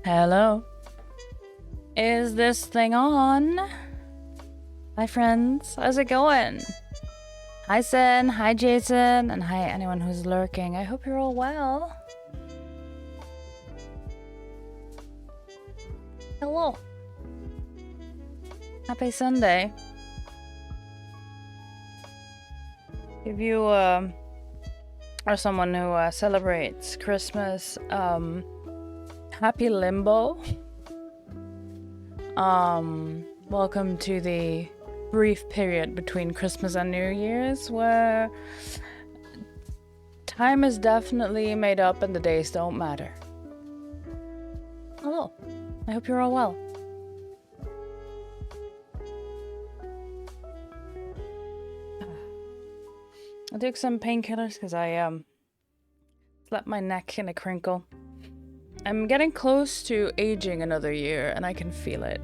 Hello. Is this thing on? Hi friends, how's it going? Hi Sin, hi Jason, and hi anyone who's lurking. I hope you're all well. Hello. Happy Sunday. If you are someone who celebrates Christmas, happy limbo. Welcome to the brief period between Christmas and New Year's where time is definitely made up and the days don't matter. Hello. I hope you're all well. I took some painkillers because I slapped my neck in a crinkle. I'm getting close to aging another year and I can feel it.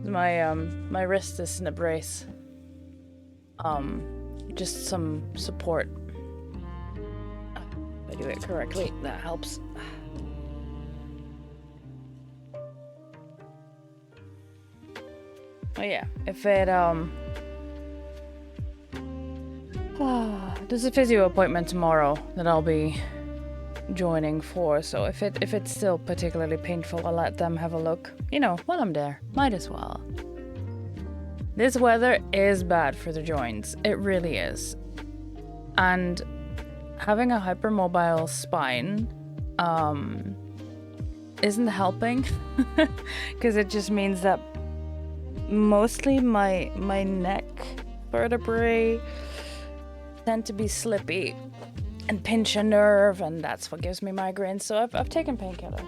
My wrist is in a brace. Just some support. If I do it correctly, that helps. Oh yeah, if it there's a physio appointment tomorrow that I'll be joining for, so if it's still particularly painful, I'll let them have a look. You know, while I'm there, might as well. This weather is bad for the joints. It really is. And having a hypermobile spine isn't helping because it just means that mostly my neck vertebrae tend to be slippy and pinch a nerve, and that's what gives me migraines. So I've taken painkiller.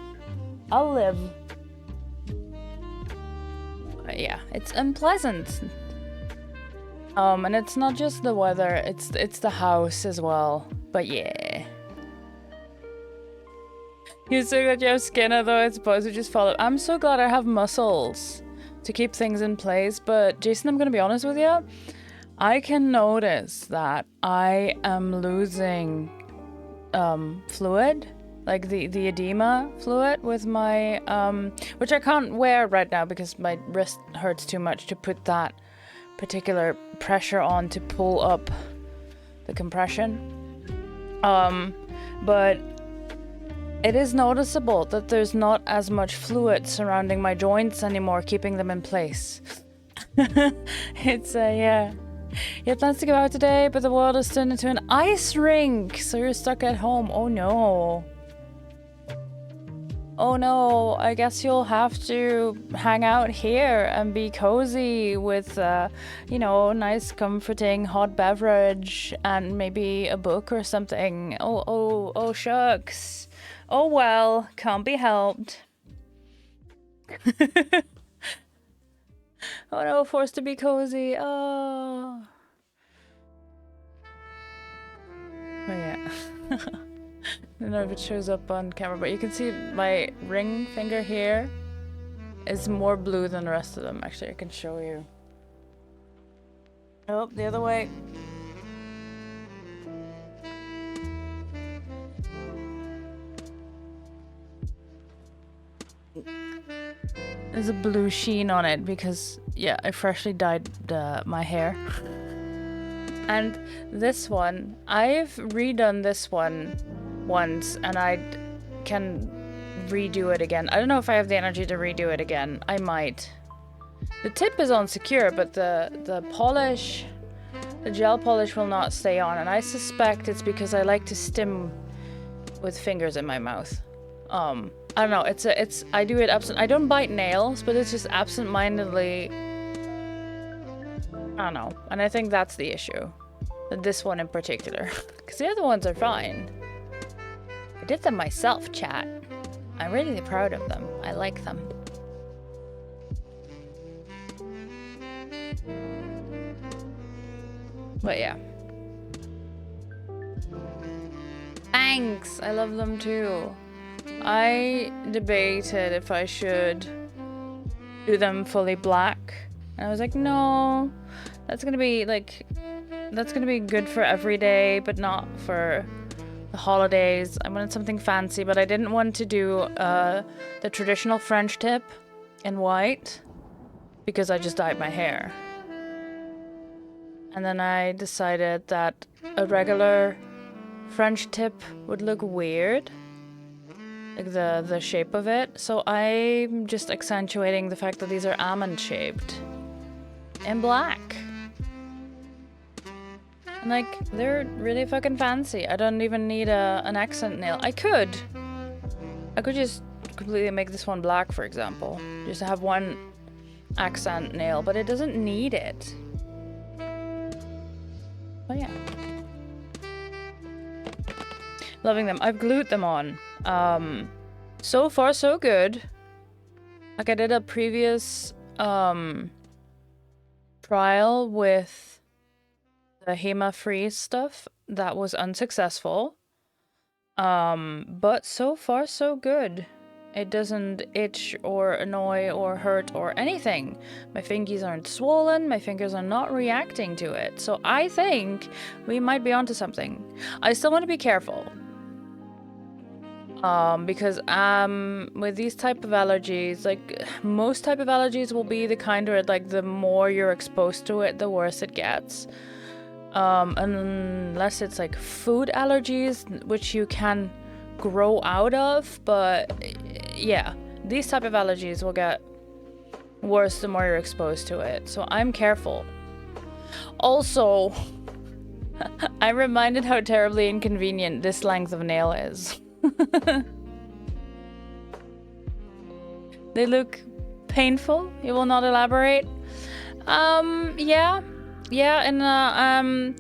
I'll live. But yeah, it's unpleasant. And it's not just the weather, it's the house as well. But yeah. You say that you have skin, although it's supposed to just fall. I'm so glad I have muscles to keep things in place, but Jason, I'm gonna be honest with you. I can notice that I am losing fluid, like the edema fluid with my, which I can't wear right now because my wrist hurts too much to put that particular pressure on to pull up the compression. But it is noticeable that there's not as much fluid surrounding my joints anymore, keeping them in place. It's yeah. You had plans to go out today, but the world has turned into an ice rink, so you're stuck at home. Oh no. Oh no, I guess you'll have to hang out here and be cozy with, you know, nice, comforting hot beverage and maybe a book or something. Oh, shucks. Oh well, can't be helped. Oh no, forced to be cozy. Oh. Oh yeah. I don't know if it shows up on camera, but you can see my ring finger here is more blue than the rest of them. Actually, I can show you. Oh, the other way. There's a blue sheen on it because, yeah, I freshly dyed my hair. And this one, I've redone this one once and I can redo it again. I don't know if I have the energy to redo it again. I might. The tip is on secure, but the polish, the gel polish will not stay on, and I suspect it's because I like to stim with fingers in my mouth. I don't know, I do it I don't bite nails, but it's just absent-mindedly, I don't know, and I think that's the issue. This one in particular, because the other ones are fine. I did them myself, chat. I'm really proud of them. I like them. But yeah. Thanks! I love them too. I debated if I should do them fully black. And I was like, no, that's gonna be good for every day, but not for the holidays. I wanted something fancy, but I didn't want to do the traditional French tip in white because I just dyed my hair. And then I decided that a regular French tip would look weird, like the shape of it. So I'm just accentuating the fact that these are almond shaped in black. And like, they're really fucking fancy. I don't even need an accent nail. I could just completely make this one black, for example. Just have one accent nail, but it doesn't need it. Oh yeah. Loving them. I've glued them on. So far so good. Like I did a previous trial with the HEMA-free stuff that was unsuccessful. But so far so good. It doesn't itch or annoy or hurt or anything. My fingies aren't swollen, my fingers are not reacting to it. So I think we might be onto something. I still want to be careful. Because with these type of allergies, like most type of allergies will be the kind where like the more you're exposed to it, the worse it gets. Unless it's like food allergies, which you can grow out of, but yeah, these type of allergies will get worse the more you're exposed to it. So I'm careful. Also, I'm reminded how terribly inconvenient this length of nail is. They look painful. You will not elaborate. Yeah, and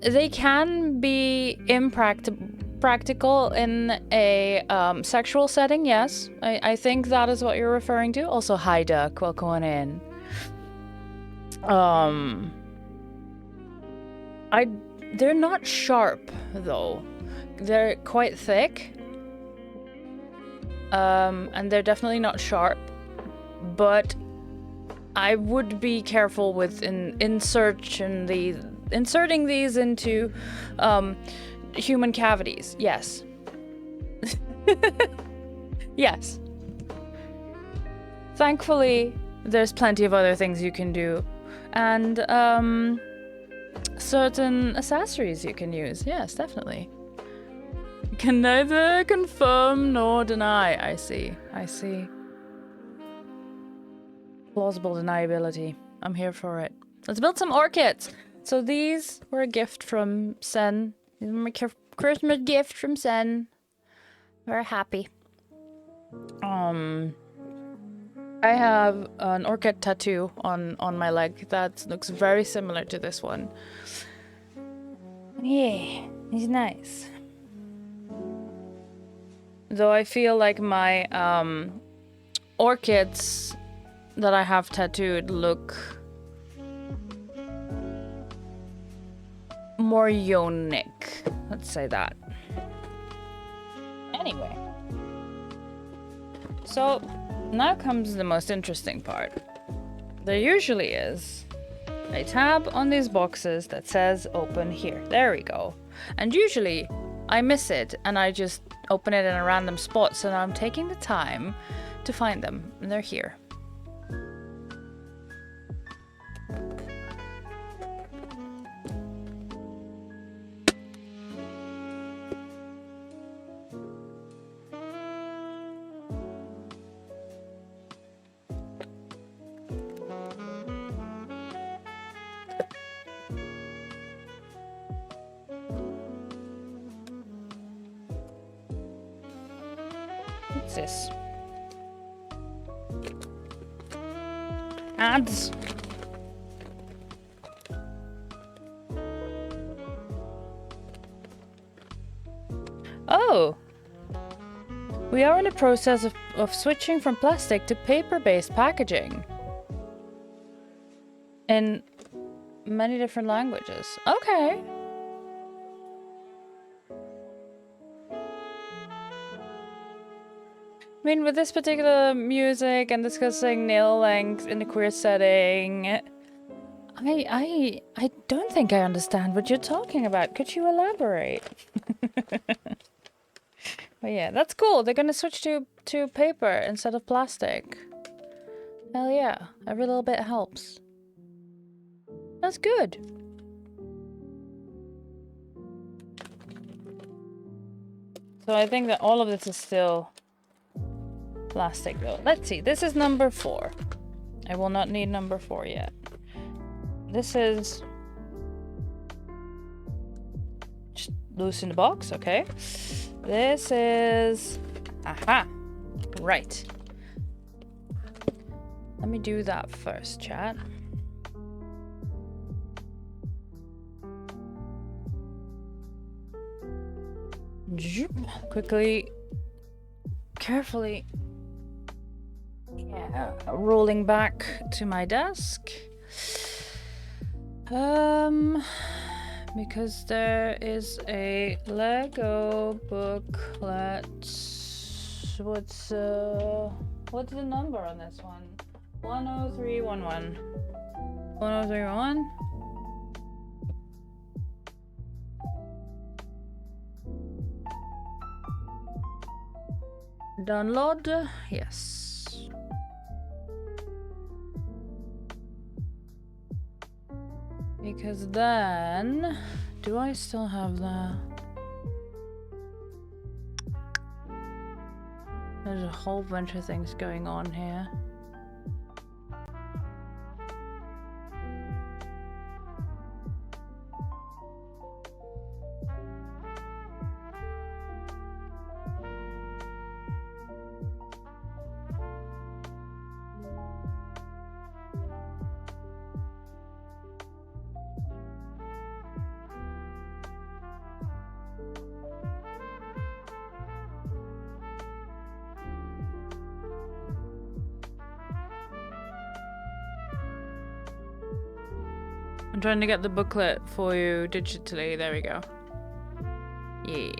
they can be impractical in a sexual setting. Yes, I think that is what you're referring to. Also, hi Duck, welcome on in. They're not sharp though. They're quite thick. And they're definitely not sharp, but I would be careful with inserting these into human cavities. Yes. Yes. Thankfully, there's plenty of other things you can do, and certain accessories you can use. Yes, definitely. Can neither confirm nor deny. I see. Plausible deniability. I'm here for it. Let's build some orchids. So these were a gift from Sen. These were my Christmas gift from Sen. Very happy. I have an orchid tattoo on my leg that looks very similar to this one. Yeah, he's nice. Though I feel like my orchids that I have tattooed look more unique. Let's say that. Anyway. So, now comes the most interesting part. There usually is a tab on these boxes that says open here. There we go. And usually I miss it and I just open it in a random spot, so now I'm taking the time to find them, and they're here. What's this? Ads. Oh! We are in the process of switching from plastic to paper-based packaging. In many different languages. Okay. I mean, with this particular music and discussing nail length in a queer setting, I don't think I understand what you're talking about. Could you elaborate? But yeah, that's cool. They're gonna switch to paper instead of plastic. Hell yeah, every little bit helps. That's good. So I think that all of this is still plastic though. Let's see, this is number 4. I will not need number 4 yet. This is just loose in the box, okay. This is, aha, right. Let me do that first, chat. Quickly, carefully, yeah, rolling back to my desk. Because there is a Lego booklet. What's the number on this one? 10311. 10311. Download, yes. Because then, do I still have the... There's a whole bunch of things going on here. I'm trying to get the booklet for you digitally. There we go. Yeah.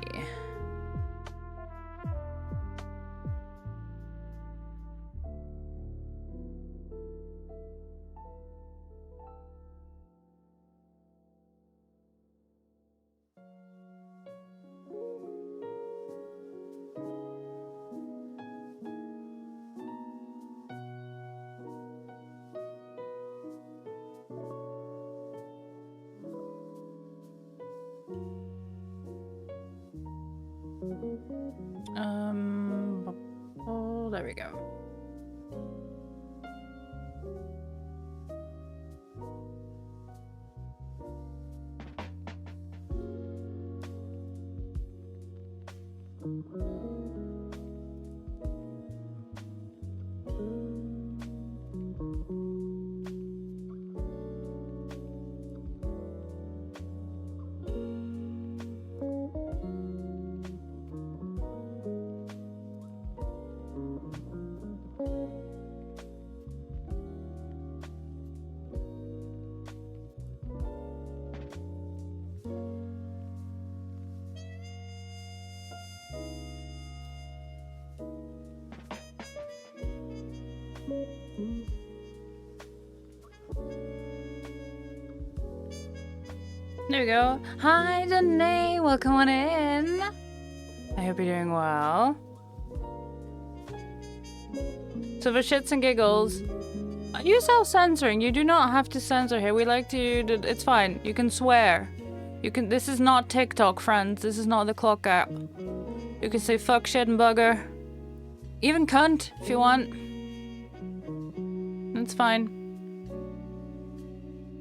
Oh, there we go. There we go. Hi, Danae. Welcome on in. I hope you're doing well. So for shits and giggles, you self-censoring. You do not have to censor here. We like to. It's fine. You can swear. You can. This is not TikTok, friends. This is not the clock app. You can say fuck, shit, and bugger. Even cunt if you want. It's fine.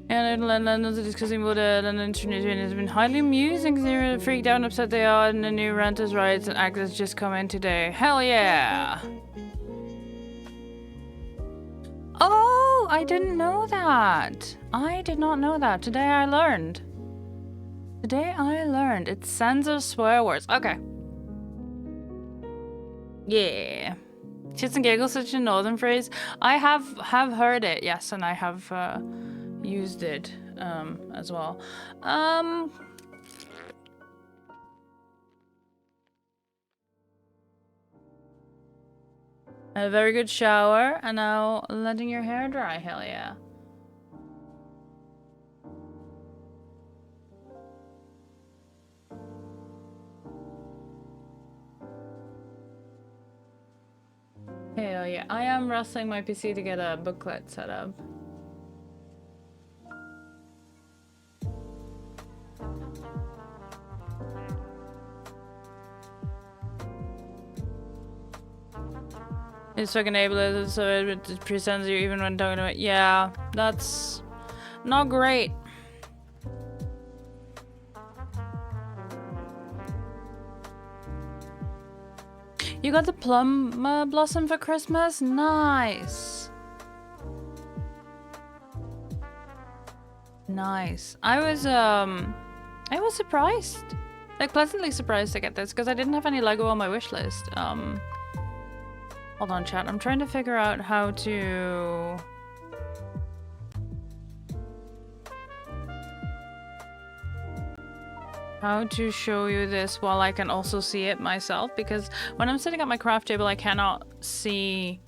And discussing what an internet has been highly amusing because they're freaked out and upset they are, and the new renters' rights and act has just come in today. Hell yeah! Oh, I didn't know that. I did not know that. Today I learned. Today I learned. It censors swear words. Okay. Yeah. Shits and giggles, such a northern phrase. I have heard it, yes, and I have used it as well. A very good shower, and now letting your hair dry. Hell yeah. Hell yeah. I am wrestling my PC to get a booklet set up. It's fucking ableist, so it presents you even when talking about. Yeah, that's not great. You got the plum blossom for Christmas? Nice. Nice. I was surprised. Like pleasantly surprised to get this because I didn't have any Lego on my wish list. Hold on, chat. I'm trying to figure out how to show you this while I can also see it myself, because when I'm sitting at my craft table I cannot see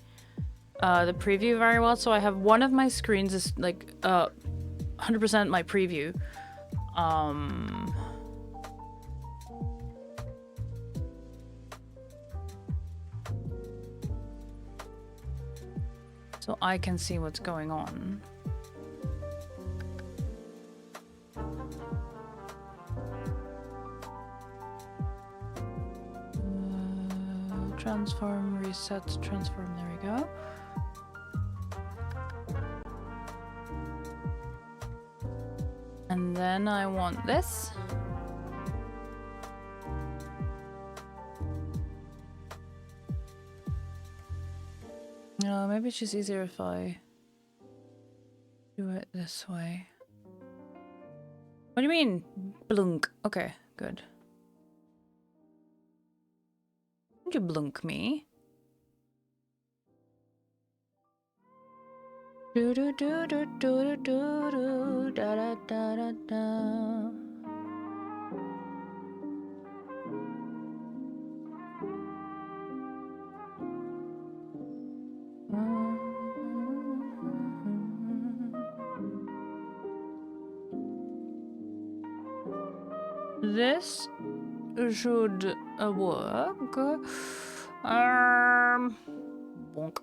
the preview very well, so I have one of my screens is like 100% my preview. So I can see what's going on. Transform, reset, transform, there we go. And then I want this. Maybe it's just easier if I do it this way. What do you mean? Blunk. Okay, good. Did you blunk me? Do do do do do do do da da da da da. This should work. Bonk.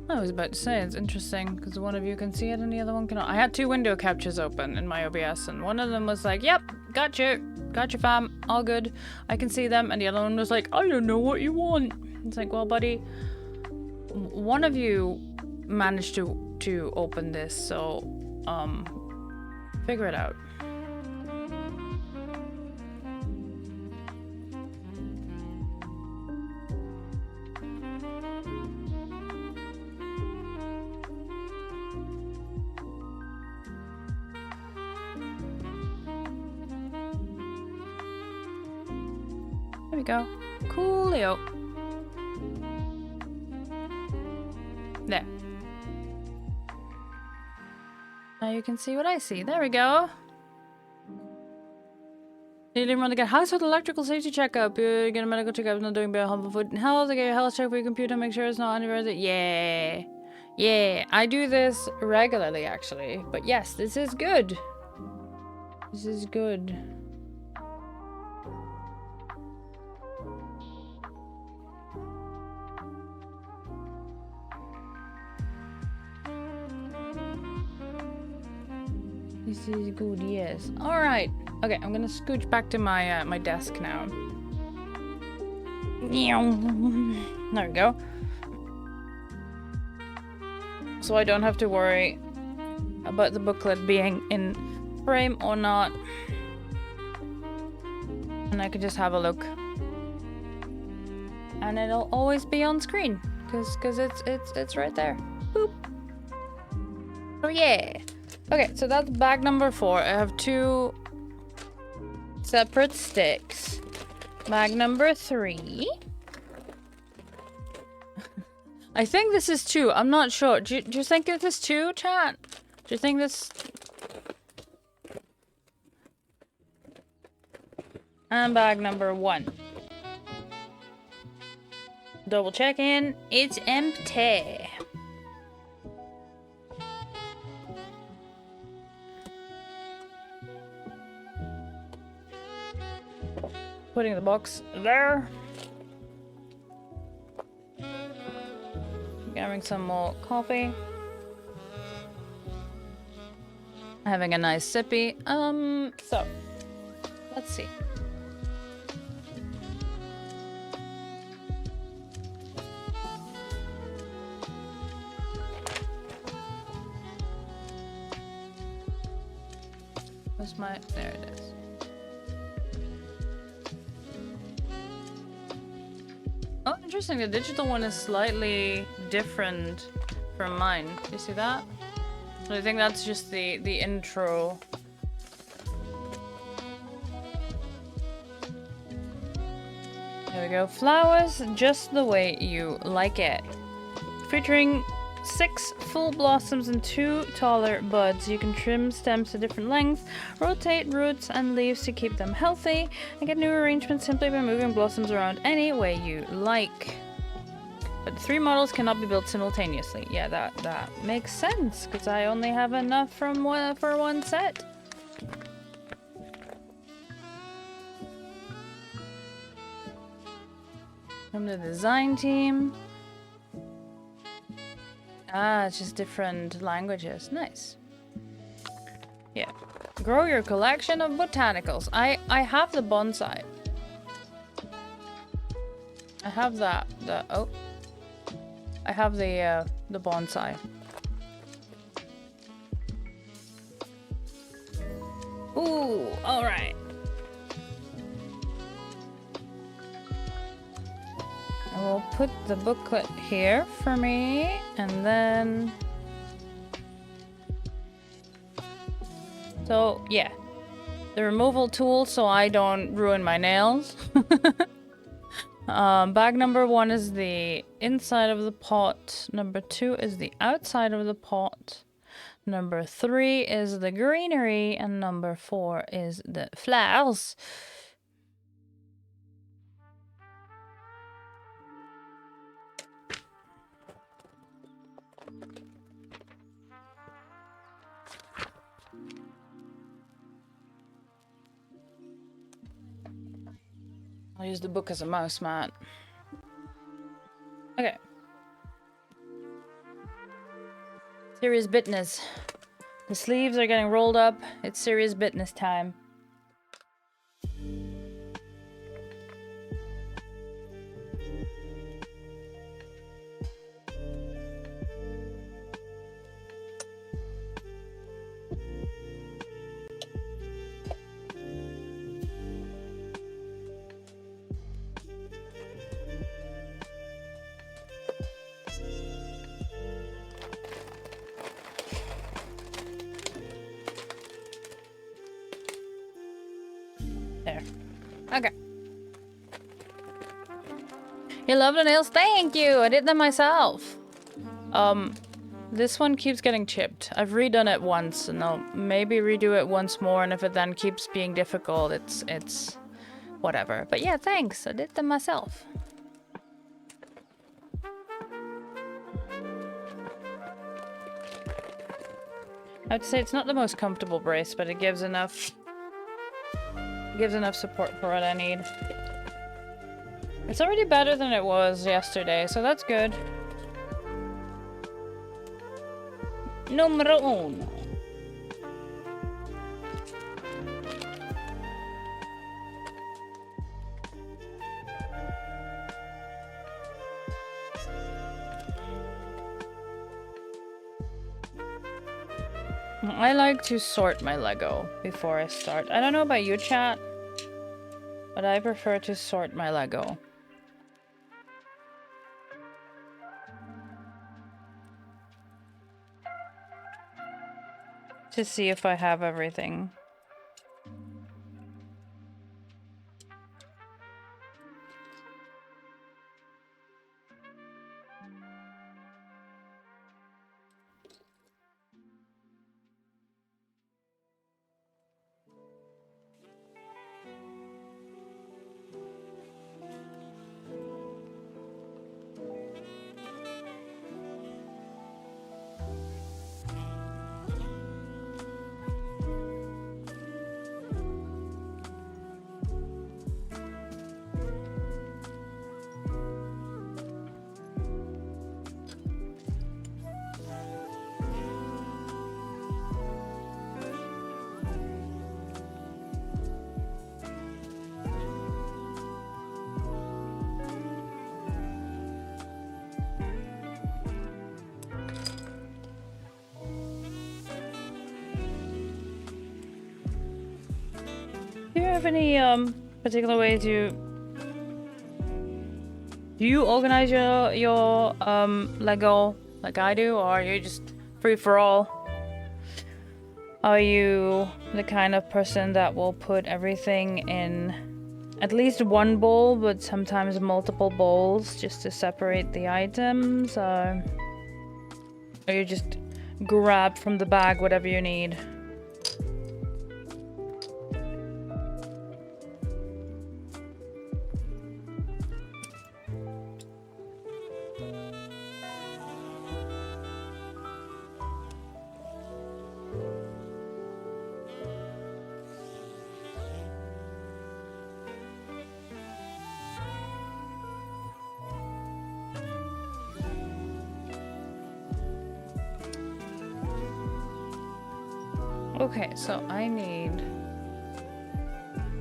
I was about to say, it's interesting because one of you can see it and the other one cannot. I had two window captures open in my OBS and one of them was like, yep, got you fam, all good, I can see them, and the other one was like, I don't know what you want. It's like, well buddy, one of you managed to open this, so figure it out. There we go. Coolio. There. Now you can see what I see. There we go. You didn't want to get household electrical safety checkup. You get a medical checkup, not doing bare harmful food and health. I get your health check for your computer, make sure it's not anywhere that. Yeah. Yeah. I do this regularly actually. But yes, this is good. This is good. This is good, yes. Alright. Okay, I'm gonna scooch back to my my desk now. There we go. So I don't have to worry about the booklet being in frame or not. And I can just have a look. And it'll always be on screen. Cause it's right there. Boop. Oh yeah. Okay, so that's bag number 4. I have 2 separate sticks. Bag number 3. I think this is 2. I'm not sure. Do you think this is 2, chat? Do you think this... And bag number 1. Double check in. It's empty. Putting the box there. Getting some more coffee. Having a nice sippy. So let's see. Where's my... There it is. Oh, interesting. The digital one is slightly different from mine. Do you see that? So I think that's just the intro. There we go. Flowers just the way you like it. Featuring 6 full blossoms and 2 taller buds. You can trim stems to different lengths, rotate roots and leaves to keep them healthy, and get new arrangements simply by moving blossoms around any way you like. But 3 models cannot be built simultaneously. Yeah, that makes sense, because I only have enough for one set. From the design team. Ah, it's just different languages. Nice. Yeah. Grow your collection of botanicals. I have the bonsai. I have that. Oh. I have the bonsai. Ooh, all right. I will put the booklet here for me, and then... So, yeah. The removal tool so I don't ruin my nails. Bag number 1 is the inside of the pot. Number 2 is the outside of the pot. Number 3 is the greenery. And number 4 is the flowers. I'll use the book as a mouse mat. Okay. Serious business. The sleeves are getting rolled up. It's serious business time. There. Okay. You love the nails? Thank you! I did them myself. This one keeps getting chipped. I've redone it once, and I'll maybe redo it once more, and if it then keeps being difficult, it's whatever. But yeah, thanks. I did them myself. I would say it's not the most comfortable brace, but it gives enough support for what I need. It's already better than it was yesterday, so that's good. Numero uno. I like to sort my Lego before I start. I don't know about you, chat, but I prefer to sort my Lego. To see if I have everything. have any particular ways you do you organize your Lego like I do, or are you just free for all? Are you the kind of person that will put everything in at least one bowl, but sometimes multiple bowls just to separate the items? Or you just grab from the bag whatever you need? Okay, so I need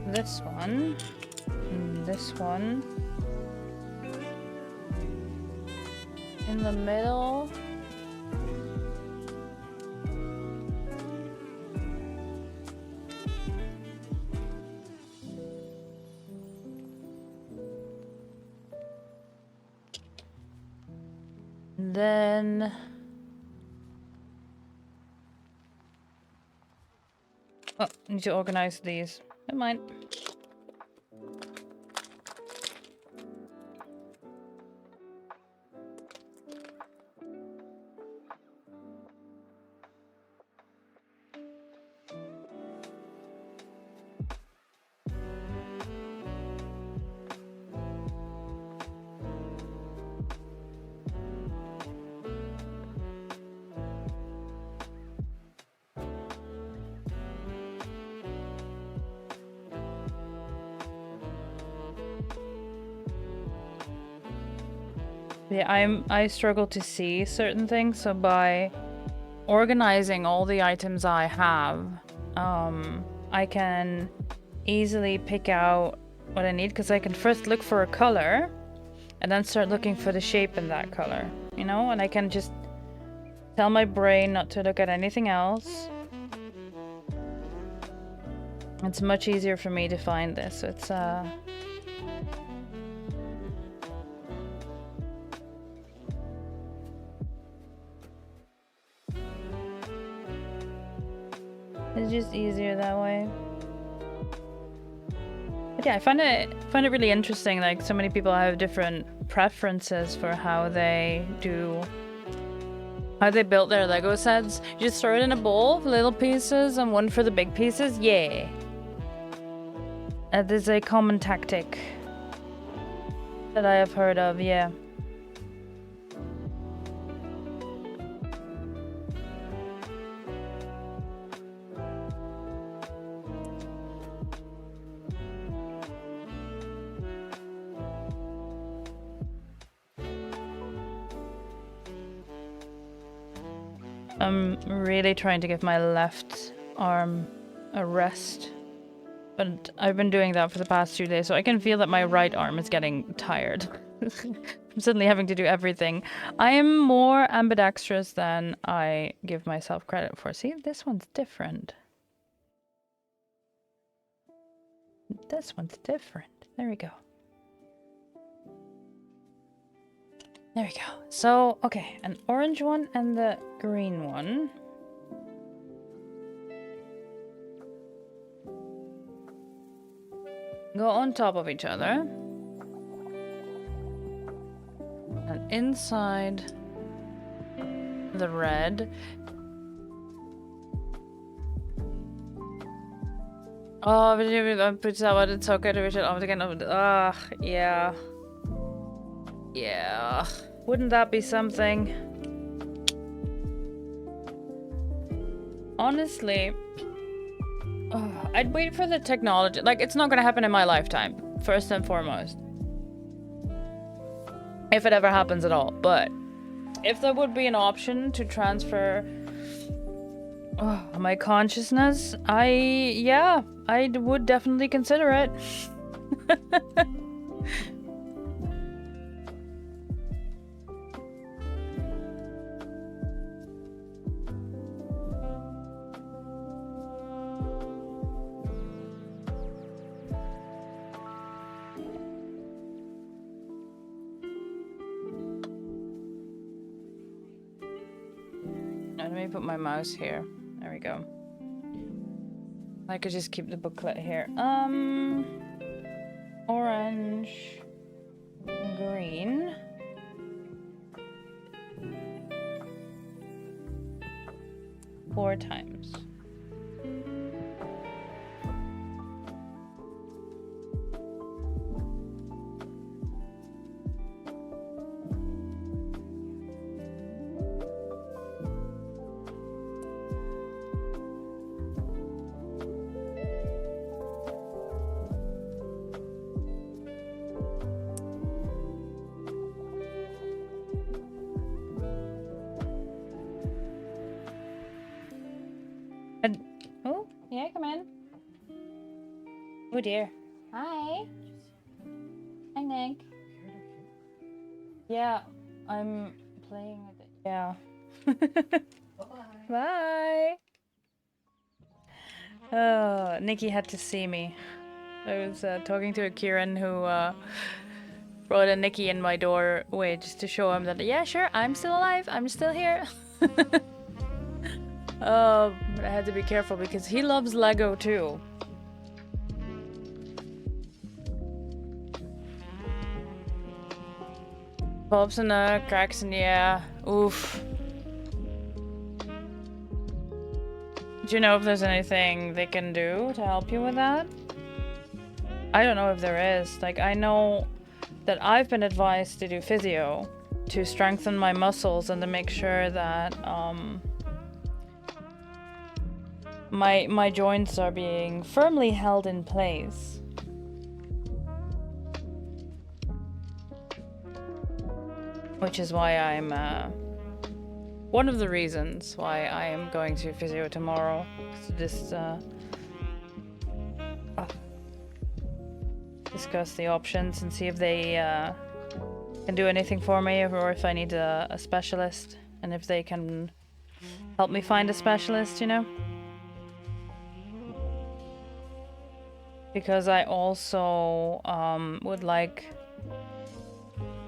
this one, and this one, in the middle. And then oh, I need to organize these. Never mind. Yeah, I struggle to see certain things, so by organizing all the items I have, I can easily pick out what I need, because I can first look for a color and then start looking for the shape in that color, you know, and I can just tell my brain not to look at anything else. It's much easier for me to find this, so it's just easier that way. But yeah, I find it really interesting. Like, so many people have different preferences for how they build their Lego sets. You just throw it in a bowl of little pieces and one for the big pieces. Yeah, that is a common tactic that I have heard of. Yeah. I'm really trying to give my left arm a rest, but I've been doing that for the past 2 days, so I can feel that my right arm is getting tired. I'm suddenly having to do everything. I am more ambidextrous than I give myself credit for. See, this one's different. This one's different. There we go. There we go. So, okay, an orange one and the green one. Go on top of each other. And inside the red. Oh, it's okay. Yeah. Yeah. Wouldn't that be something? Honestly, I'd wait for the technology. Like, it's not gonna happen in my lifetime, first and foremost. If it ever happens at all. But if there would be an option to transfer my consciousness, I would definitely consider it. let me put my mouse here. There we go. I could just keep the booklet here. Orange, green. Four times. Oh, yeah, come in. Oh dear. Hi. Hi, Nick. Yeah, I'm playing with it. Yeah. Bye. Oh, Nikki had to see me. I was talking to a Kieran who brought a Nikki in my doorway just to show him that, yeah, sure, I'm still alive. I'm still here. Oh, but I had to be careful because he loves Lego too. Pops and cracks and yeah. Oof. Do you know if there's anything they can do to help you with that? I don't know if there is. Like, I know that I've been advised to do physio to strengthen my muscles and to make sure that my joints are being firmly held in place. Which is why I'm one of the reasons why I am going to physio tomorrow. To just discuss the options and see if they can do anything for me, or if I need a specialist, and if they can help me find a specialist, you know? Because I also would like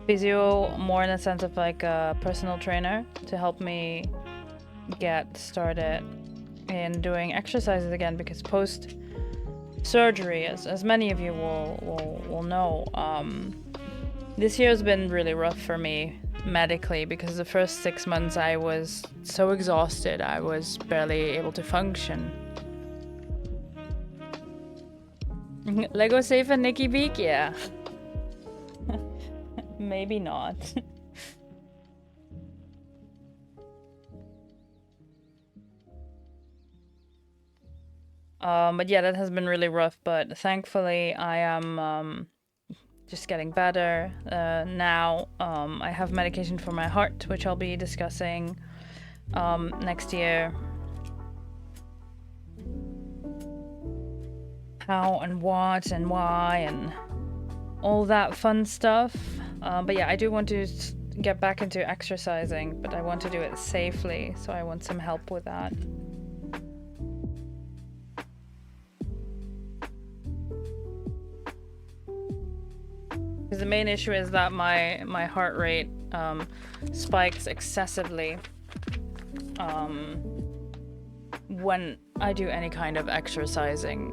physio more in the sense of like a personal trainer to help me get started in doing exercises again, because post surgery, as many of you will know, this year has been really rough for me medically, because the first 6 months I was so exhausted I was barely able to function. Lego safe and Nikki Beak? Yeah. Maybe not. But yeah, that has been really rough, but thankfully I am just getting better now. I have medication for my heart, which I'll be discussing next year. How and what and why and all that fun stuff. But yeah, I do want to get back into exercising, but I want to do it safely, so I want some help with that. Because the main issue is that my heart rate spikes excessively when I do any kind of exercising.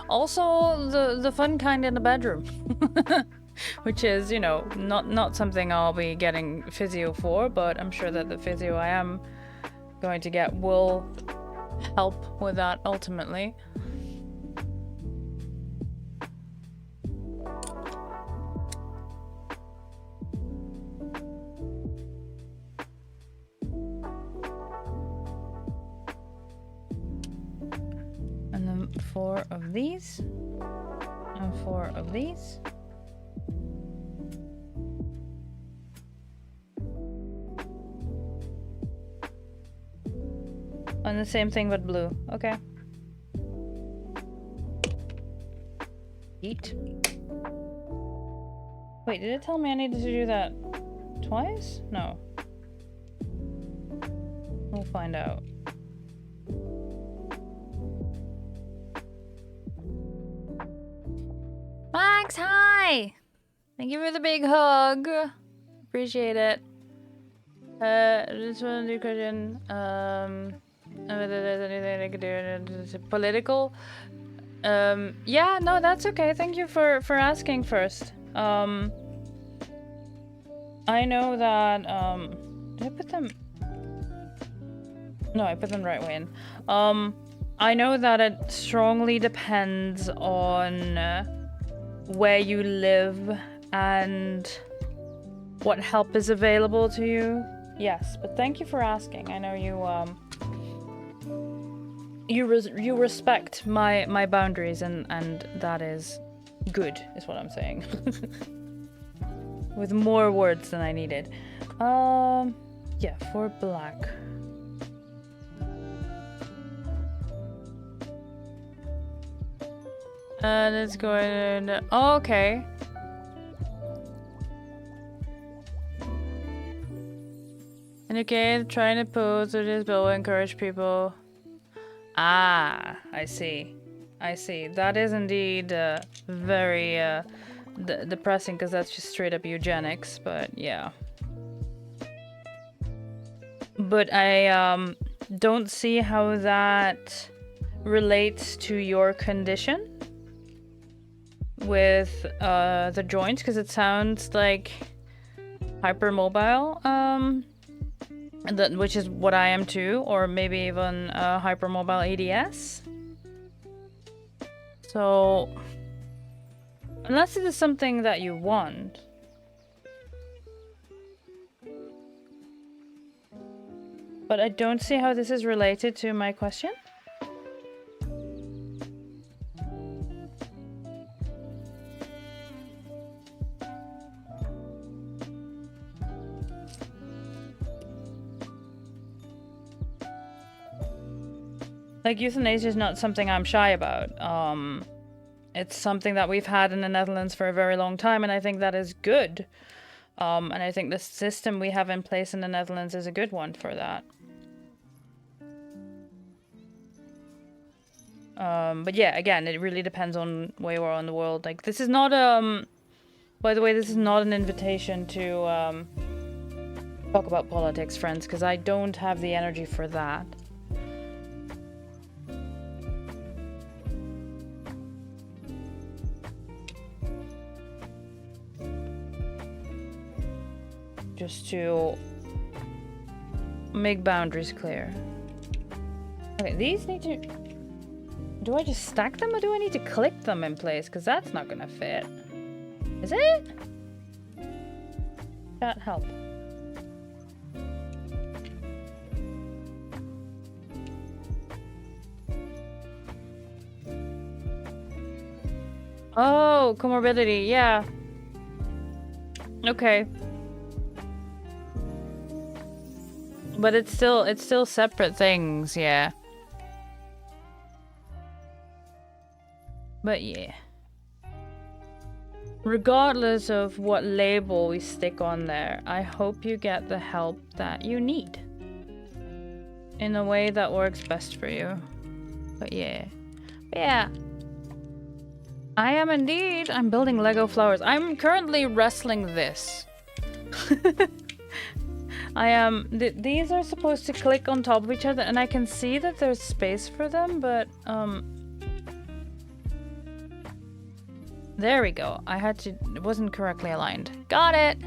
Also the fun kind in the bedroom. Which is, you know, not something I'll be getting physio for, but I'm sure that the physio I am going to get will help with that ultimately. And then 4 of these, and 4 of these. And the same thing with blue. Okay. Eat. Wait, did it tell me I needed to do that twice? No. We'll find out. Max, hi! Thank you for the big hug. Appreciate it. This one, new question. Whether there's anything I could do. Is it political? Yeah, no, that's okay. Thank you for asking first. I know that, did I put them? No, I put them the right way in. I know that it strongly depends on where you live and what help is available to you. Yes, but thank you for asking. I know you respect my boundaries, and that is good, is what I'm saying. With more words than I needed. Yeah, for black. And it's going to... Oh, okay. And again, trying to pose with this bill will encourage people. Ah, I see. I see. That is indeed very depressing, because that's just straight up eugenics, but yeah. But I don't see how that relates to your condition with the joints, because it sounds like hypermobile, which is what I am too, or maybe even hypermobile ADS. So unless it is something that you want. But I don't see how this is related to my question. Like, euthanasia is not something I'm shy about. It's something that we've had in the Netherlands for a very long time, and I think that is good. And I think the system we have in place in the Netherlands is a good one for that. But yeah, again, it really depends on where you are in the world. Like, this is not, by the way, this is not an invitation to, talk about politics, friends, because I don't have the energy for that. Just to make boundaries clear. Okay, these need to... Do I just stack them, or do I need to click them in place? Because that's not gonna fit. Is it? Chat, help. Oh, comorbidity, yeah. Okay. But it's still separate things, yeah. But yeah. Regardless of what label we stick on there, I hope you get the help that you need. In a way that works best for you. But yeah. But yeah. I am indeed. I'm building Lego flowers. I'm currently wrestling this. I am. These are supposed to click on top of each other, and I can see that there's space for them, but there we go. It wasn't correctly aligned. Got it!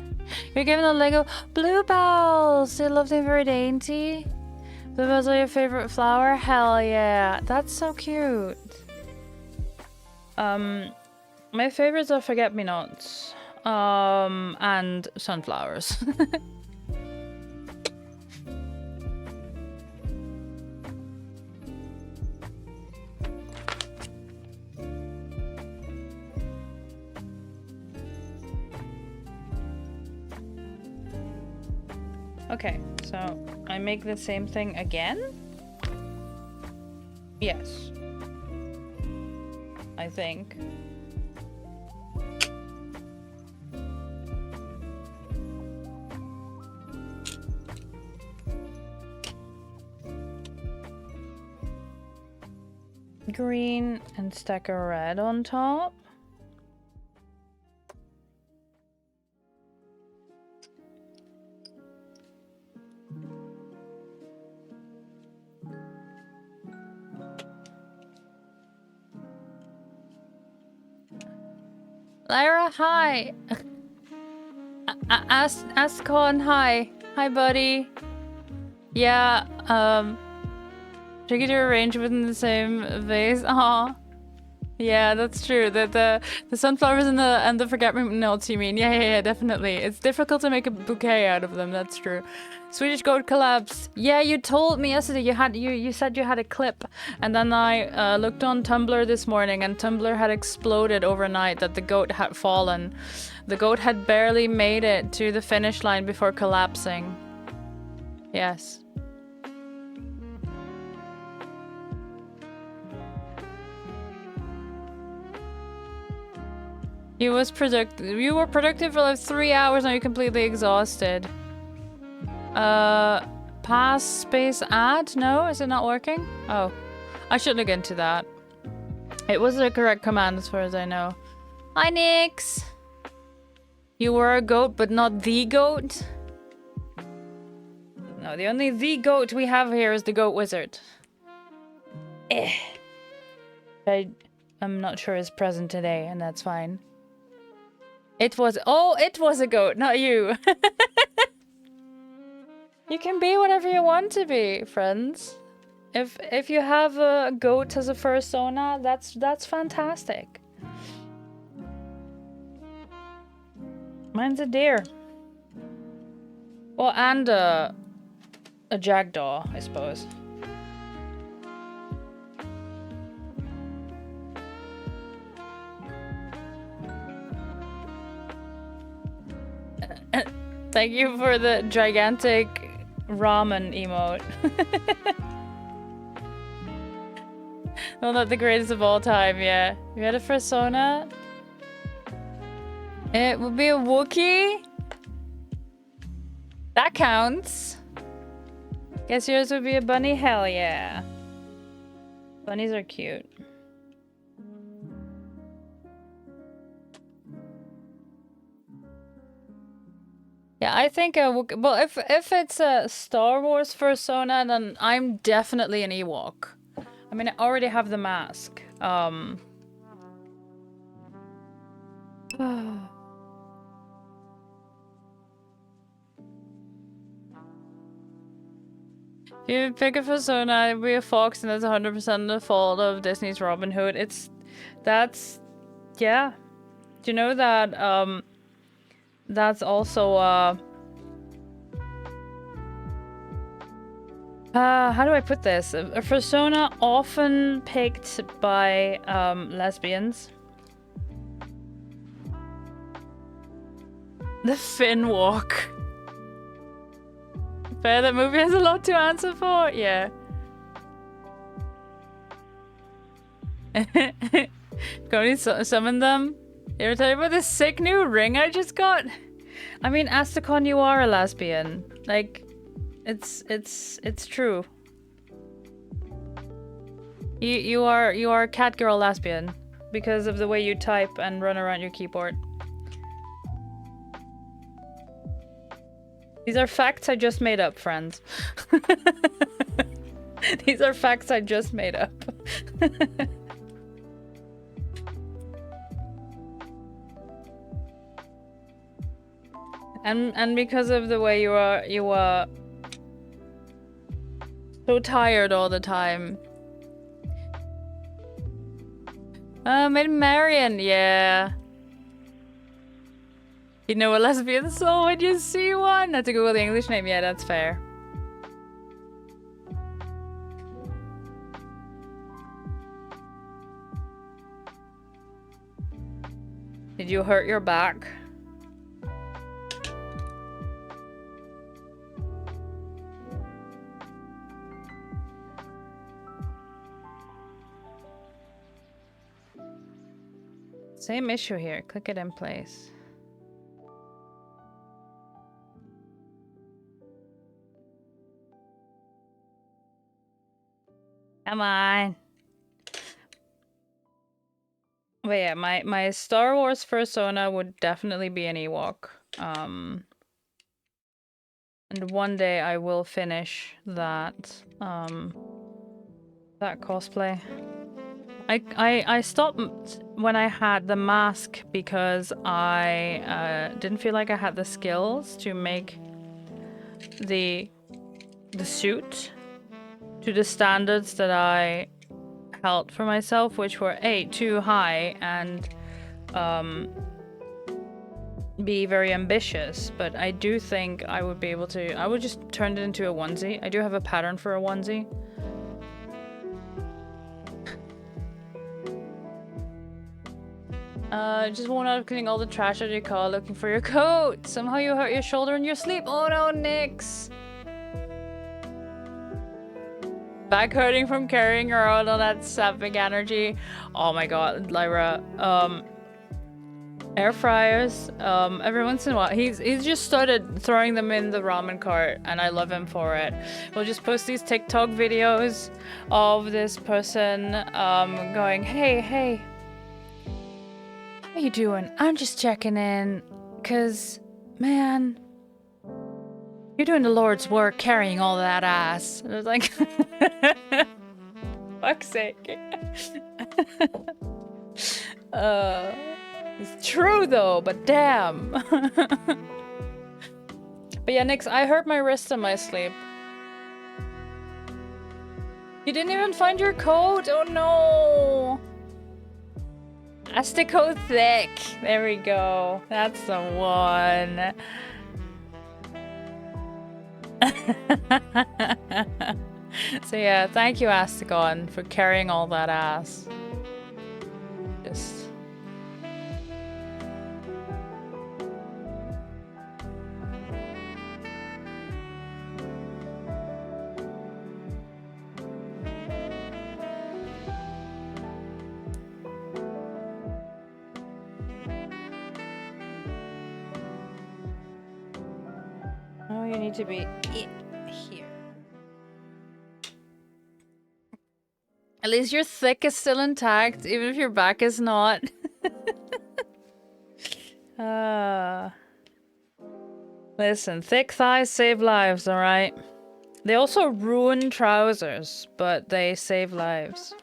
You're giving the Lego bluebells! They love them, very dainty. Bluebells are your favorite flower? Hell yeah. That's so cute. My favorites are forget-me-nots. And sunflowers. Okay, so I make the same thing again? Yes. I think. Green and stack a red on top. Lyra, hi. Ascon, hi. Hi, buddy. Yeah, tricky to arrange within the same vase. Aw. Yeah, that's true. The sunflowers and the forget-me-nots, you mean? Yeah, definitely. It's difficult to make a bouquet out of them. That's true. Swedish goat collapse. Yeah, you told me yesterday you said you had a clip, and then I looked on Tumblr this morning, and Tumblr had exploded overnight that the goat had fallen. The goat had barely made it to the finish line before collapsing. Yes. You were productive for like 3 hours, now you're completely exhausted. Pass space add? No, is it not working? Oh, I should look into that. It was the correct command as far as I know. Hi, Nix. You were a goat, but not the goat? No, the only the goat we have here is the goat wizard. I'm not sure is present today, and that's fine. It was a goat, not you. You can be whatever you want to be, friends. If you have a goat as a persona, that's fantastic. Mine's a deer. Well, and a jackdaw, I suppose. Thank you for the gigantic ramen emote. Well, not the greatest of all time, yeah. You had a persona? It would be a Wookiee? That counts. Guess yours would be a bunny? Hell yeah. Bunnies are cute. Yeah, I think well, if it's a Star Wars persona, then I'm definitely an Ewok. I mean, I already have the mask. If you pick a persona, it'd be a fox, and that's 100% the fault of Disney's Robin Hood. Yeah. Do you know that, that's also, how do I put this? A persona often picked by, lesbians. The Finn walk. Fair, that movie has a lot to answer for. Yeah. Can you summon them? You ever tell you about this sick new ring I just got? I mean, Astacon, you are a lesbian. Like, it's true. You are a cat girl lesbian because of the way you type and run around your keyboard. These are facts I just made up, friends. These are facts I just made up. And because of the way you are so tired all the time. Maybe Marion, yeah. You know a lesbian soul when you see one? That's a Google the English name. Yeah, that's fair. Did you hurt your back? Same issue here. Click it in place. Come on. But yeah, my Star Wars persona would definitely be an Ewok. And one day I will finish that that cosplay. I stopped when I had the mask because I didn't feel like I had the skills to make the suit to the standards that I held for myself, which were A, too high, and be very ambitious. But I do think I would be able to. I would just turn it into a onesie. I do have a pattern for a onesie. Just one out of cleaning all the trash out of your car looking for your coat. Somehow you hurt your shoulder in your sleep. Oh no, Nix. Back hurting from carrying around all that sapping energy. Oh my god, Lyra. Air fryers. Every once in a while, he's just started throwing them in the ramen cart, and I love him for it. We'll just post these TikTok videos of this person going, hey. How you doing? I'm just checking in, cause, man, you're doing the Lord's work carrying all that ass. And I was like, fuck's sake. It's true though, but damn. But yeah, Nix, I hurt my wrist in my sleep. You didn't even find your coat? Oh no. Astico thick. There we go. That's the one. So yeah, thank you, Asticon, for carrying all that ass. Just... Oh, you need to be here. At least your thick is still intact, even if your back is not. Listen, thick thighs save lives, alright? They also ruin trousers, but they save lives.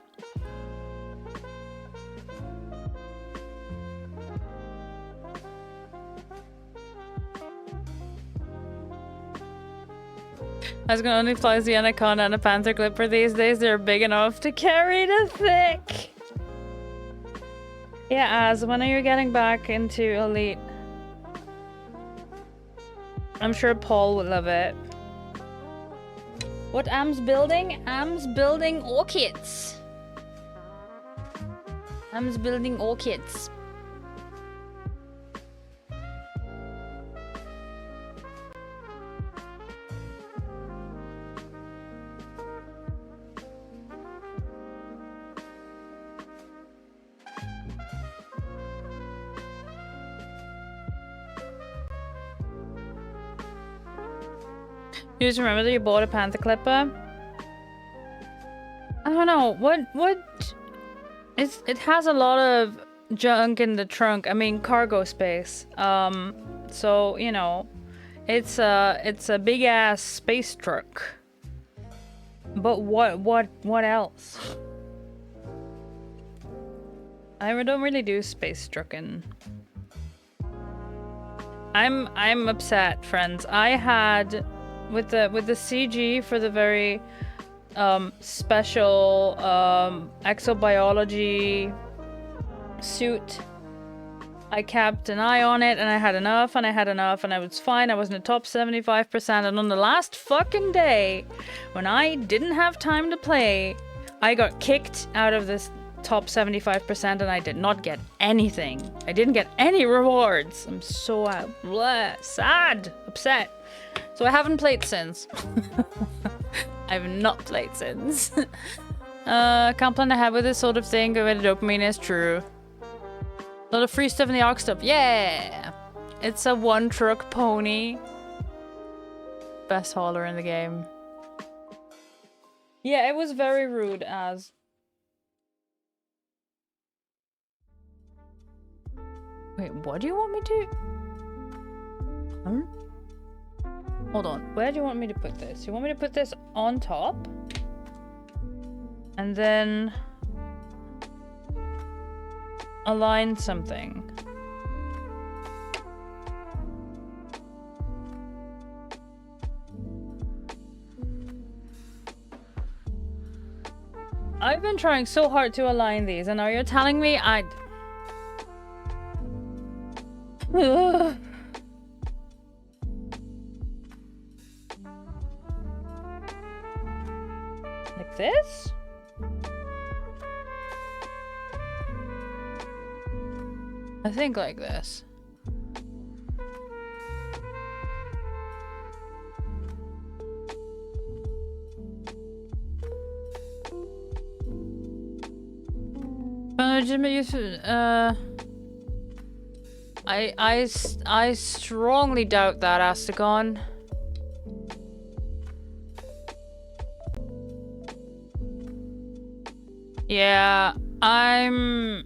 I was gonna only flies the anaconda and a panther clipper these days. They're big enough to carry the thick. Yeah, Az, when are you getting back into Elite? I'm sure Paul would love it. What Am's building? Am's building orchids. Am's building orchids. You just remember that you bought a panther clipper? I don't know, what it has a lot of junk in the trunk. I mean, cargo space. So, you know, it's a big ass space truck. But what else? I don't really do space trucking. I'm upset, friends. I had with the CG for the very special exobiology suit. I kept an eye on it, and I had enough, and I had enough, and I was fine. I was in the top 75%, and on the last fucking day, when I didn't have time to play, I got kicked out of this top 75%, and I did not get anything. I didn't get any rewards. I'm so sad, upset. So I haven't played since. I've not played since. Can't plan ahead with this sort of thing, but the dopamine is true. A lot of free stuff in the ARC stuff. Yeah! It's a one-truck pony. Best hauler in the game. Yeah, it was very rude, as... Wait, what do you want me to... Hold on, where do you want me to put this? You want me to put this on top? And then... align something. I've been trying so hard to align these, and now you're telling me I... Like this? I think like this. Legitimate use. I strongly doubt that, Astagon. Yeah, I'm...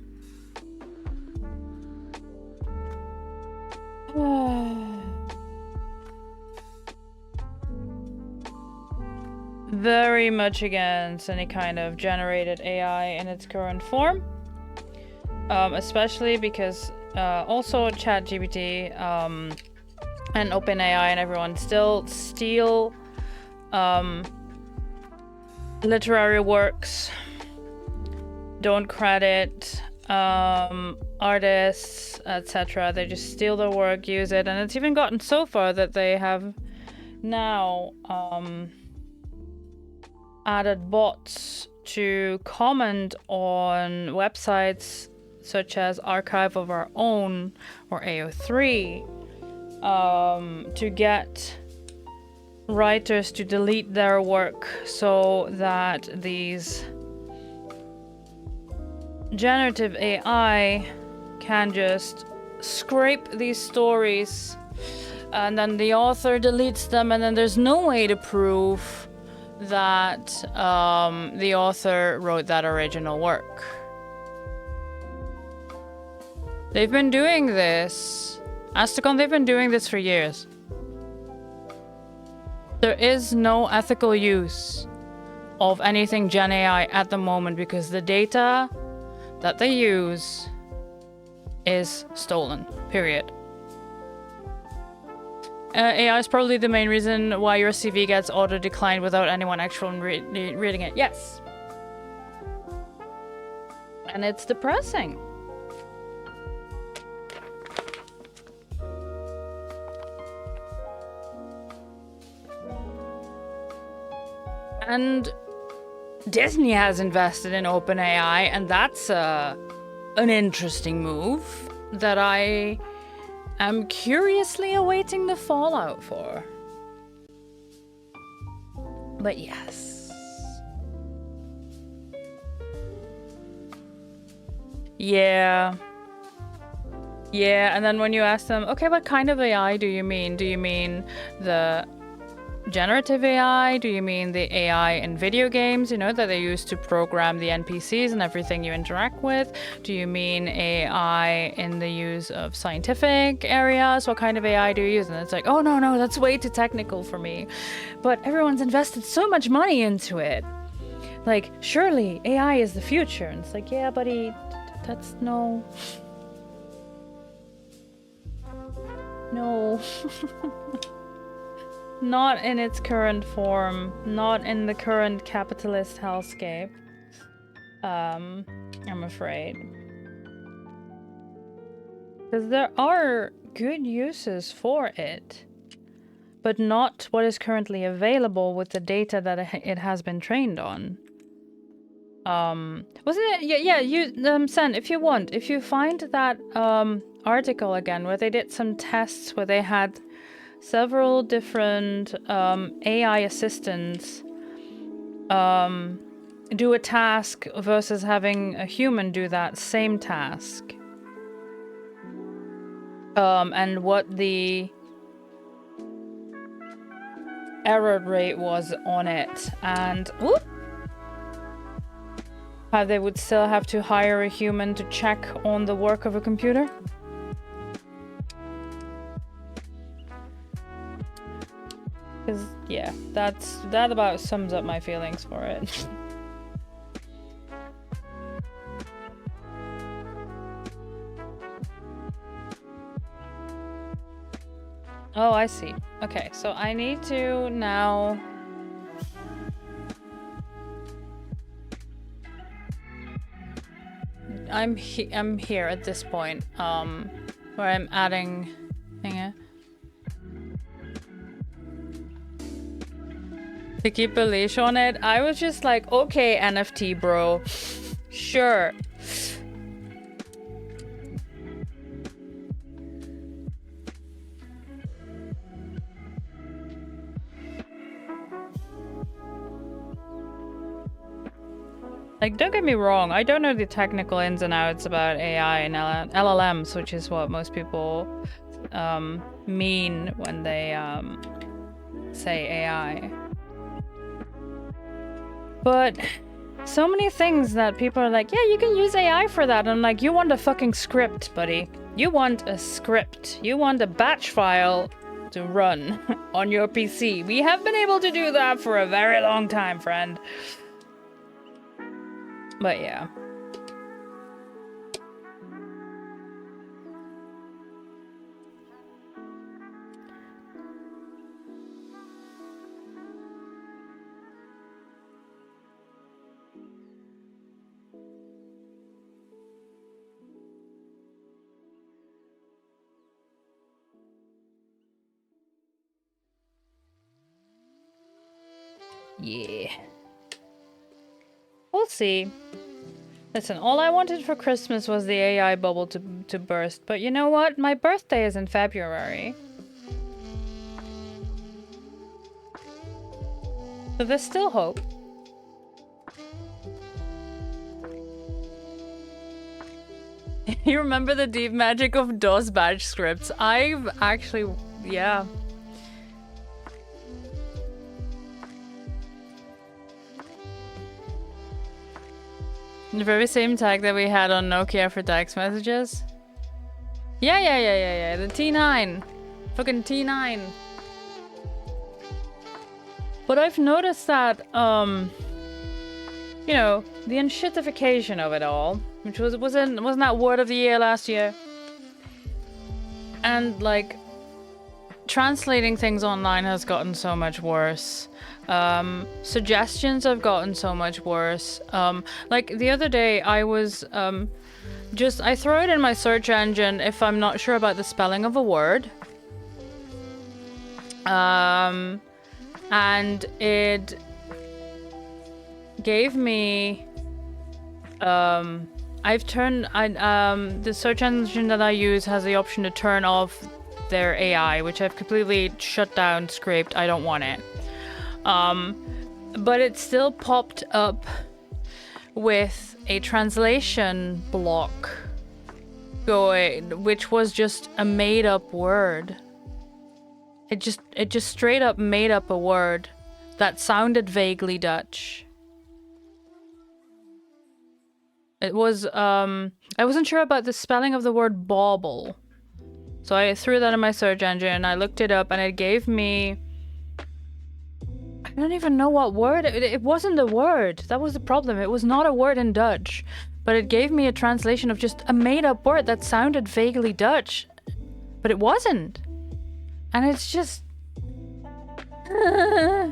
very much against any kind of generated AI in its current form. Especially because also ChatGPT and OpenAI and everyone still steal literary works, don't credit artists, etc. They just steal their work, use it, and it's even gotten so far that they have now added bots to comment on websites such as Archive of Our Own or AO3 to get writers to delete their work so that these generative AI can just scrape these stories, and then the author deletes them, and then there's no way to prove that the author wrote that original work. They've been doing this. Astagon, they've been doing this for years. There is no ethical use of anything Gen AI at the moment because the data that they use is stolen, period. AI is probably the main reason why your CV gets auto-declined without anyone actually reading it. Yes. And it's depressing. And Disney has invested in OpenAI, and that's an interesting move that I am curiously awaiting the fallout for. But yes. Yeah. Yeah, and then when you ask them, okay, what kind of AI do you mean? Do you mean the generative AI? Do you mean the AI in video games, you know, that they use to program the NPCs and everything you interact with? Do you mean AI in the use of scientific areas? What kind of AI do you use? And it's like, oh, no, that's way too technical for me. But everyone's invested so much money into it. Like, surely AI is the future. And it's like, yeah, buddy, that's no. No. Not in its current form, not in the current capitalist hellscape. I'm afraid. Because there are good uses for it, but not what is currently available with the data that it has been trained on. Wasn't it? Yeah, you, Sen, if you want, if you find that article again where they did some tests where they had several different AI assistants do a task versus having a human do that same task. And what the error rate was on it. And whoop, how they would still have to hire a human to check on the work of a computer. Because, yeah, that about sums up my feelings for it. Oh, I see. Okay, so I need to now... I'm here at this point, where I'm adding... To keep a leash on it. I was just like, okay, NFT, bro. Sure. Like, don't get me wrong, I don't know the technical ins and outs about AI and LLMs, which is what most people mean when they say AI. But so many things that people are like, yeah, you can use AI for that. I'm like, you want a fucking script, buddy. You want a script. You want a batch file to run on your PC. We have been able to do that for a very long time, friend. But yeah. Yeah. We'll see. Listen, all I wanted for Christmas was the AI bubble to burst. But you know what? My birthday is in February. So there's still hope. You remember the deep magic of DOS batch scripts? I've actually... yeah. The very same tag that we had on Nokia for text messages. Yeah. The T9. Fucking T9. But I've noticed that, you know, the unshittification of it all, which wasn't that word of the year last year? And, like, translating things online has gotten so much worse. Suggestions have gotten so much worse. Like the other day I was I throw it in my search engine if I'm not sure about the spelling of a word. And it gave me the search engine that I use has the option to turn off their AI, which I've completely shut down, scraped. I don't want it. But it still popped up with a translation block going, which was just a made-up word. It just straight up made up a word that sounded vaguely Dutch. It was, I wasn't sure about the spelling of the word bauble. So I threw that in my search engine, I looked it up, and it gave me... I don't even know what word. It wasn't a word. That was the problem. It was not a word in Dutch. But it gave me a translation of just a made-up word that sounded vaguely Dutch. But it wasn't. And it's just...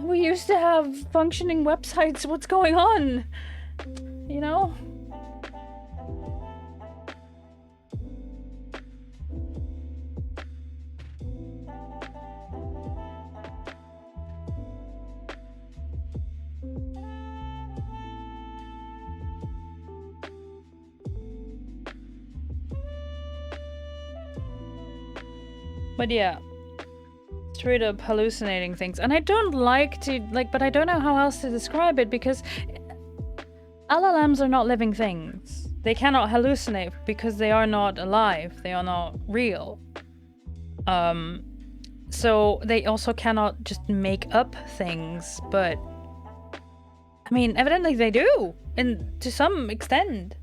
we used to have functioning websites. What's going on? You know? But yeah, straight up hallucinating things. And I don't like to, but I don't know how else to describe it because LLMs are not living things. They cannot hallucinate because they are not alive. They are not real. So they also cannot just make up things, but I mean, evidently they do, and to some extent.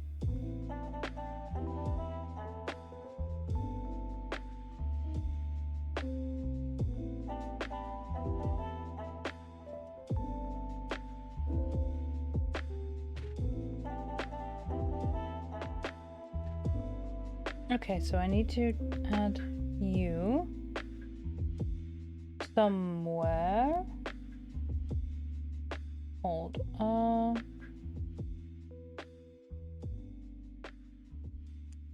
Okay, so I need to add you. somewhere. Hold on.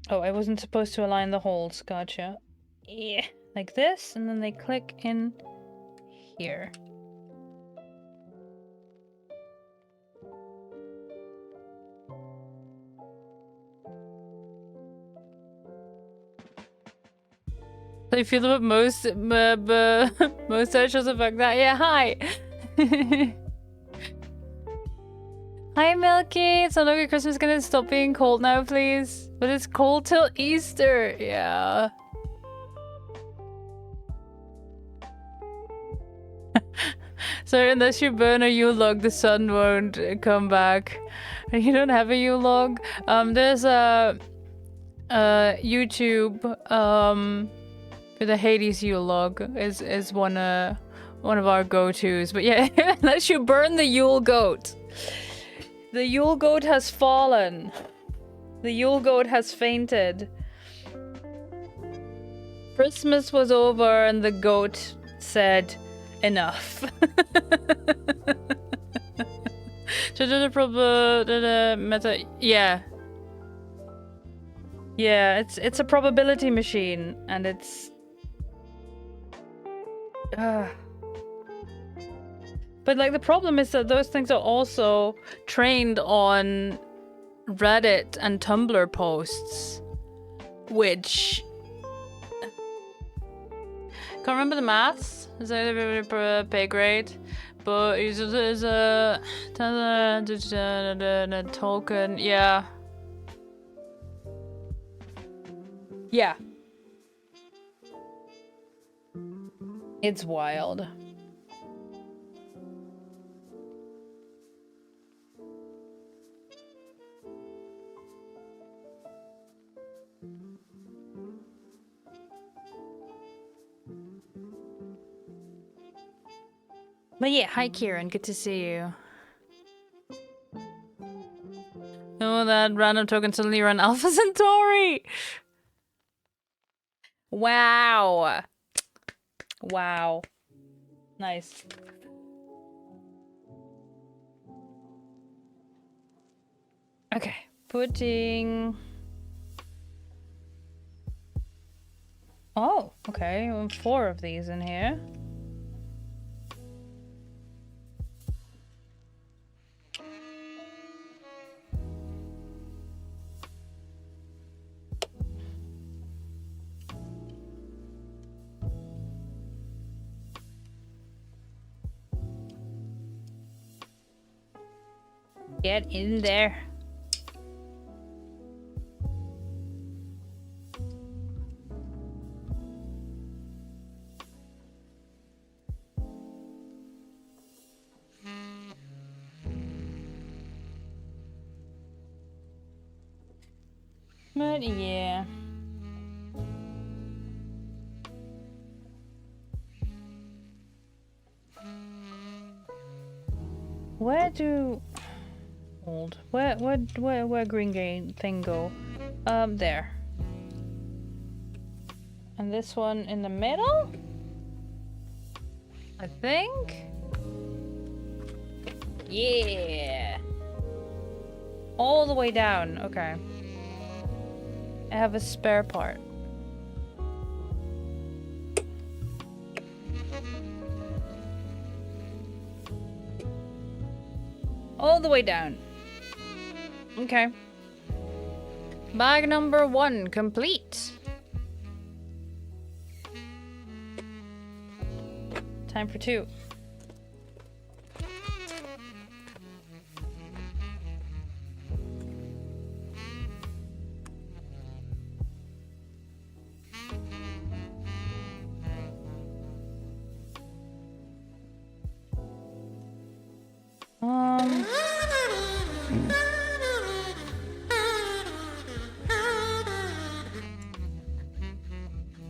Oh, I wasn't supposed to align the holes. Gotcha. Yeah, like this, and then they click in here. So you feel about most mustaches about that? Yeah, hi. Hi, Milky. So look, Christmas gonna stop being cold now, please. But it's cold till Easter. Yeah. So unless you burn a Yule log, the sun won't come back. You don't have a Yule log. There's a YouTube for the Hades Yule log is one of our go-tos. But yeah, unless you burn the Yule goat. The Yule goat has fallen. The Yule goat has fainted. Christmas was over and the goat said, enough. Yeah. Yeah, it's a probability machine, and it's... But like the problem is that those things are also trained on Reddit and Tumblr posts, which... Can't remember the maths. Is that pay grade? But it's a token. Yeah. Yeah. It's wild. But yeah, hi Kieran, good to see you. Oh, that random token suddenly ran Alpha Centauri! Wow! Wow. Nice. Okay, putting... Oh, okay, 4 of these in here. Get in there. But yeah. Where do... Hold. Where green thing go? There. And this one in the middle? I think? Yeah. All the way down. Okay. I have a spare part. All the way down. Okay. Bag number 1 complete. Time for 2.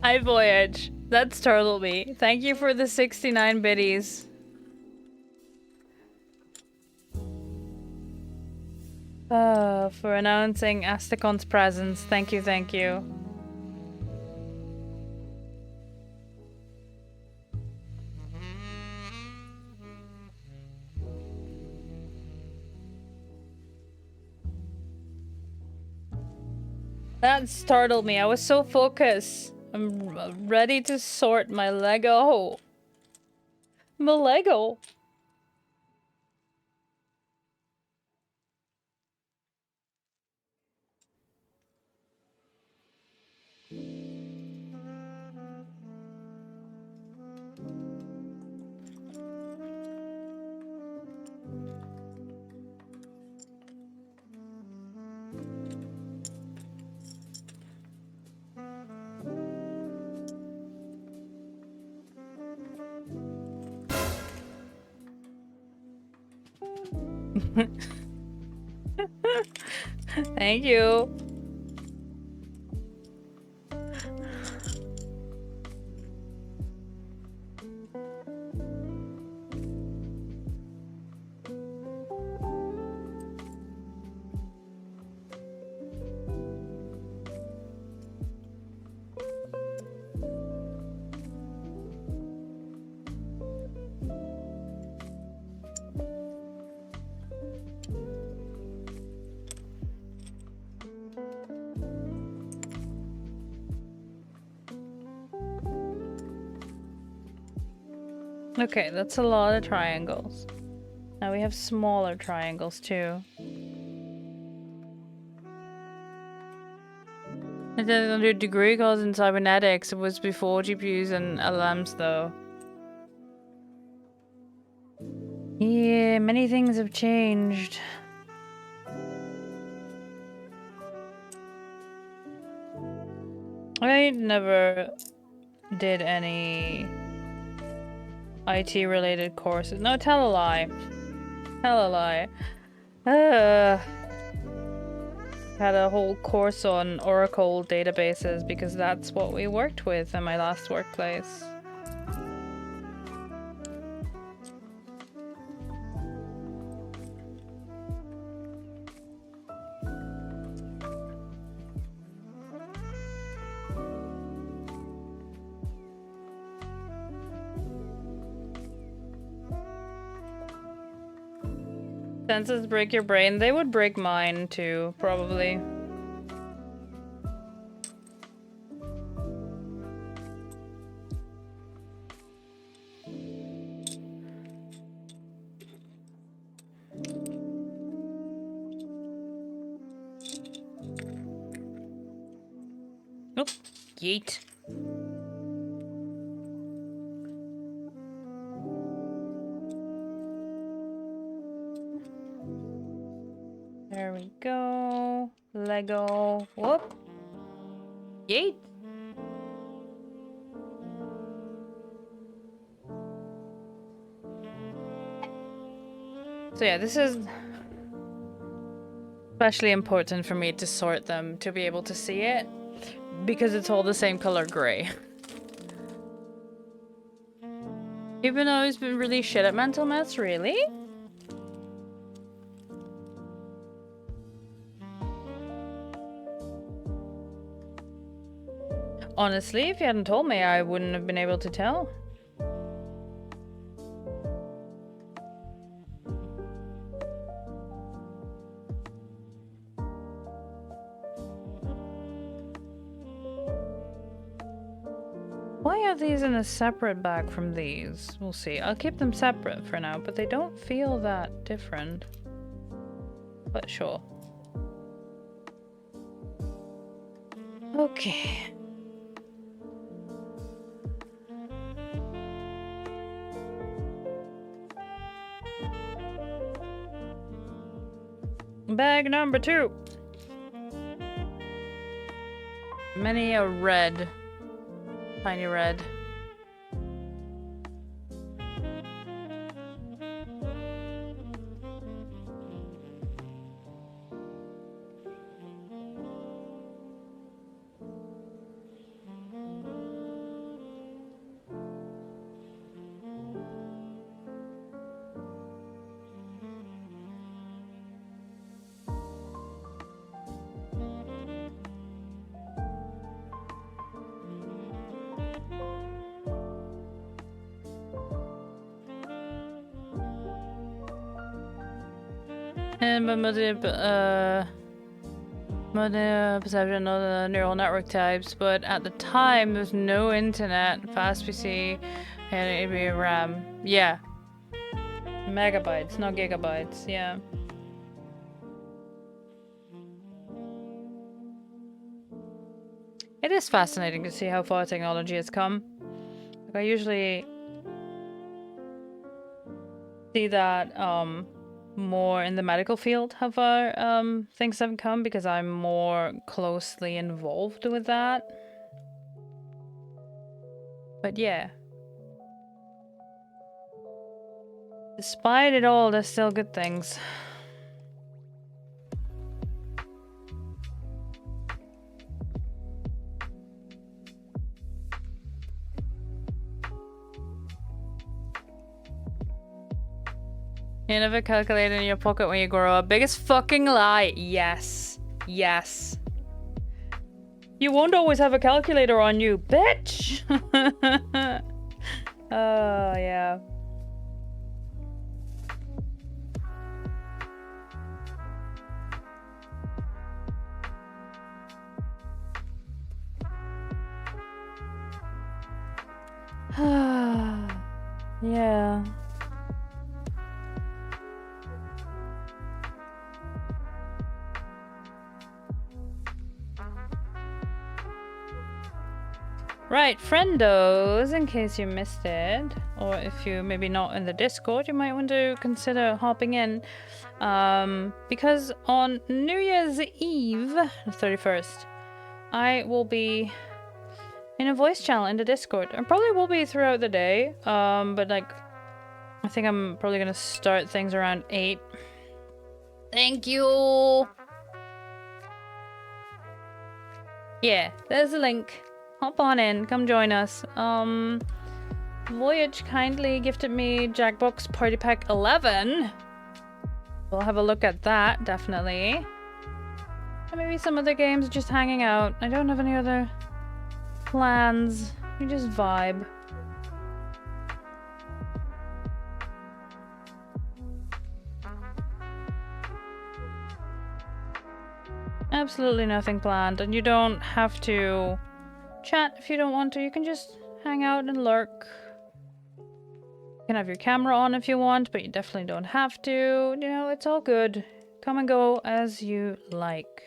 Hi Voyage. That's Turtle Me. Thank you for the 69 biddies. For announcing Asticon's presence. Thank you, thank you. That startled me. I was so focused. I'm ready to sort my Lego. My Lego. Thank you. Okay, that's a lot of triangles. Now we have smaller triangles too. I did under degree course in cybernetics. It was before GPUs and LMs though. Yeah, many things have changed. I never did any IT related courses. No, tell a lie. Tell a lie. Had a whole course on Oracle databases because that's what we worked with in my last workplace. Senses break your brain. They would break mine too, probably. Oop, yeet. There we go. Lego. Whoop. Yeet. So yeah, this is especially important for me to sort them to be able to see it because it's all the same color gray. Even though he's been really shit at mental maths, really? Honestly, if you hadn't told me, I wouldn't have been able to tell. Why are these in a separate bag from these? We'll see. I'll keep them separate for now, but they don't feel that different. But sure. Okay. Bag number 2. Many a red. Tiny red. And Perception of the neural network types, but at the time there's no internet, fast PC, and it'd be RAM. Yeah. Megabytes, not gigabytes, yeah. It is fascinating to see how far technology has come. Like, I usually see that more in the medical field how far things have come because I'm more closely involved with that. But yeah. Despite it all, there's still good things. You never calculate in your pocket when you grow up. Biggest fucking lie. Yes. Yes. You won't always have a calculator on you, bitch! Oh, yeah. Yeah. Right, friendos, in case you missed it, or if you're maybe not in the Discord, you might want to consider hopping in, because on New Year's Eve, the 31st, I will be in a voice channel in the Discord. I probably will be throughout the day, but like, I think I'm probably gonna start things around 8. Thank you! Yeah, there's a link. Hop on in, come join us. Voyage kindly gifted me Jackbox Party Pack 11. We'll have a look at that, definitely. And maybe some other games, just hanging out. I don't have any other plans. We just vibe. Absolutely nothing planned, and you don't have to chat if you don't want to. You can just hang out and lurk. You can have your camera on if you want, but you definitely don't have to. You know, it's all good. Come and go as you like.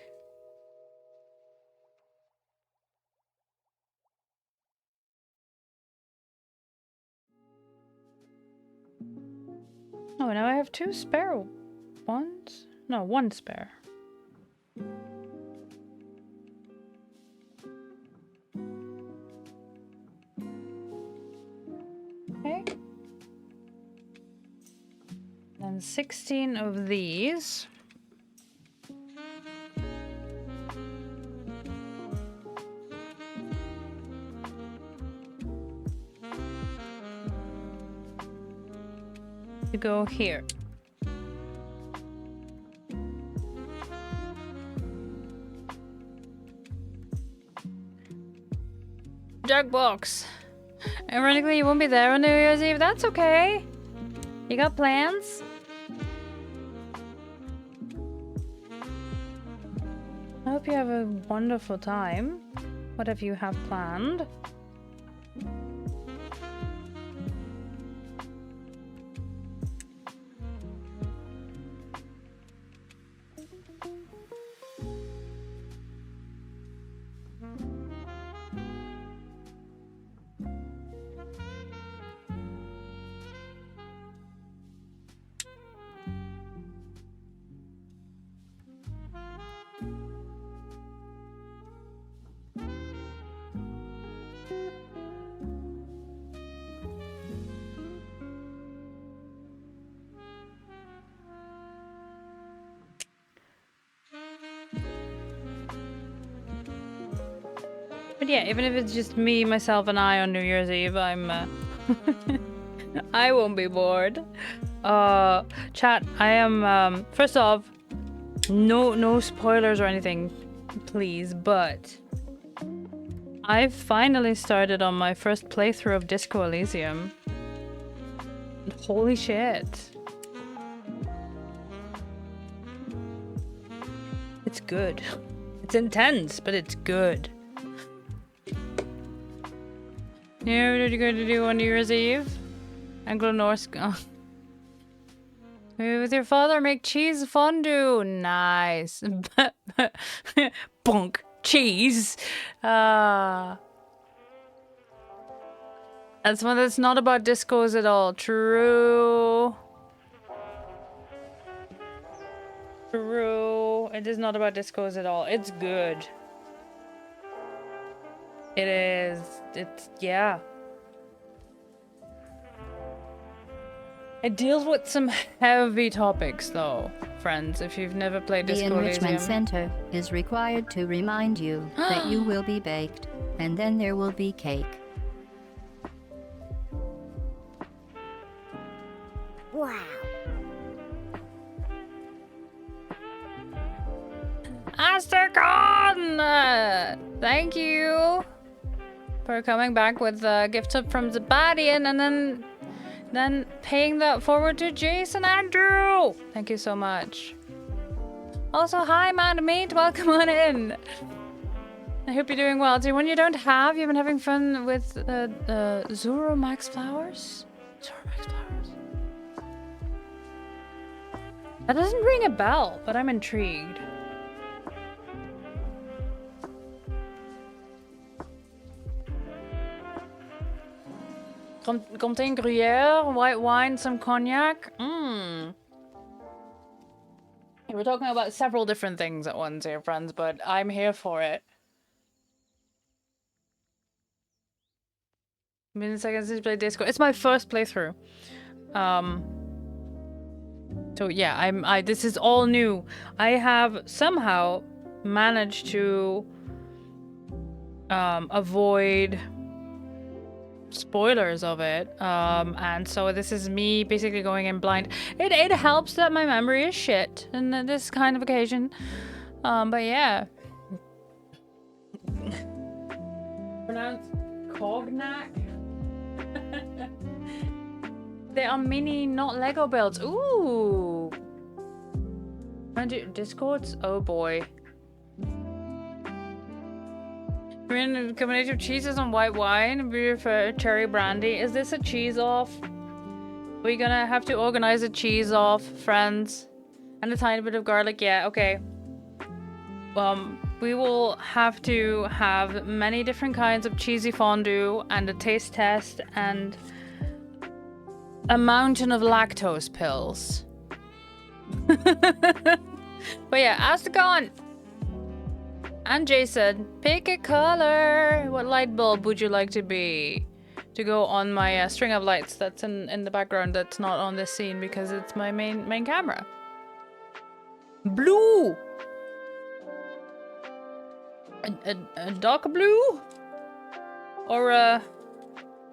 Oh, now I have 2 spare ones? No, 1 spare. Okay. And 16 of these. To go here. Jackbox. Ironically, you won't be there on New Year's Eve. That's okay. You got plans? I hope you have a wonderful time. Whatever you have planned. But yeah, even if it's just me, myself, and I on New Year's Eve, I'm I won't be bored. Chat, I am first off, no spoilers or anything, please, but I've finally started on my first playthrough of Disco Elysium. Holy shit. It's good. It's intense, but it's good. Yeah, what are you going to do on New Year's Eve? Anglo-Norse. Oh. With your father, make cheese fondue. Nice. Bonk. Cheese. That's one that's not about discos at all. True. True. It is not about discos at all. It's good. It is. It's, yeah. It deals with some heavy topics, though, friends, if you've never played Disco The Enrichment Elysium. Center is required to remind you that you will be baked, and then there will be cake. Wow. Astercon! Thank you for coming back with a gift tip from Zabadian and then paying that forward to Jason Andrew. Thank you so much. Also, hi, man, meat. Welcome on in. I hope you're doing well. So when you don't have, you've been having fun with Zoro Max Flowers? Zoro Max Flowers. That doesn't ring a bell, but I'm intrigued. Contain Gruyere, white wine, some cognac. We're talking about several different things at once here, friends, but I'm here for it. Been seconds since you played Disco. It's my first playthrough. So yeah, this is all new. I have somehow managed to avoid spoilers of it, and so this is me basically going in blind. It helps that my memory is shit in this kind of occasion, but yeah. Pronounced cognac. They are mini, not Lego builds. Ooh. Discords? Oh boy. Korean combination of cheeses and white wine. We prefer cherry brandy. Is this a cheese off? We're gonna have to organize a cheese off, friends. And a tiny bit of garlic. Yeah, okay. We will have to have many different kinds of cheesy fondue and a taste test and a mountain of lactose pills. But yeah, Astagon and Jason, pick a color. What light bulb would you like to be? To go on my string of lights that's in the background that's not on this scene because it's my main camera. Blue! A dark blue? Or a...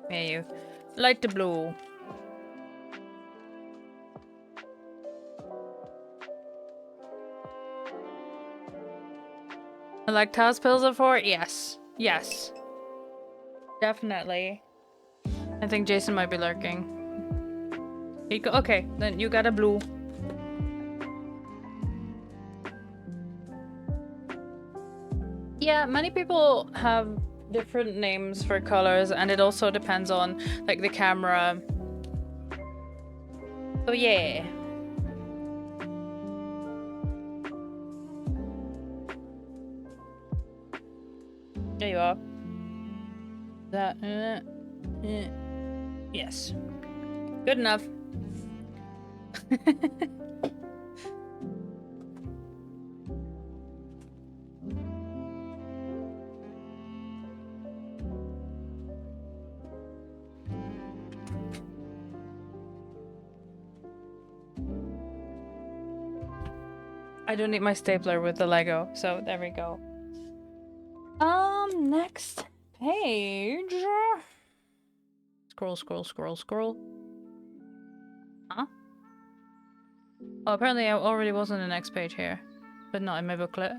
Yeah, you. Light blue. Lactose pills are for? Yes. Yes. Definitely. I think Jason might be lurking. Okay, then you got a blue. Yeah, many people have different names for colors, and it also depends on, like, the camera. So yeah. There you are. That, yes. Good enough. I don't need my stapler with the Lego, so there we go. Next page. Scroll, scroll, scroll, scroll. Huh? Oh, apparently I already was on the next page here, but not in my booklet.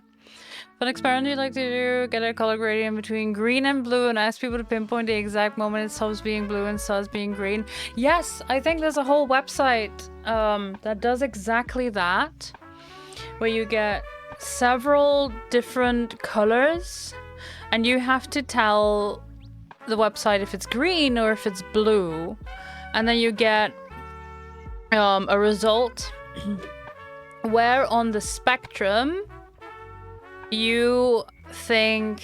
Fun experiment you'd like to do, get a color gradient between green and blue and ask people to pinpoint the exact moment it stops being blue and starts being green. Yes, I think there's a whole website that does exactly that, where you get several different colors, and you have to tell the website if it's green or if it's blue, and then you get a result where on the spectrum you think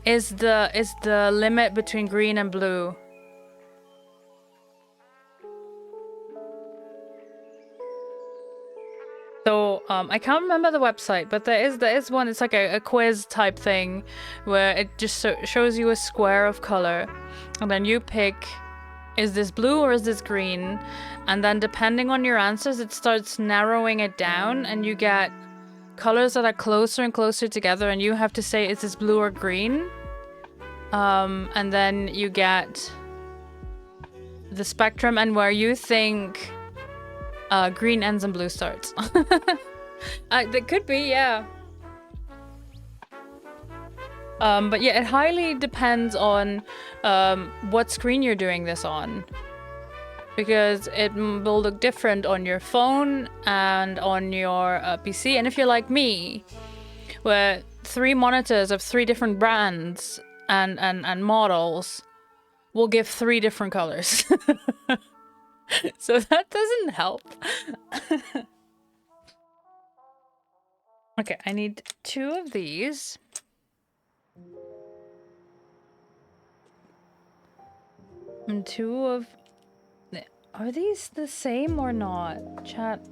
is the limit between green and blue. So I can't remember the website, but there is one. It's like a quiz type thing where it just shows you a square of color, and then you pick, is this blue or is this green? And then depending on your answers, it starts narrowing it down, and you get colors that are closer and closer together, and you have to say, is this blue or green? And then you get the spectrum and where you think green ends and blue starts. That could be, yeah. But yeah, it highly depends on what screen you're doing this on, because it will look different on your phone and on your PC. And if you're like me, where 3 monitors of 3 different brands and models will give 3 different colors. So that doesn't help. Okay, I need 2 of these. And 2 of... Are these the same or not? Chat.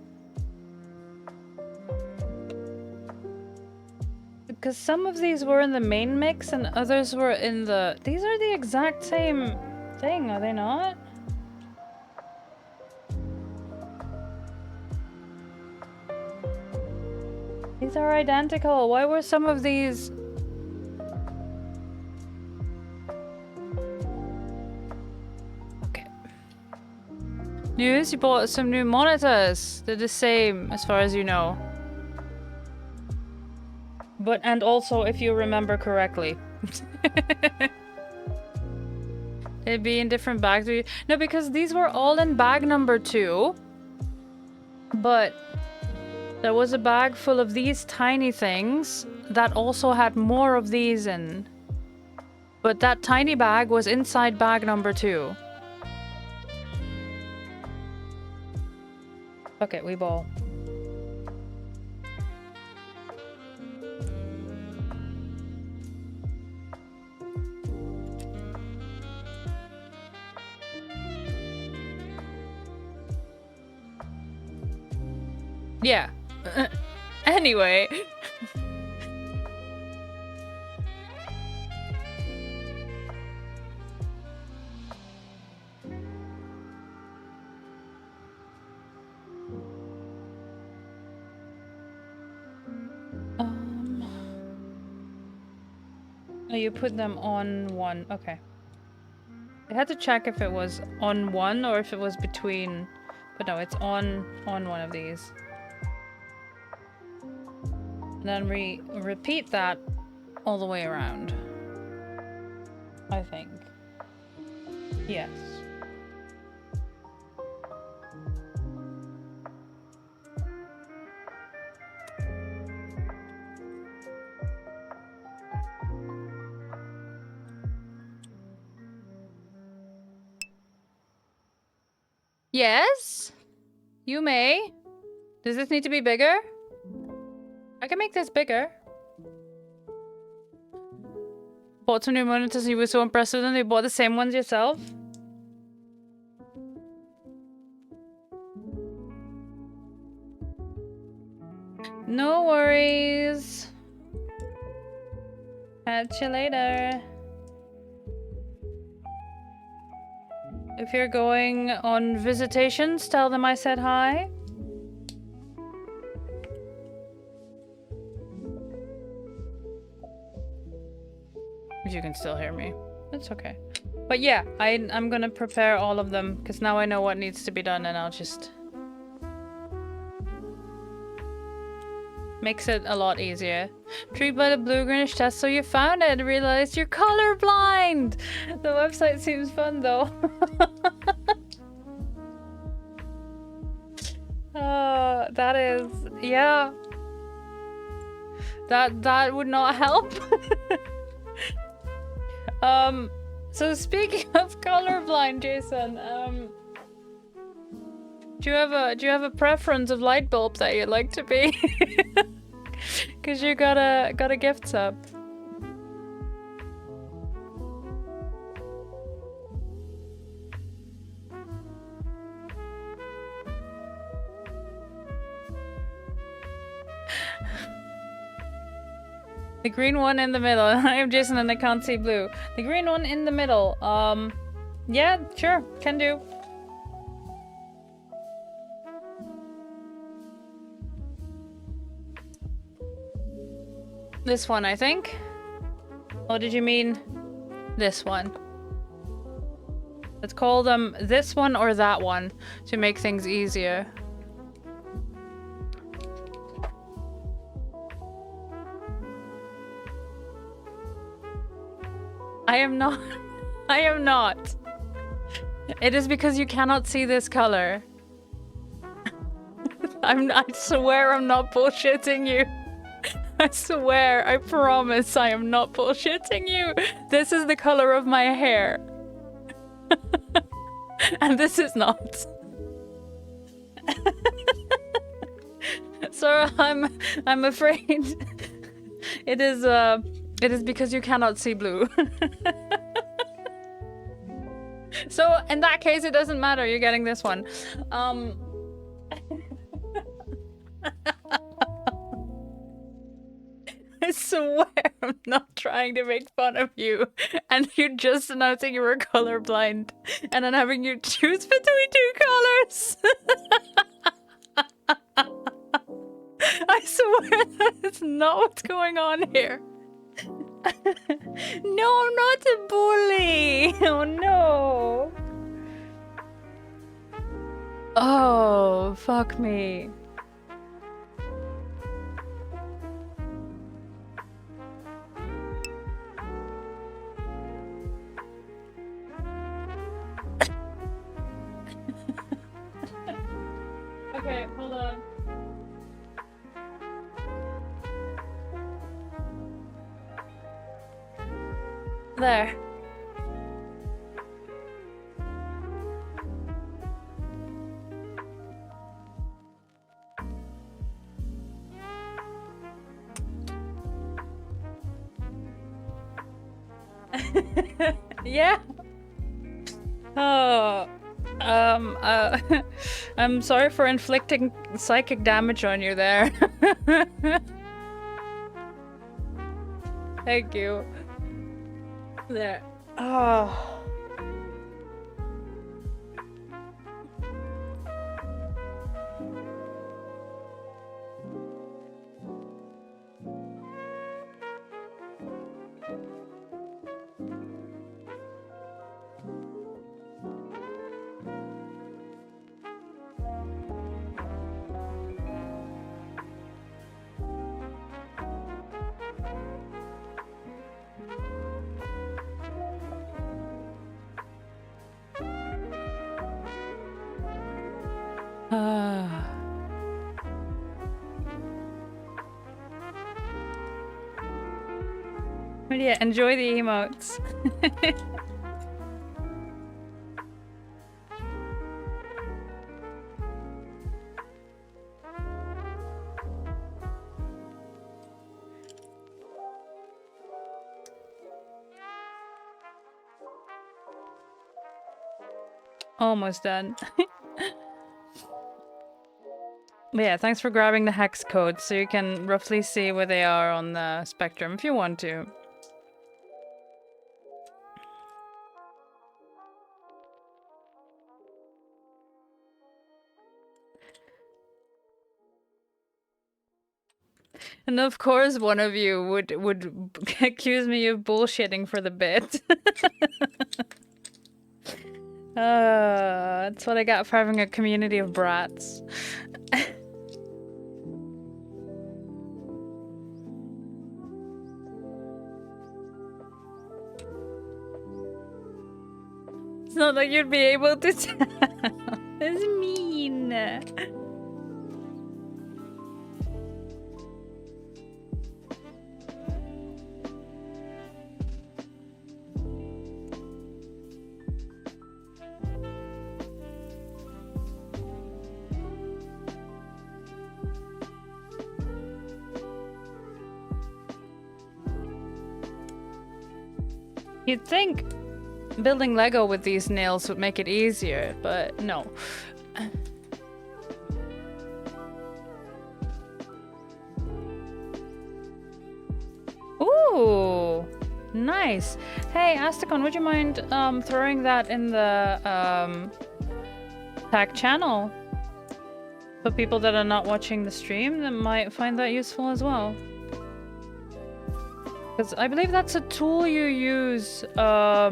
Because some of these were in the main mix and others were in the... These are the exact same thing, are they not? These are identical. Why were some of these... Okay. News, you bought some new monitors. They're the same as far as you know. But, and also, if you remember correctly. It'd be in different bags. No, because these were all in bag number 2. But there was a bag full of these tiny things that also had more of these in. But that tiny bag was inside bag number 2. Okay, we ball. Yeah. Anyway. Oh, you put them on one. Okay. I had to check if it was on one or if it was between, but no, it's on one of these. And then we repeat that all the way around. I think. Yes. Yes? You may. Does this need to be bigger? I can make this bigger. Bought some new monitors and you were so impressed with them, you bought the same ones yourself? No worries. Catch you later. If you're going on visitations, tell them I said hi. If you can still hear me. It's okay. But yeah, I'm gonna prepare all of them, because now I know what needs to be done, and I'll just... Makes it a lot easier. Intrigued by the blue-greenish test, so you found it and realized you're colorblind! The website seems fun, though. That is... Yeah. That would not help. So speaking of colorblind, Jason, do you have a preference of light bulb that you'd like to be? Cause you got a gift sub. The green one in the middle. I am Jason and I can't see blue. The green one in the middle. Yeah, sure, can do. This one, I think. Oh, did you mean this one? Let's call them this one or that one to make things easier. I am not. I am not. It is because you cannot see this color. I swear I'm not bullshitting you. I swear, I promise I am not bullshitting you. This is the color of my hair. And this is not. So I'm afraid it is because you cannot see blue. So in that case, it doesn't matter. You're getting this one. I swear I'm not trying to make fun of you, and you're just announcing you were colorblind, and then having you choose between two colors. I swear that is not what's going on here. No, I'm not a bully. Oh no. Oh, fuck me. Okay, hold on. There. Yeah. Oh. I'm sorry for inflicting psychic damage on you there. Thank you. There. Oh. But yeah, enjoy the emotes. Almost done. But yeah, thanks for grabbing the hex code so you can roughly see where they are on the spectrum if you want to. And of course one of you would accuse me of bullshitting for the bit. That's what I got for having a community of brats. It's not like you'd be able to tell. That's mean. You'd think building Lego with these nails would make it easier, but no. Ooh, nice. Hey, Asticon, would you mind throwing that in the tag channel for people that are not watching the stream that might find that useful as well? Because I believe that's a tool you use at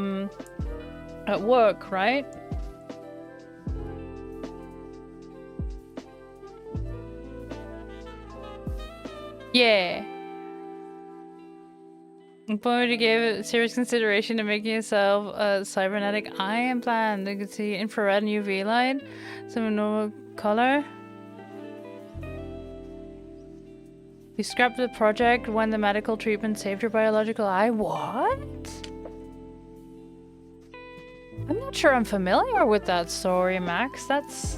work, right? Yeah. I'm going to give serious consideration to making yourself a cybernetic eye implant. You can see infrared and UV light, some normal color. You scrapped the project when the medical treatment saved your biological eye. What? I'm not sure I'm familiar with that story, Max. That's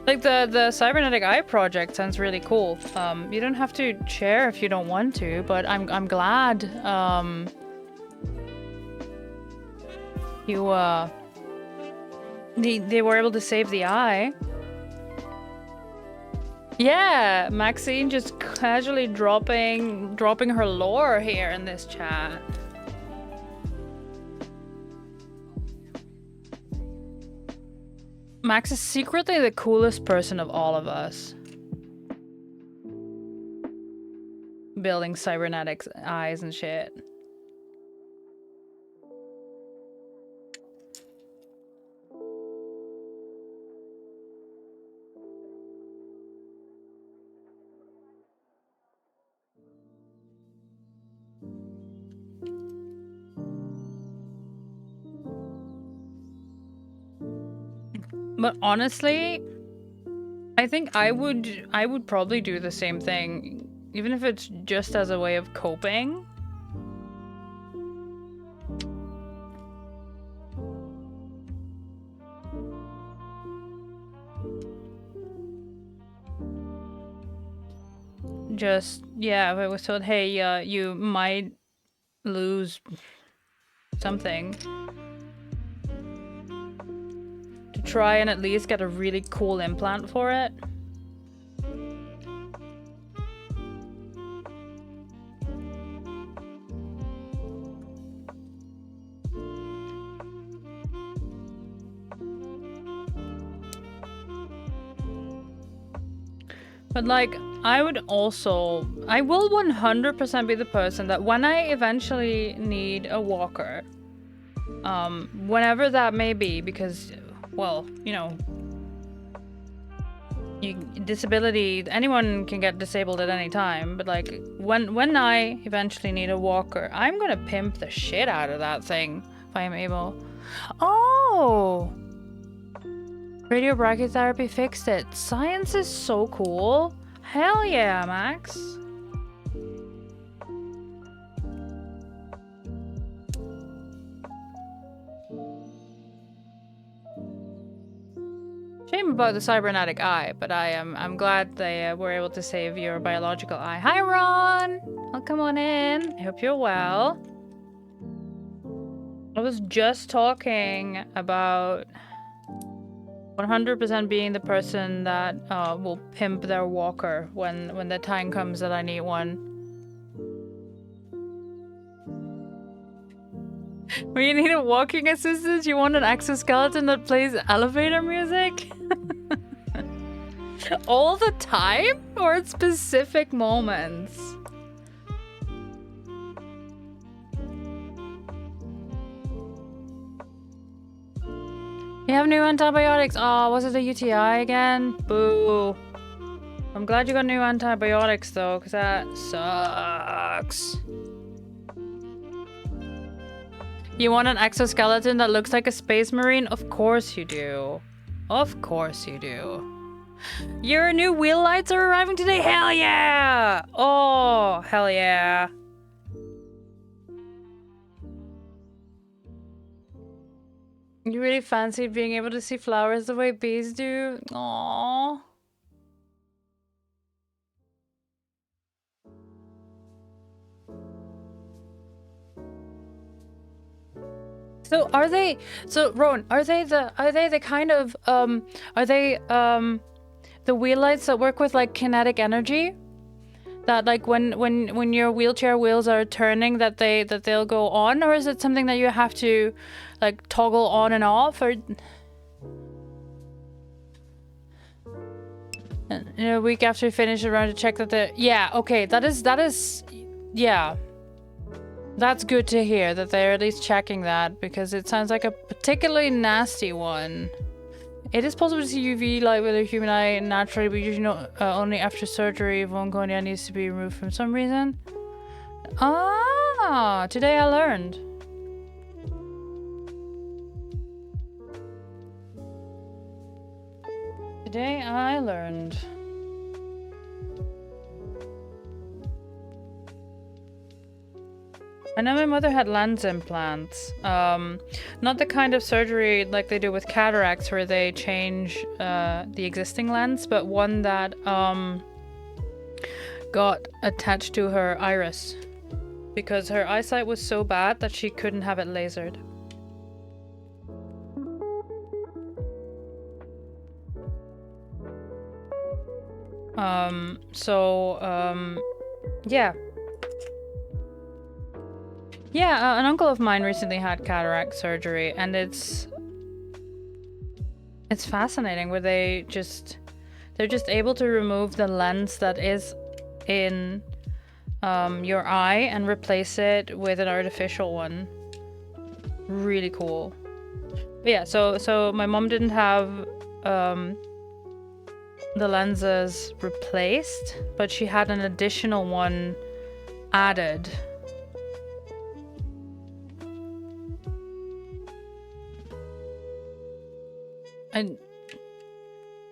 like the cybernetic eye project sounds really cool. You don't have to share if you don't want to, but I'm glad you they were able to save the eye. Yeah, Maxine just casually dropping her lore here in this chat. Max is secretly the coolest person of all of us. Building cybernetics eyes and shit. But honestly, I think I would probably do the same thing, even if it's just as a way of coping. Just, yeah, if I was told, hey, you might lose something, to try and at least get a really cool implant for it. But like, I will 100% be the person that when I eventually need a walker, whenever that may be, because, well, you know, disability, anyone can get disabled at any time, but like, when I eventually need a walker, I'm gonna pimp the shit out of that thing, if I'm able. Oh! Radio brachytherapy fixed it. Science is so cool. Hell yeah, Max. Shame about the cybernetic eye, but I'm glad they were able to save your biological eye. Hi, Ron! Welcome on in. I hope you're well. I was just talking about 100% being the person that will pimp their walker when the time comes that I need one. When you need a walking assistant, you want an exoskeleton that plays elevator music? All the time? Or at specific moments? You have new antibiotics. Oh, was it a UTI again? Boo. I'm glad you got new antibiotics though, because that sucks. You want an exoskeleton that looks like a space marine? Of course you do. Of course you do. Your new wheel lights are arriving today? Hell yeah! Oh, hell yeah. You really fancy being able to see flowers the way bees do? Aww. So are they? So Rowan, are they the kind of are they the wheel lights that work with like kinetic energy? That like when your wheelchair wheels are turning they'll go on, or is it something that you have to like toggle on and off, or a week after you finish a round to check that the okay, that is yeah, that's good to hear that they're at least checking that, because it sounds like a particularly nasty one. It is possible to see UV light with a human eye naturally, but usually not, only after surgery if one cornea needs to be removed for some reason. Ah, today I learned. Today I learned. I know my mother had lens implants. Not the kind of surgery like they do with cataracts where they change the existing lens, but one that got attached to her iris because her eyesight was so bad that she couldn't have it lasered. Yeah. Yeah, an uncle of mine recently had cataract surgery, and it's fascinating where they're just able to remove the lens that is in your eye and replace it with an artificial one. Really cool. But yeah, so my mom didn't have the lenses replaced, but she had an additional one added. And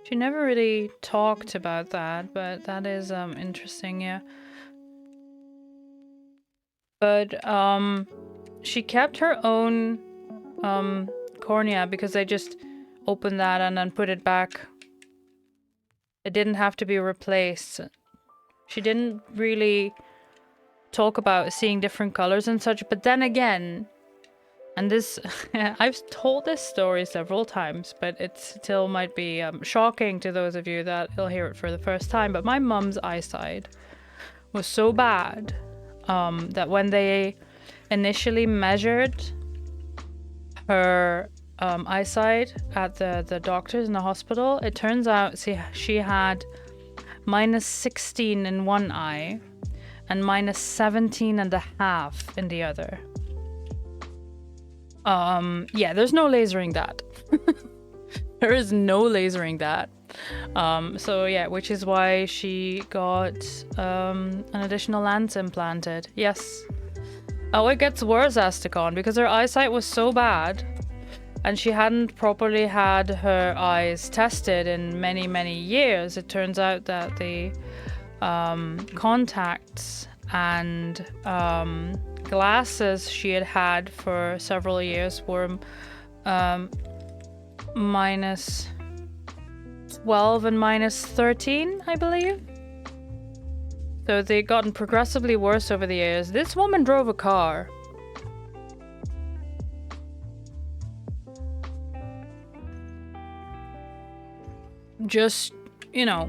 she never really talked about that, but that is interesting, yeah. But she kept her own cornea because they just opened that and then put it back. It didn't have to be replaced. She didn't really talk about seeing different colors and such, but then again, and this, I've told this story several times, but it still might be shocking to those of you that will hear it for the first time. But my mum's eyesight was so bad that when they initially measured her eyesight at the doctors in the hospital, it turns out she had -16 in one eye and -17.5 in the other. Yeah, there's no lasering that. There is no lasering that. So yeah, which is why she got an additional lens implanted. Yes. Oh, it gets worse, Asticon, because her eyesight was so bad and she hadn't properly had her eyes tested in many, many years. It turns out that the contacts and glasses she had had for several years were -12 and -13, I believe. So they'd gotten progressively worse over the years. This woman drove a car. Just, you know.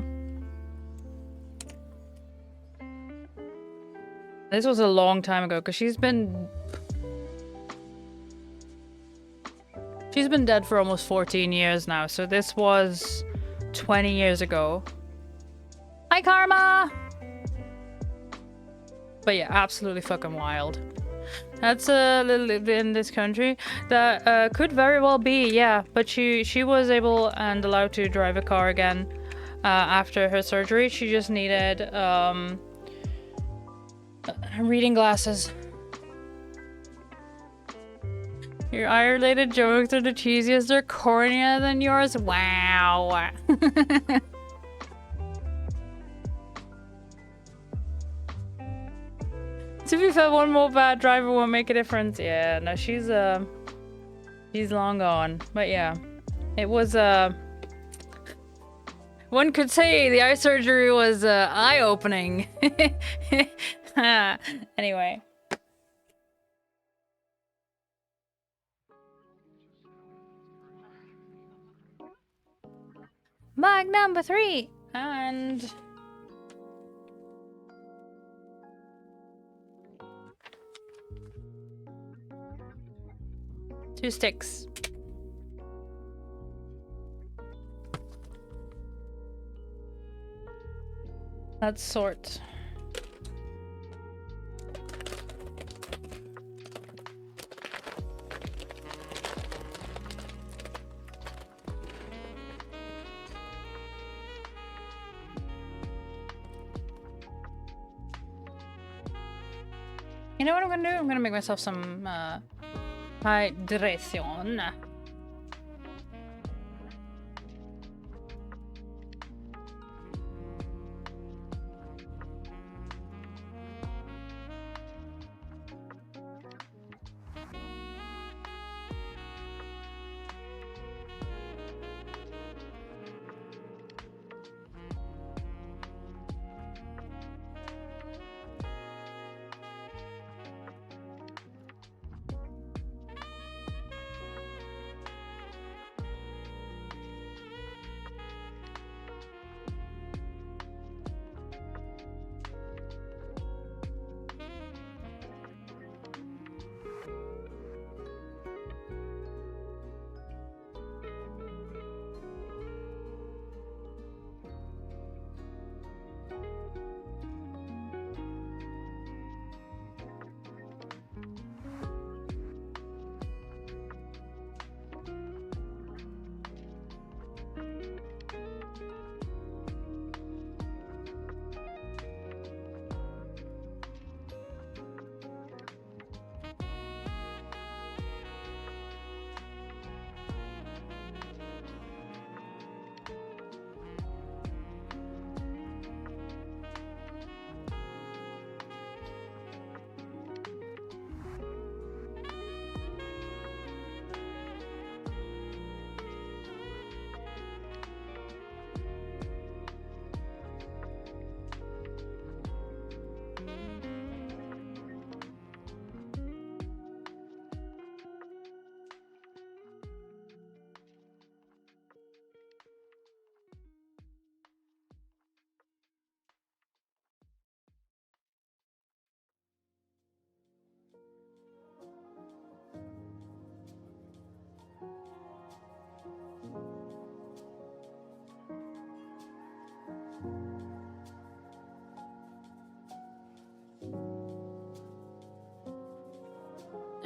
This was a long time ago, because she's been dead for almost 14 years now, so this was 20 years ago. Hi, Karma! But yeah, absolutely fucking wild. That's a little in this country. That could very well be, yeah. But she was able and allowed to drive a car again after her surgery. She just needed reading glasses. Your eye-related jokes are the cheesiest. They're cornier than yours. Wow. To be fair, one more bad driver won't make a difference. Yeah, no, she's long gone. But yeah, it was one could say the eye surgery was eye-opening. Anyway. Mug number 3! And... two sticks. Let's sort. You know what I'm gonna do? I'm gonna make myself some hydration.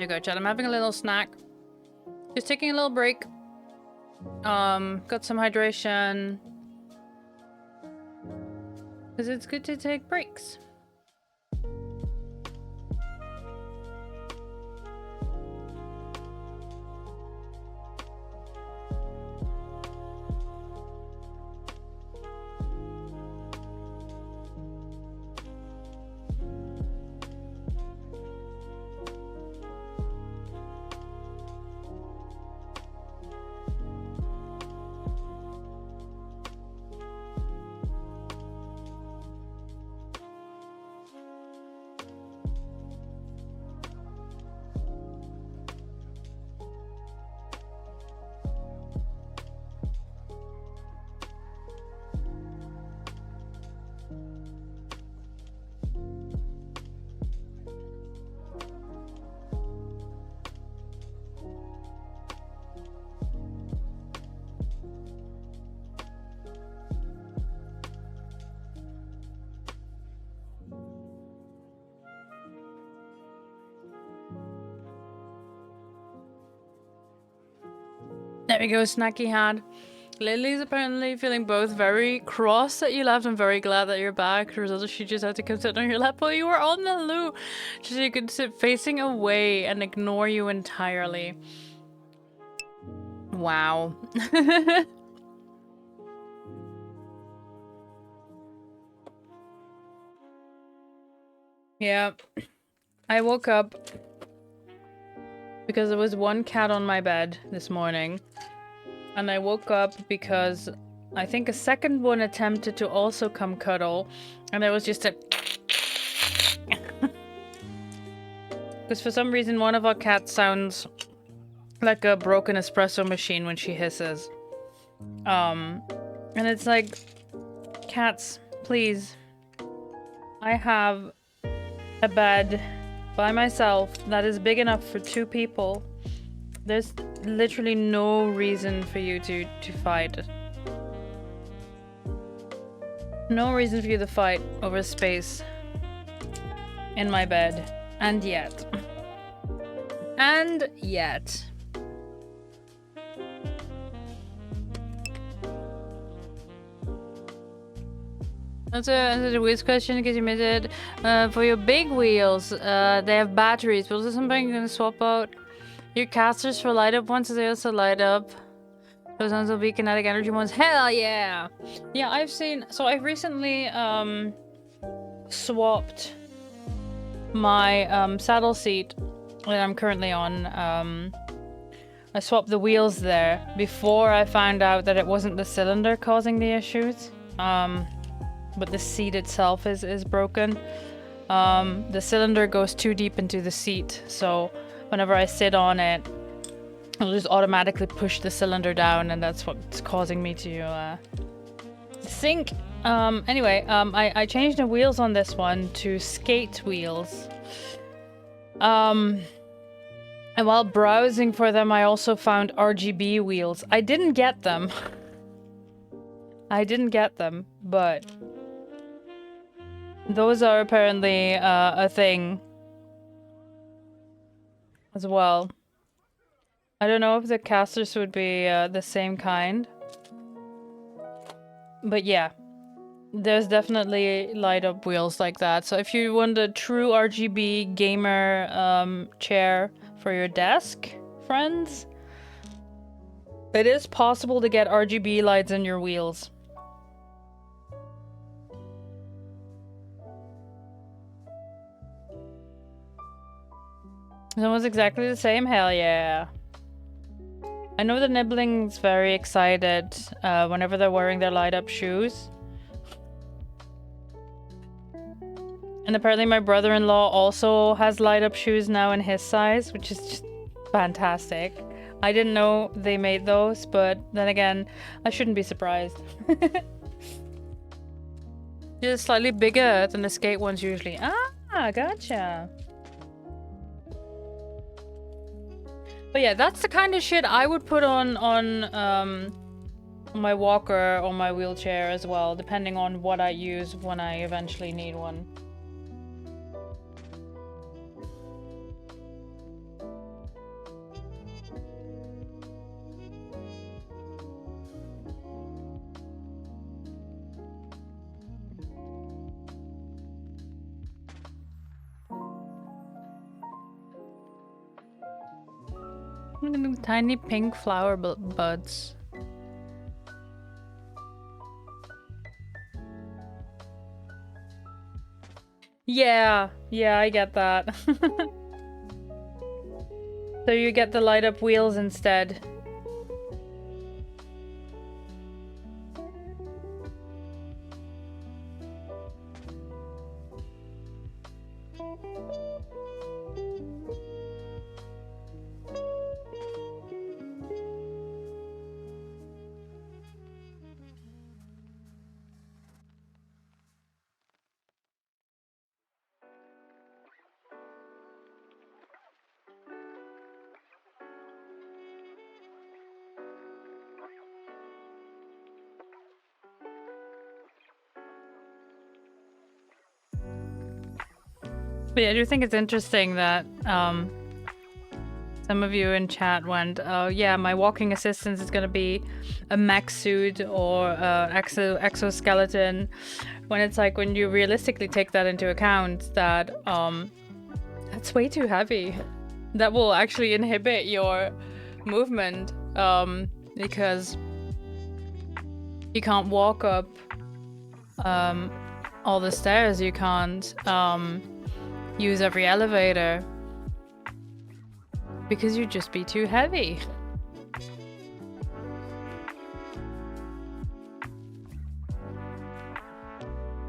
There you go, Chad. I'm having a little snack. Just taking a little break. Got some hydration. Because it's good to take breaks. There we go, Snacky Had. Lily's apparently feeling both very cross that you left and very glad that you're back. The result is she just had to come sit on your lap while you were on the loo. So you could sit facing away and ignore you entirely. Wow. Yeah. I woke up because there was one cat on my bed this morning. And I woke up because I think a second one attempted to also come cuddle. And there was just a... Because for some reason one of our cats sounds like a broken espresso machine when she hisses. And it's like, cats, please. I have a bed by myself that is big enough for 2 people. There's literally no reason for you to fight. No reason for you to fight over space in my bed. And yet. And yet. That's a weird question because you made it. For your big wheels, they have batteries. Was there something you're gonna swap out? Your casters for light up ones, they also light up. Those ones will be kinetic energy ones. Hell yeah! Yeah, I've seen. So I've recently swapped my saddle seat that I'm currently on. I swapped the wheels there before I found out that it wasn't the cylinder causing the issues. But the seat itself is broken. The cylinder goes too deep into the seat, so whenever I sit on it, it'll just automatically push the cylinder down, and that's what's causing me to sink. Anyway, I changed the wheels on this one to skate wheels. And while browsing for them, I also found RGB wheels. I didn't get them. I didn't get them, but those are apparently a thing as well. I don't know if the casters would be the same kind. But yeah, there's definitely light up wheels like that. So if you want a true RGB gamer chair for your desk, friends, it is possible to get RGB lights in your wheels. It's almost exactly the same, hell yeah. I know the Nibbling's very excited whenever they're wearing their light up shoes. And apparently my brother-in-law also has light up shoes now in his size, which is just fantastic. I didn't know they made those, but then again, I shouldn't be surprised. They're slightly bigger than the skate ones usually. Ah, gotcha. But yeah, that's the kind of shit I would put on my walker or my wheelchair as well, depending on what I use when I eventually need one. Tiny pink flower buds. Yeah, I get that. So you get the light up wheels instead. But yeah, I do think it's interesting that some of you in chat went, oh yeah, my walking assistant is gonna be a mech suit or exoskeleton, when it's like, when you realistically take that into account, that that's way too heavy. That will actually inhibit your movement, because you can't walk up all the stairs, you can't use every elevator, because you'd just be too heavy.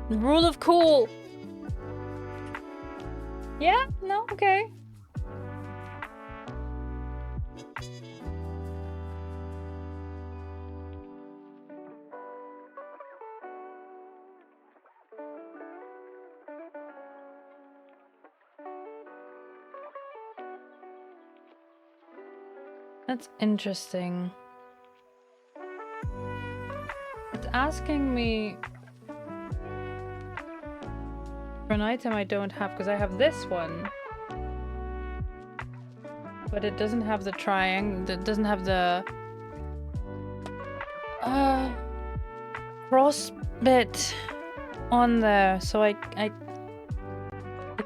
Rule of cool. Yeah? No? Okay. That's interesting. It's asking me for an item I don't have because I have this one. But it doesn't have the triangle, it doesn't have the cross bit on there. So I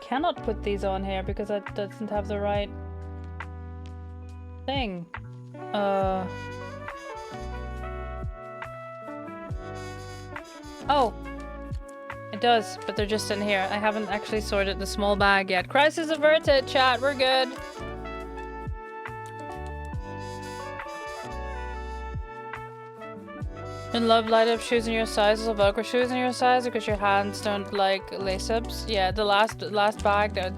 cannot put these on here because it doesn't have the right thing. Oh, it does, but they're just in here. I haven't actually sorted the small bag yet. Crisis averted, chat. We're good. In love, light up shoes in your size, or Velcro shoes in your size because your hands don't like lace-ups. Yeah, the last bag.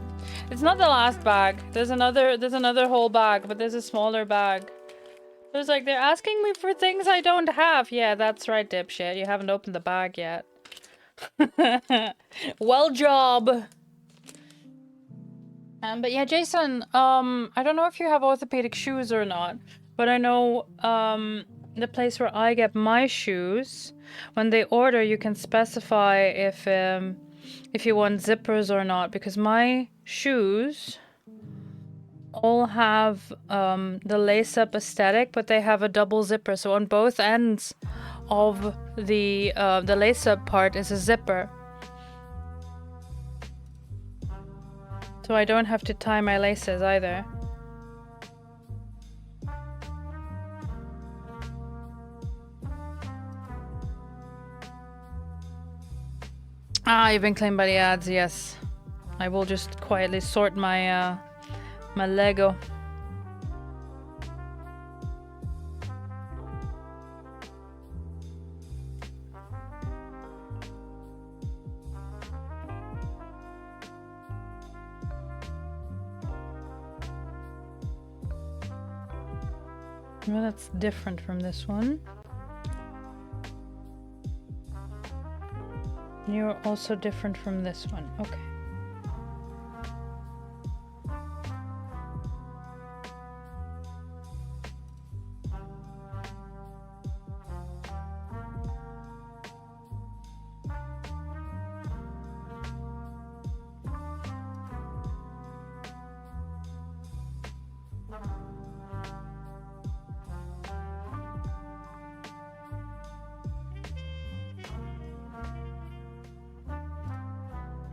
It's not the last bag. There's another whole bag, but there's a smaller bag. There's like, they're asking me for things I don't have. Yeah, that's right, dipshit. You haven't opened the bag yet. Well job. But yeah, Jason, I don't know if you have orthopedic shoes or not, but I know, the place where I get my shoes, when they order, you can specify if you want zippers or not, because my shoes all have the lace-up aesthetic, but they have a double zipper, so on both ends of the lace-up part is a zipper. So I don't have to tie my laces either. Ah, you've been claimed by the ads, yes. I will just quietly sort my my Lego. Well, that's different from this one. You're also different from this one. Okay.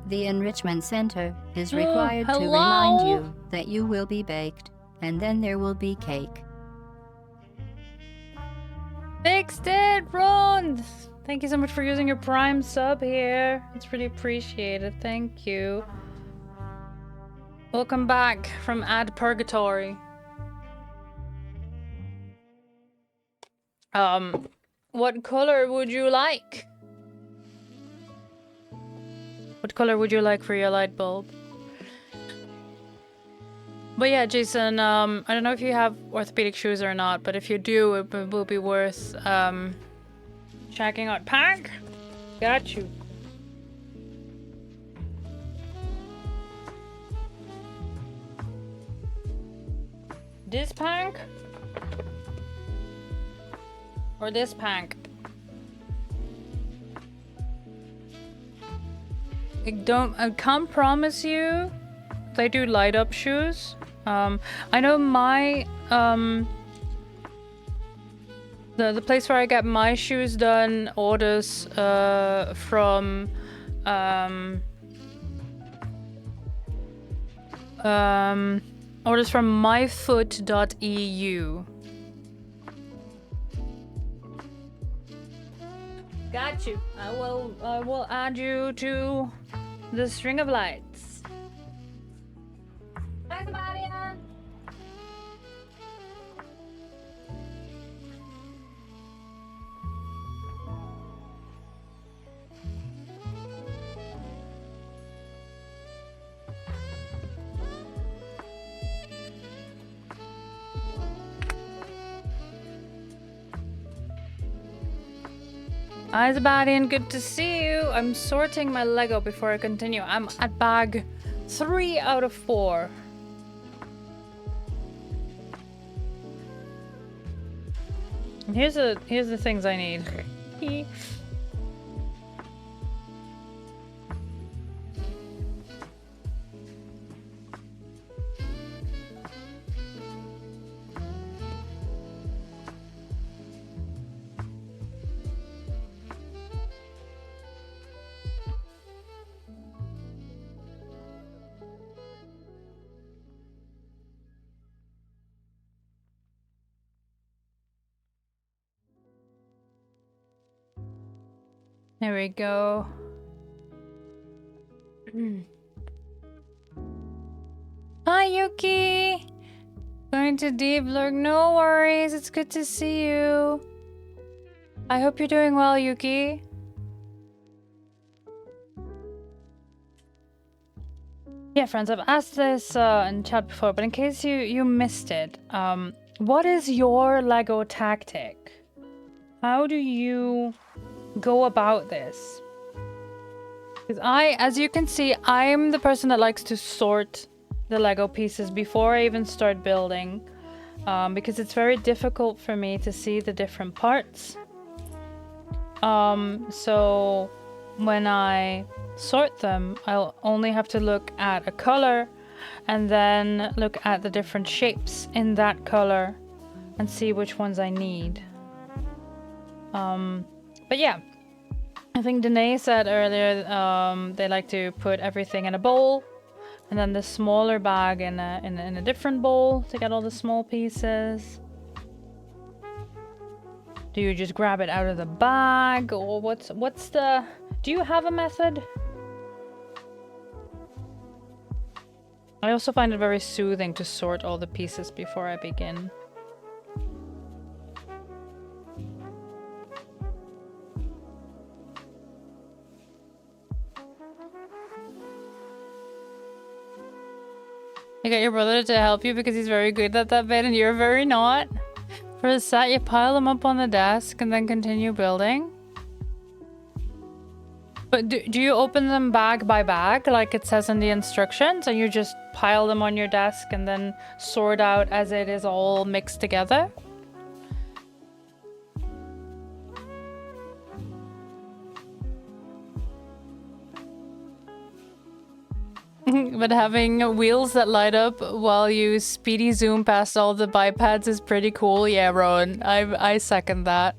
The Enrichment Center is required to remind you that you will be baked, and then there will be cake. Fixed it, Ron! Thank you so much for using your Prime sub here. It's really appreciated. Thank you. Welcome back from Ad Purgatory. What color would you like? What color would you like for your light bulb? But yeah, Jason, I don't know if you have orthopedic shoes or not, but if you do, it will be worth checking out. Pack? Got you. This pack? Or this pack? I can't promise you they do light up shoes. I know my the place where I get my shoes done orders from myfoot.eu. Got you. I will add you to the string of lights. Thanks, Marianne. Hi, Sebastian, good to see you. I'm sorting my Lego before I continue. I'm at bag 3 out of 4. Here's the things I need. There we go. Hi, Yuki! Going to deep look. No worries, it's good to see you. I hope you're doing well, Yuki. Yeah, friends, I've asked this in chat before, but in case you missed it, what is your Lego tactic? How do you go about this? Because as you can see, I'm the person that likes to sort the Lego pieces before I even start building, because it's very difficult for me to see the different parts. So when I sort them, I'll only have to look at a color and then look at the different shapes in that color and see which ones I need. But yeah, I think Danae said earlier they like to put everything in a bowl and then the smaller bag in a different bowl to get all the small pieces. Do you just grab it out of the bag, or what's the... Do you have a method? I also find it very soothing to sort all the pieces before I begin. You got your brother to help you because he's very good at that bit and you're very not. For a set, you pile them up on the desk and then continue building. But do you open them bag by bag like it says in the instructions, and you just pile them on your desk and then sort out as it is all mixed together? But having wheels that light up while you speedy zoom past all the bipads is pretty cool. Yeah, Rowan, I second that.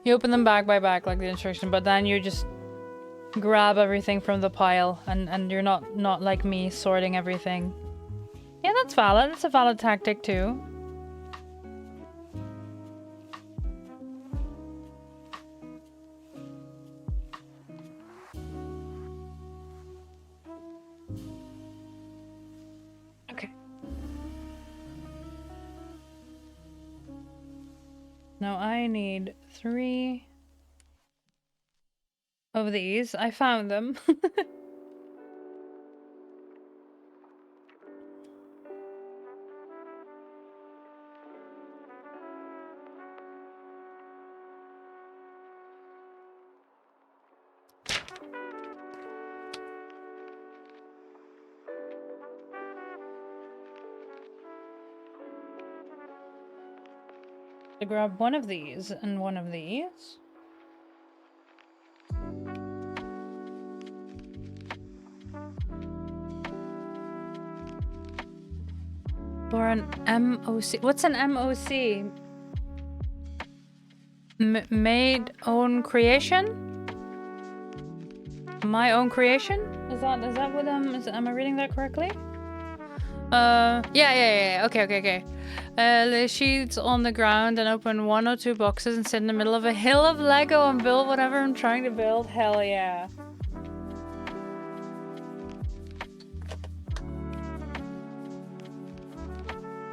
You open them bag by bag like the instruction, but then you just grab everything from the pile and you're not like me sorting everything. Yeah, that's valid. That's a valid tactic too. Okay. Now I need 3 of these. I found them. I grab one of these and one of these. Or an MOC. What's an MOC? Made own creation? My own creation? Is that what am I reading that correctly? Yeah. Okay. Lay sheets on the ground and open 1 or 2 boxes and sit in the middle of a hill of Lego and build whatever I'm trying to build. Hell yeah.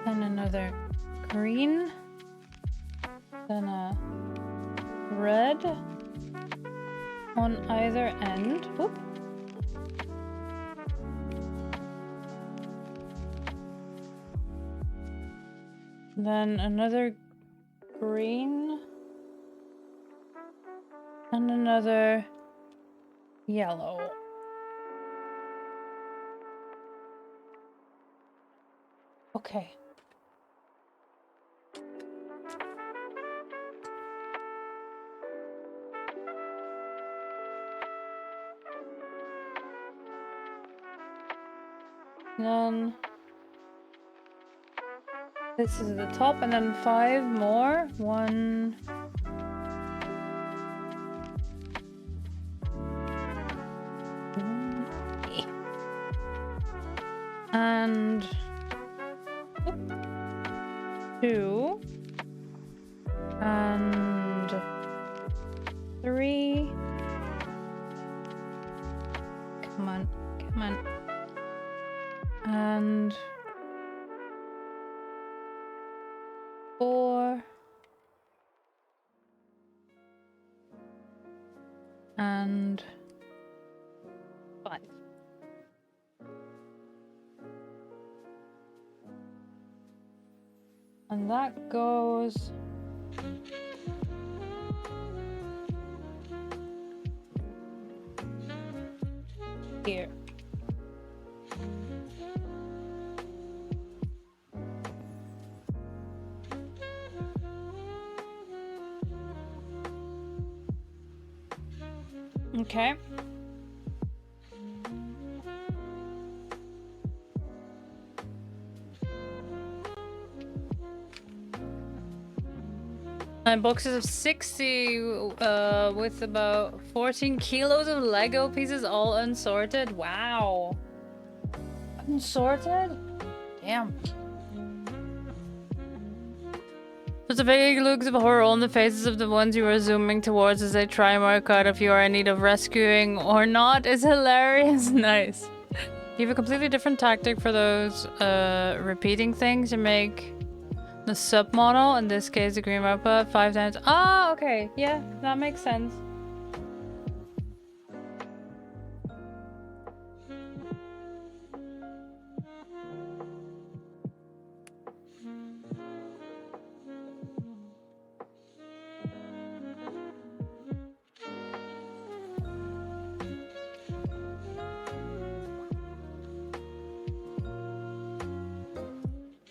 And another green. Then a red on either end. Whoop. Then another green and another yellow. Okay. Then this is the top, and then 5 more. 1. And 2 and 3. Come on, come on. And 4 and 5. And that goes here. Okay. And boxes of 60 with about 14 kilos of Lego pieces, all unsorted. Wow. Unsorted? Damn. There's a vague looks of horror on the faces of the ones you are zooming towards as they try and work out if you are in need of rescuing or not. Is hilarious. Nice. You have a completely different tactic for those repeating things. You make the submodel, in this case the green robot, 5 times. Ah, okay. Yeah, that makes sense.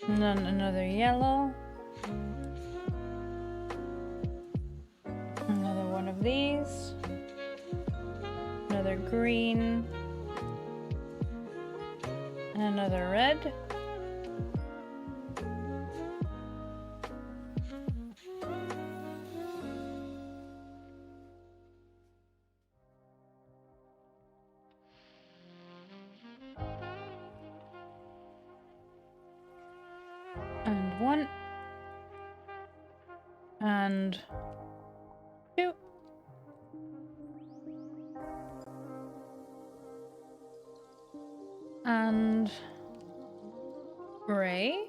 And then another yellow. Another one of these. Another green. And another red. And 1. And 2. And gray.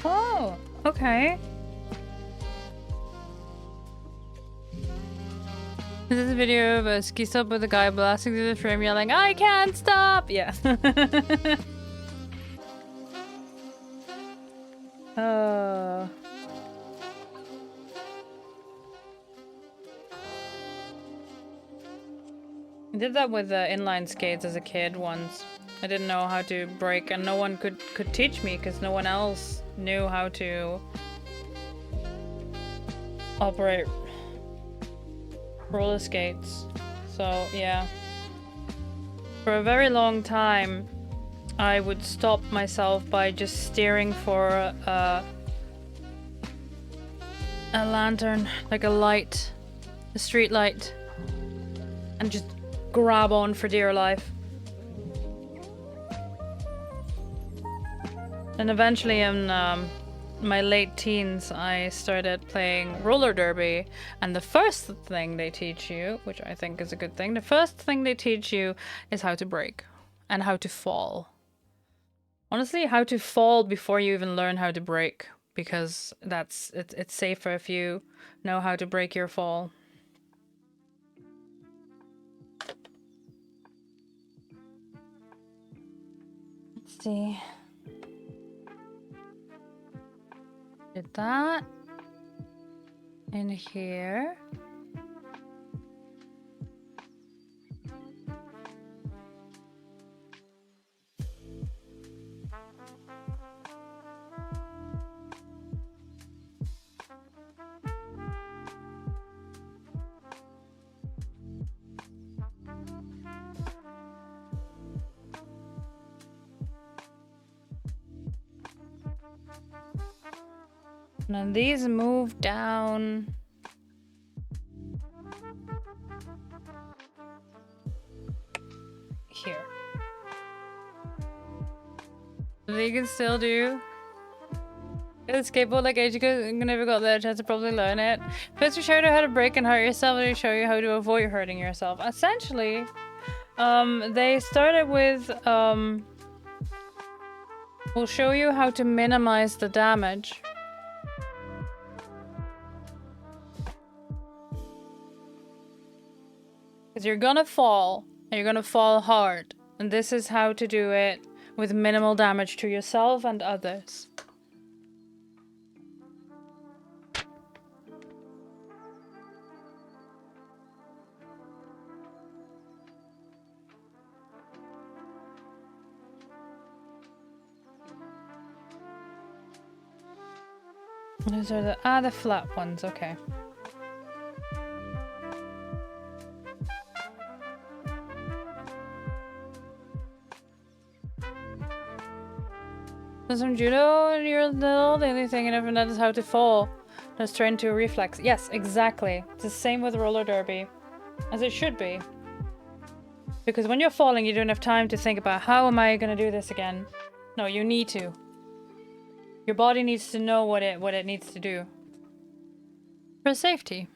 Oh, okay. This is a video of a ski stop with a guy blasting through the frame yelling, "I can't stop!" Yeah. Oh. I did that with inline skates as a kid once. I didn't know how to brake, and no one could teach me because no one else knew how to operate roller skates. So yeah, for a very long time I would stop myself by just steering for a lantern, like a light, a street light, and just grab on for dear life. And eventually in my late teens, I started playing roller derby, and the first thing they teach you, which I think is a good thing, the first thing they teach you is how to brake and how to fall. Honestly, how to fall before you even learn how to brake, because it's safer if you know how to break your fall. Let's see. Did that in here. And then these move down. Here. They can still do. The skateboard like age ago, you never got the chance to probably learn it. First we showed you how to break and hurt yourself, and we show you how to avoid hurting yourself. Essentially, they started with, we'll show you how to minimize the damage. Because you're gonna fall, and you're gonna fall hard. And this is how to do it with minimal damage to yourself and others. Those are the flat ones, okay. Some judo when you're little, the only thing you never know is how to fall. Just train to reflex. Yes, exactly. It's the same with roller derby. As it should be. Because when you're falling, you don't have time to think about how am I gonna do this again. No, you need to. Your body needs to know what it needs to do. For safety.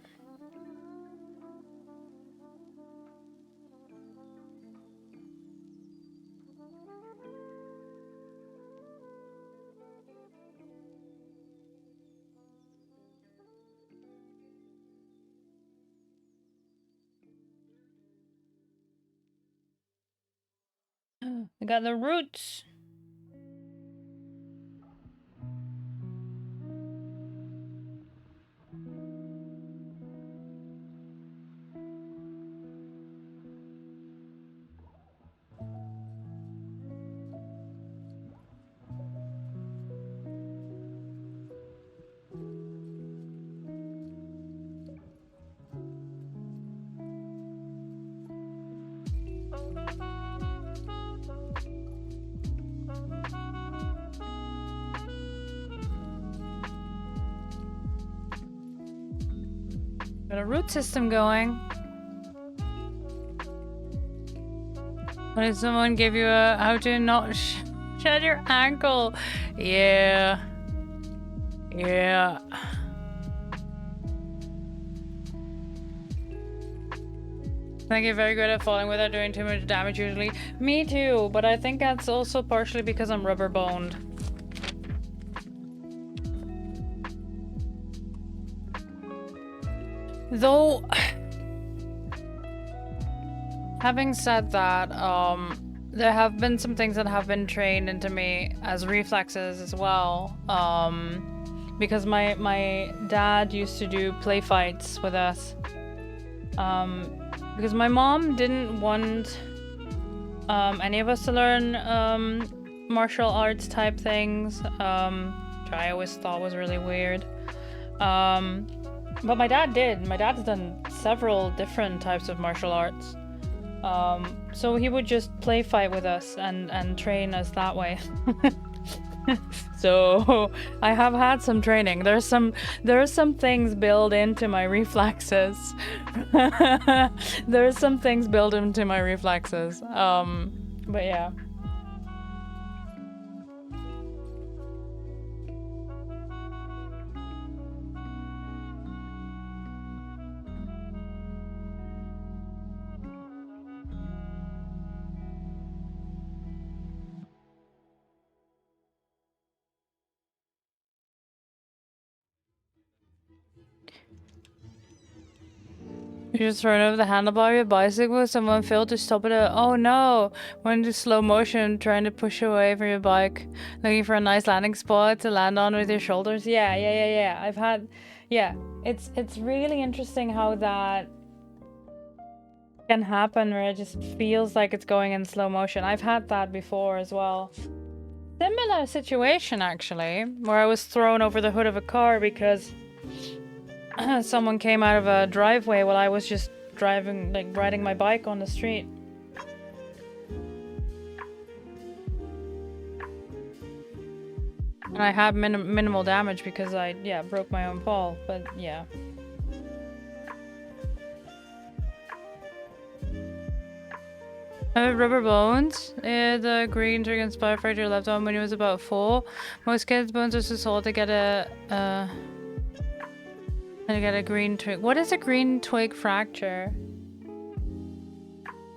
We got the roots. Got a root system going. What if someone gave you a how to not shed your ankle? Yeah. Yeah. I get very good at falling without doing too much damage usually. Me too, but I think that's also partially because I'm rubber boned. Though, having said that, there have been some things that have been trained into me as reflexes as well. Because my dad used to do play fights with us. Because my mom didn't want any of us to learn martial arts type things, which I always thought was really weird. But my dad did. My dad's done several different types of martial arts. So he would just play fight with us and train us that way. So I have had some training. There are some things built into my reflexes. There are some things built into my reflexes. But yeah. You just thrown over the handlebar of your bicycle. Someone failed to stop it. Oh no! Went into slow motion, trying to push away from your bike, looking for a nice landing spot to land on with your shoulders. Yeah. I've had, yeah. It's really interesting how that can happen, where it just feels like it's going in slow motion. I've had that before as well. Similar situation actually, where I was thrown over the hood of a car because someone came out of a driveway while I was just driving, like riding my bike on the street. And I had minimal damage because I, broke my own fall, but yeah. I have rubber bones. The green trigger inspired fracture left arm when he was about 4. Most kids' bones are so sold to get a green twig. What is a green twig fracture?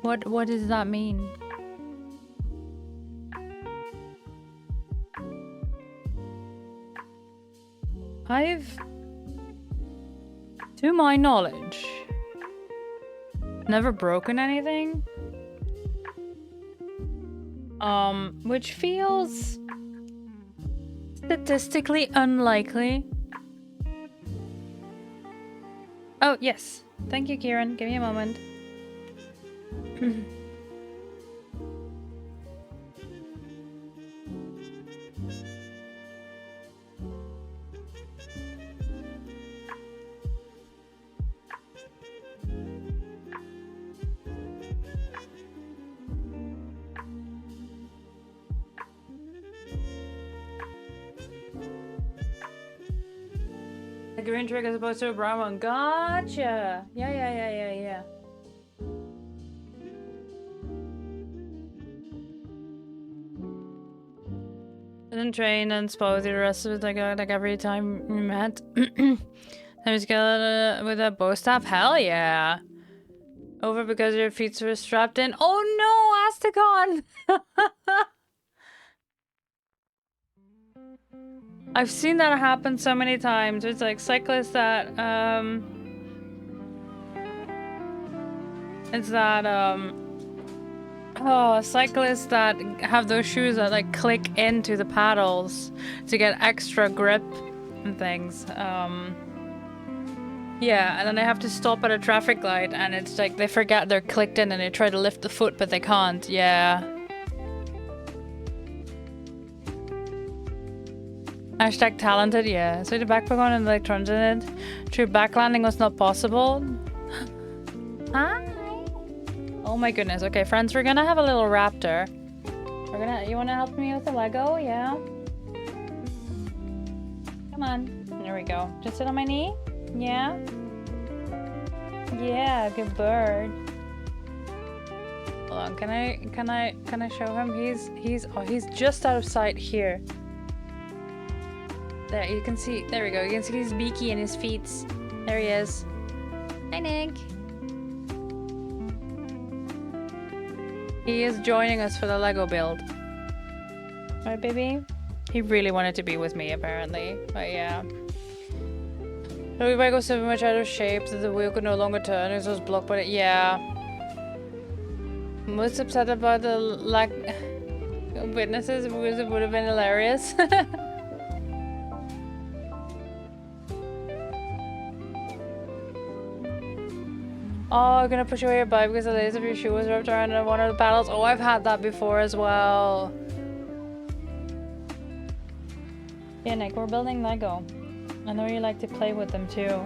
What does that mean? I've, to my knowledge, never broken anything. Which feels statistically unlikely. Oh, yes. Thank you, Kieran. Give me a moment. The green trick as opposed to a brown one. Gotcha. Yeah. Didn't train and suppose the rest of it like every time we met. Time to get with a bow staff? Hell yeah. Over because your feet were strapped in. Oh no, Asticon! I've seen that happen so many times. It's like cyclists that, cyclists that have those shoes that like click into the paddles to get extra grip and things. Yeah, and then they have to stop at a traffic light and it's like they forget they're clicked in and they try to lift the foot but they can't. Yeah. Hashtag talented, yeah. So the backpack on and the electrons in it. True, back landing was not possible. Hi. Oh my goodness. Okay, friends, we're gonna have a little raptor. You wanna help me with the Lego? Yeah. Come on. There we go. Just sit on my knee. Yeah. Yeah, good bird. Hold on. Can I show him? He's just out of sight here. There, you can see, there we go. You can see his beaky and his feet. There he is. Hi, Nick. He is joining us for the Lego build. Right, baby? He really wanted to be with me, apparently. But yeah. The wheel bike was so much out of shape that the wheel could no longer turn. It was blocked by it. Yeah. Most upset about the lack of witnesses because it would have been hilarious. Oh, I'm gonna push away your bike because the lace of your shoe was wrapped around one of the paddles. Oh, I've had that before as well. Yeah, Nick, we're building Lego. I know you like to play with them too.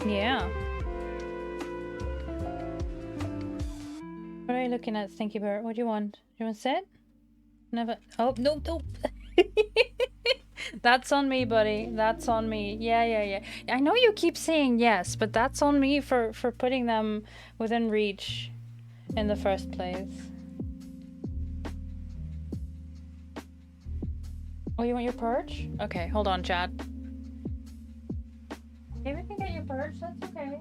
Yeah. What are you looking at, Stinky Bird? What do you want? Do you want to sit? Never. Oh, no. That's on me, buddy. That's on me. Yeah. I know you keep saying yes, but that's on me for putting them within reach in the first place. Oh, you want your perch? Okay, hold on, chat. Okay, we can get your perch. That's okay.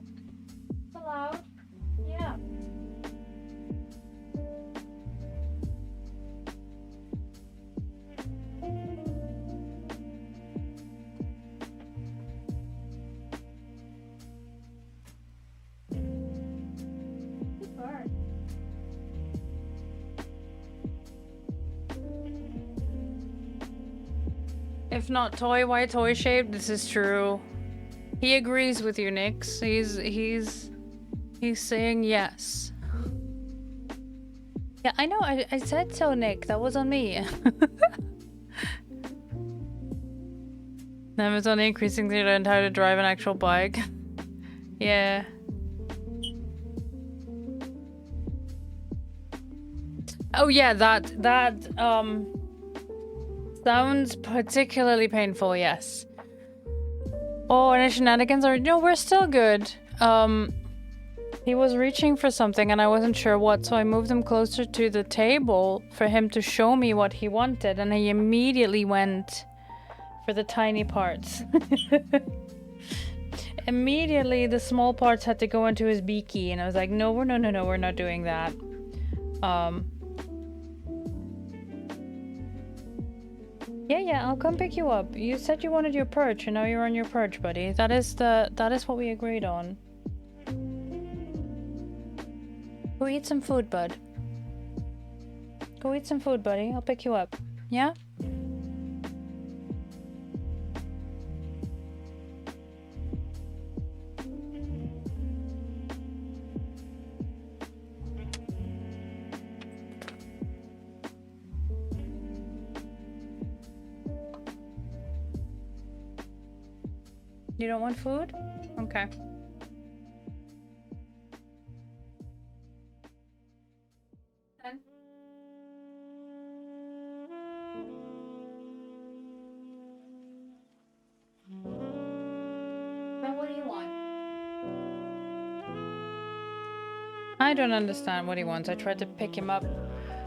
It's allowed? Yeah. If not toy, why toy shaped? This is true. He agrees with you, Nix. He's saying yes. Yeah, I know. I said so, Nick. That was on me. Now it's only increasingly learned how to drive an actual bike. Yeah. Oh yeah, that sounds particularly painful, yes. Oh, and the shenanigans are... No, we're still good. He was reaching for something and I wasn't sure what, so I moved him closer to the table for him to show me what he wanted, and he immediately went for the tiny parts. Immediately, the small parts had to go into his beaky, and I was like, no, we're not doing that. Yeah, I'll come pick you up. You said you wanted your perch, and now you're on your perch, buddy. That is what we agreed on. Go eat some food, bud. Go eat some food, buddy. I'll pick you up. Yeah? You don't want food? Okay. What do you want? I don't understand what he wants. I tried to pick him up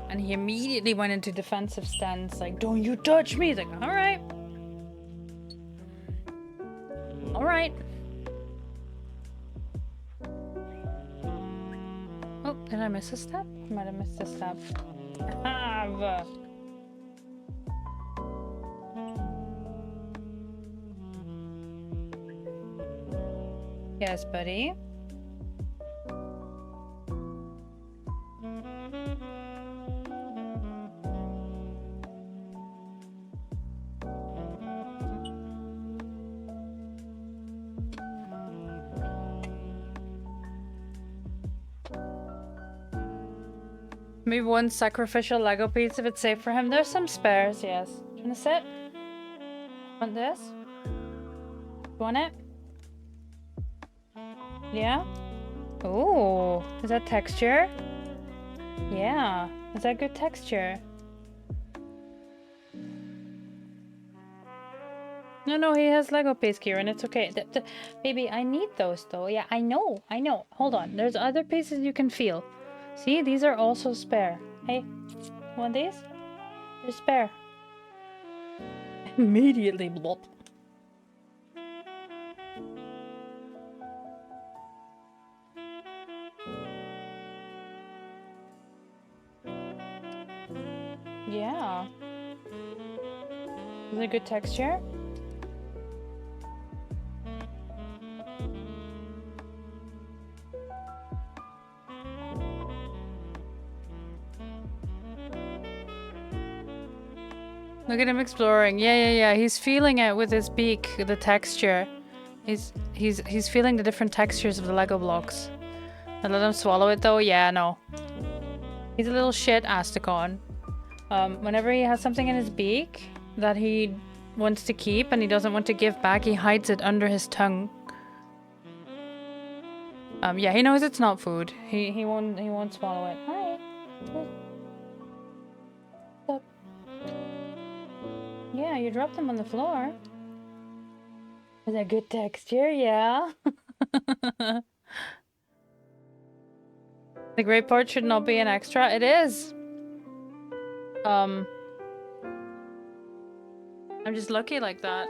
and he immediately went into defensive stance, like, don't you touch me! He's like, alright. Alright. Oh, did I miss a step? I might have missed a step. I have. Yes, buddy. Maybe one sacrificial Lego piece if it's safe for him. There's some spares, yes. Do you wanna sit? Want this? Want it? Yeah? Oh, is that texture? Yeah. Is that good texture? No, he has Lego piece, Kieran. It's okay. Baby, I need those though. Yeah, I know. Hold on. There's other pieces you can feel. See, these are also spare. Hey, want these? They're spare. Immediately blop. Yeah. Is it a good texture? Look at him exploring. Yeah. He's feeling it with his beak, the texture. He's feeling the different textures of the Lego blocks. I let him swallow it though. Yeah, no. He's a little shit, Asticon. Whenever he has something in his beak that he wants to keep and he doesn't want to give back, he hides it under his tongue. Yeah, he knows it's not food. He won't swallow it. Hi. What's up? Yeah, you dropped them on the floor. Is that good texture? Yeah. The gray part should not be an extra. It is. I'm just lucky like that.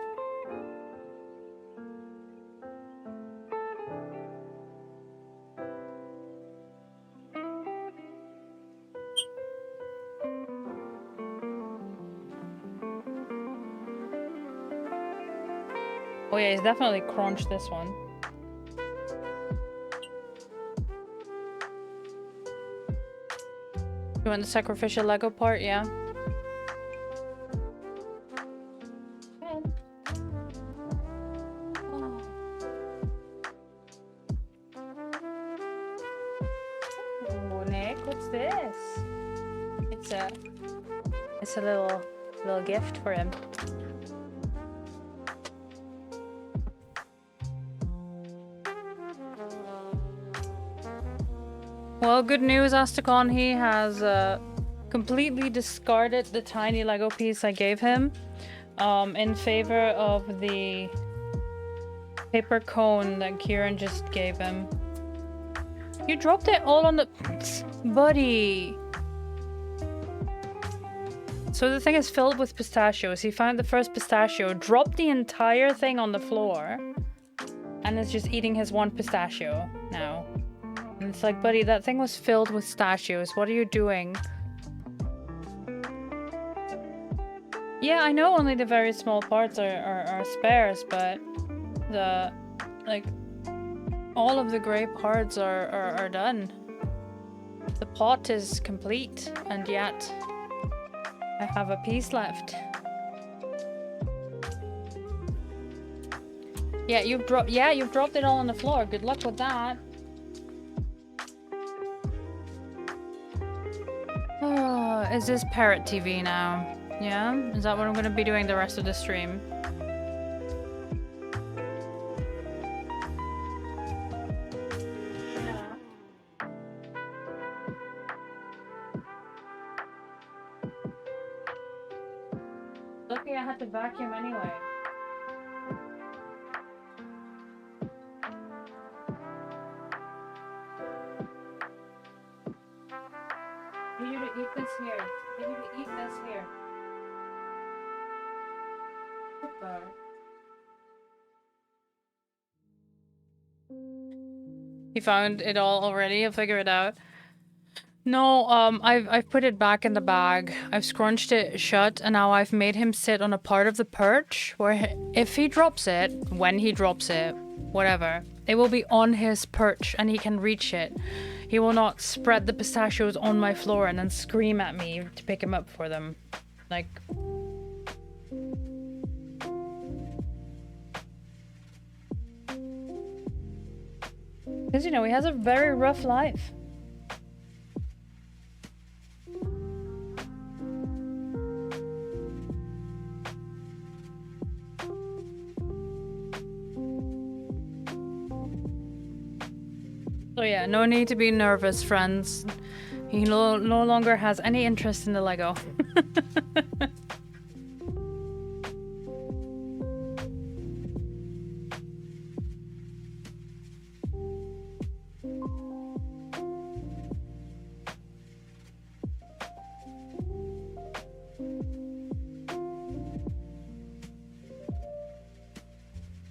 Oh yeah, he's definitely crunched this one. You want the sacrificial Lego part? Yeah. Oh, Nick, what's this? It's a little gift for him. Well, good news, Astakon. He has completely discarded the tiny Lego piece I gave him in favor of the paper cone that Kieran just gave him. You dropped it all on the... Buddy! So the thing is filled with pistachios. He found the first pistachio, dropped the entire thing on the floor, and is just eating his one pistachio now. And it's like, buddy, that thing was filled with pistachios. What are you doing? Yeah, I know only the very small parts are spares, but the, like, all of the gray parts are done. The pot is complete, and yet I have a piece left. Yeah, you've dropped it all on the floor. Good luck with that. Oh, is this Parrot TV now? Yeah? Is that what I'm gonna be doing the rest of the stream? Lucky I had to vacuum anyway. I need you to eat this here. I need you to eat this here. Super. He found it all already. I'll figure it out. No, I've put it back in the bag. I've scrunched it shut, and now I've made him sit on a part of the perch where if he drops it, when he drops it, whatever, it will be on his perch and he can reach it. He will not spread the pistachios on my floor and then scream at me to pick him up for them. Like... Because, you know, he has a very rough life. So yeah, no need to be nervous, friends. He no longer has any interest in the Lego.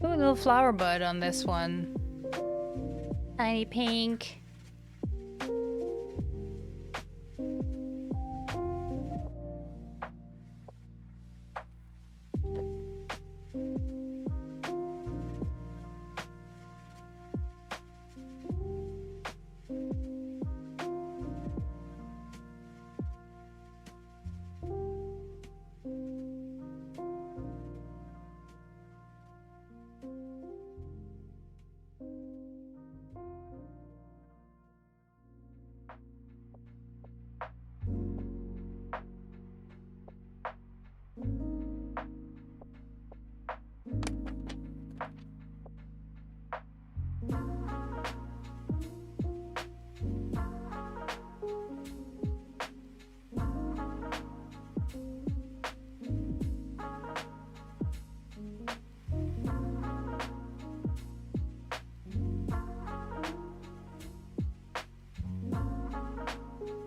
Ooh, a little flower bud on this one. Tiny pink.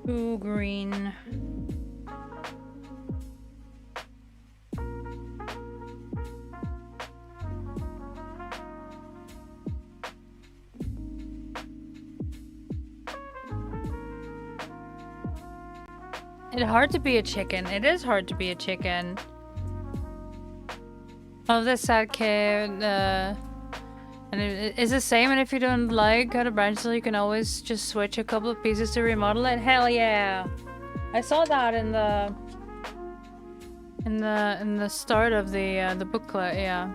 Ooh, green. It's hard to be a chicken. It is hard to be a chicken. of the sad kid, and it's the same. And if you don't like how to branch, you can always just switch a couple of pieces to remodel it. Hell yeah! I saw that in the start of the booklet. Yeah.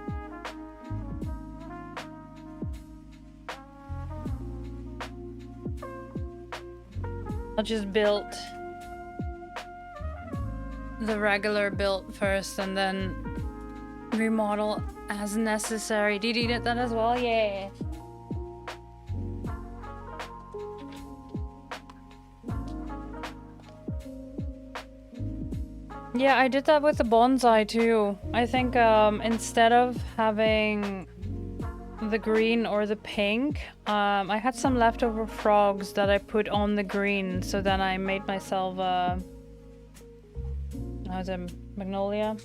I'll just build the regular build first and then remodel as necessary. Did you get that as well? Yeah. Yeah, I did that with the bonsai too. I think instead of having the green or the pink, I had some leftover frogs that I put on the green, so then I made myself how's it, magnolia?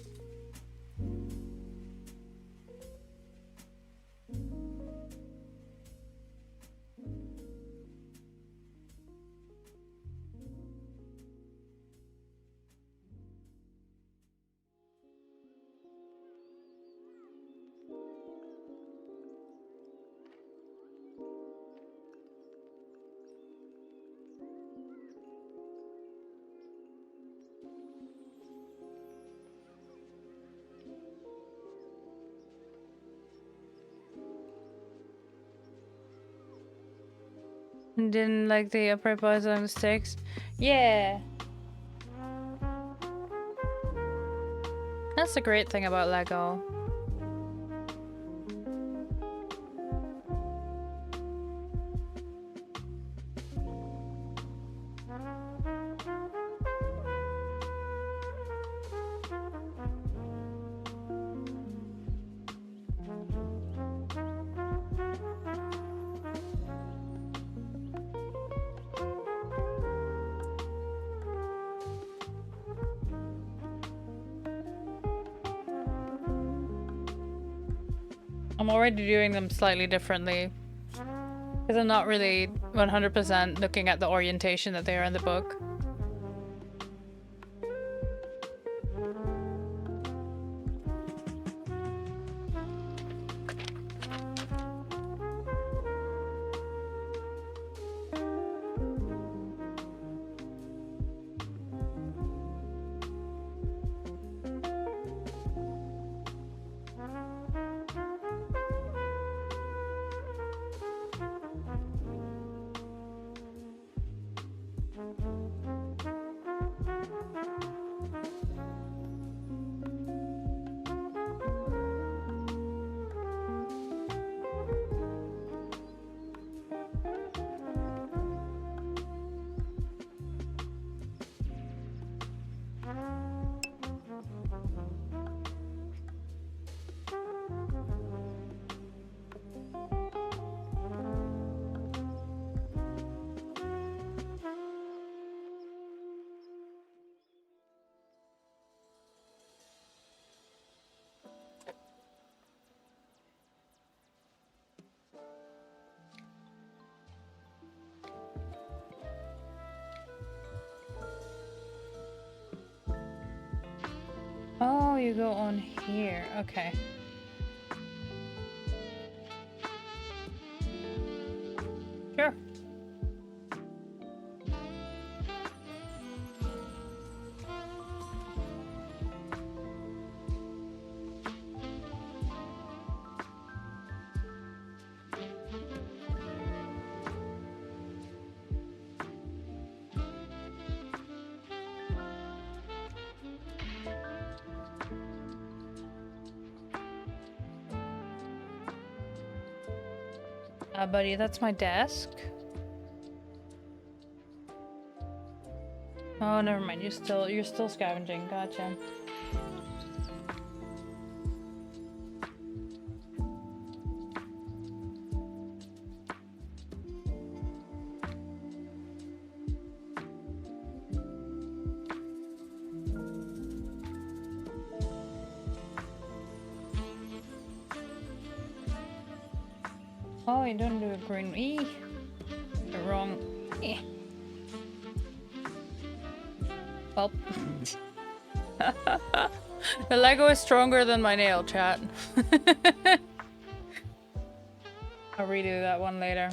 Didn't like the upright bars on the sticks. Yeah. That's the great thing about Lego. I'm already doing them slightly differently because I'm not really 100% looking at the orientation that they are in the book. Oh, you go on here. Okay. Sure. Buddy, that's my desk. Oh, never mind. You're still scavenging. Gotcha. Oh, you don't do a green E. You're wrong. Oh. The Lego is stronger than my nail, chat. I'll redo that one later.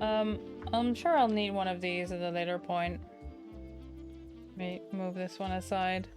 I'm sure I'll need one of these at a later point. Let me move this one aside.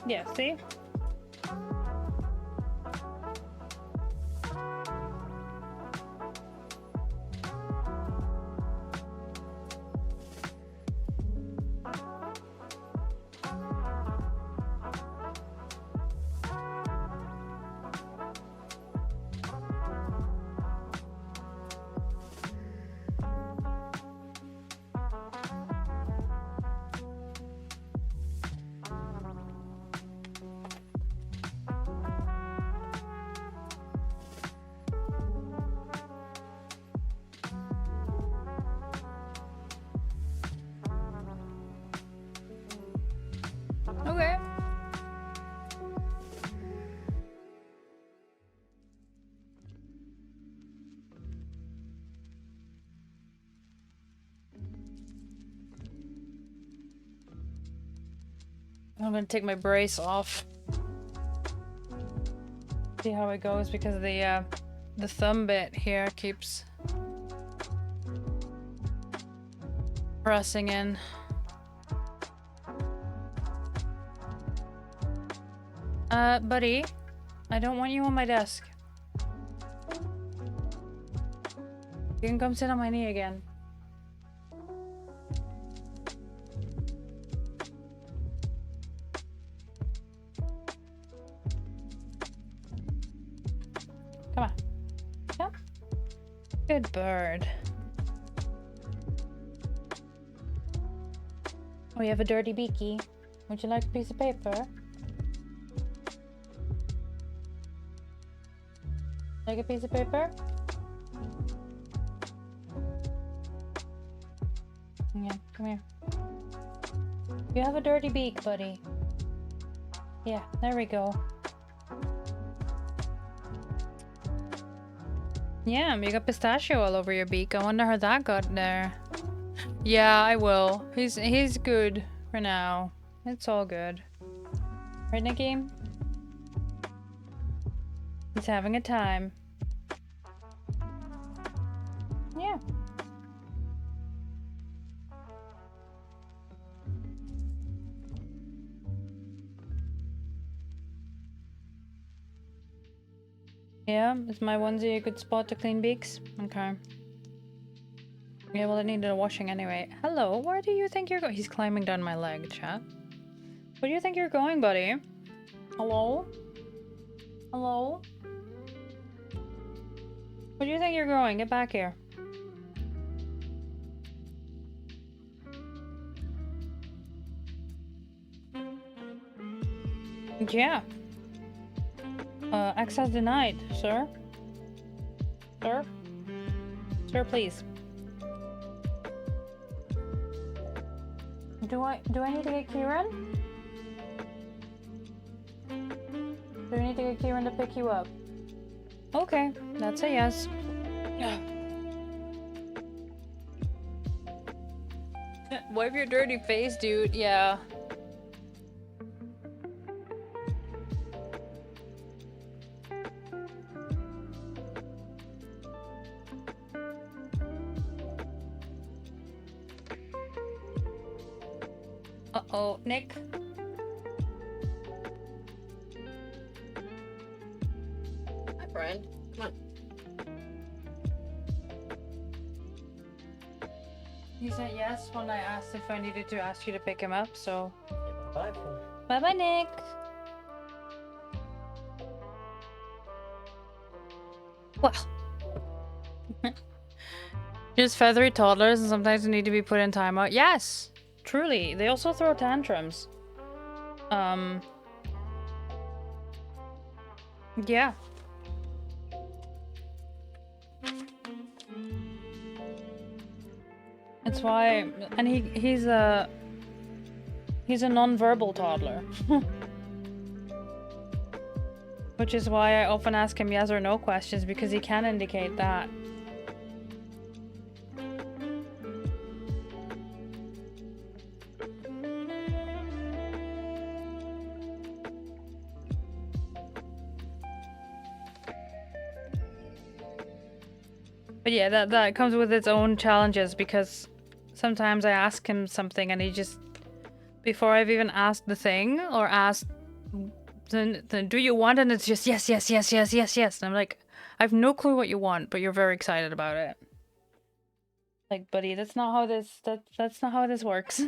Yeah, see? Okay. I'm gonna take my brace off. See how it goes because the thumb bit here keeps pressing in. Buddy, I don't want you on my desk. You can come sit on my knee again. Come on. Come. Good bird. We have a dirty beaky. Would you like a piece of paper? Like a piece of paper? Yeah, come here. You have a dirty beak, buddy. Yeah, there we go. Yeah, you got pistachio all over your beak. I wonder how that got there. Yeah, I will. He's good for now. It's all good. Right, Nikki? He's having a time. Yeah. Yeah, is my onesie a good spot to clean beaks? Okay. Yeah, well, it needed a washing anyway. Hello, where do you think you're going? He's climbing down my leg, chat. Where do you think you're going, buddy? Hello? Hello? Where do you think you're going? Get back here. Yeah. Access denied, sir. Sir? Sir, please. Do I need to get Kieran? Do I need to get Kieran to pick you up? Okay, that's a yes. Wipe your dirty face, dude. Yeah. Uh-oh, Nick. Hi, friend. Come on. He said yes when I asked if I needed to ask you to pick him up, so... Bye. Bye-bye, Nick. Well... Just feathery toddlers and sometimes they need to be put in timeout. Yes! Truly. They also throw tantrums. Yeah. That's why... And he's a non-verbal toddler. Which is why I often ask him yes or no questions, because he can indicate that. But yeah, that comes with its own challenges, because sometimes I ask him something and he just, before I've even asked the thing or asked, then do you want? And it's just yes, yes, yes, yes, yes, yes. And I'm like, I have no clue what you want, but you're very excited about it. Like, buddy, that's not how this that's not how this works.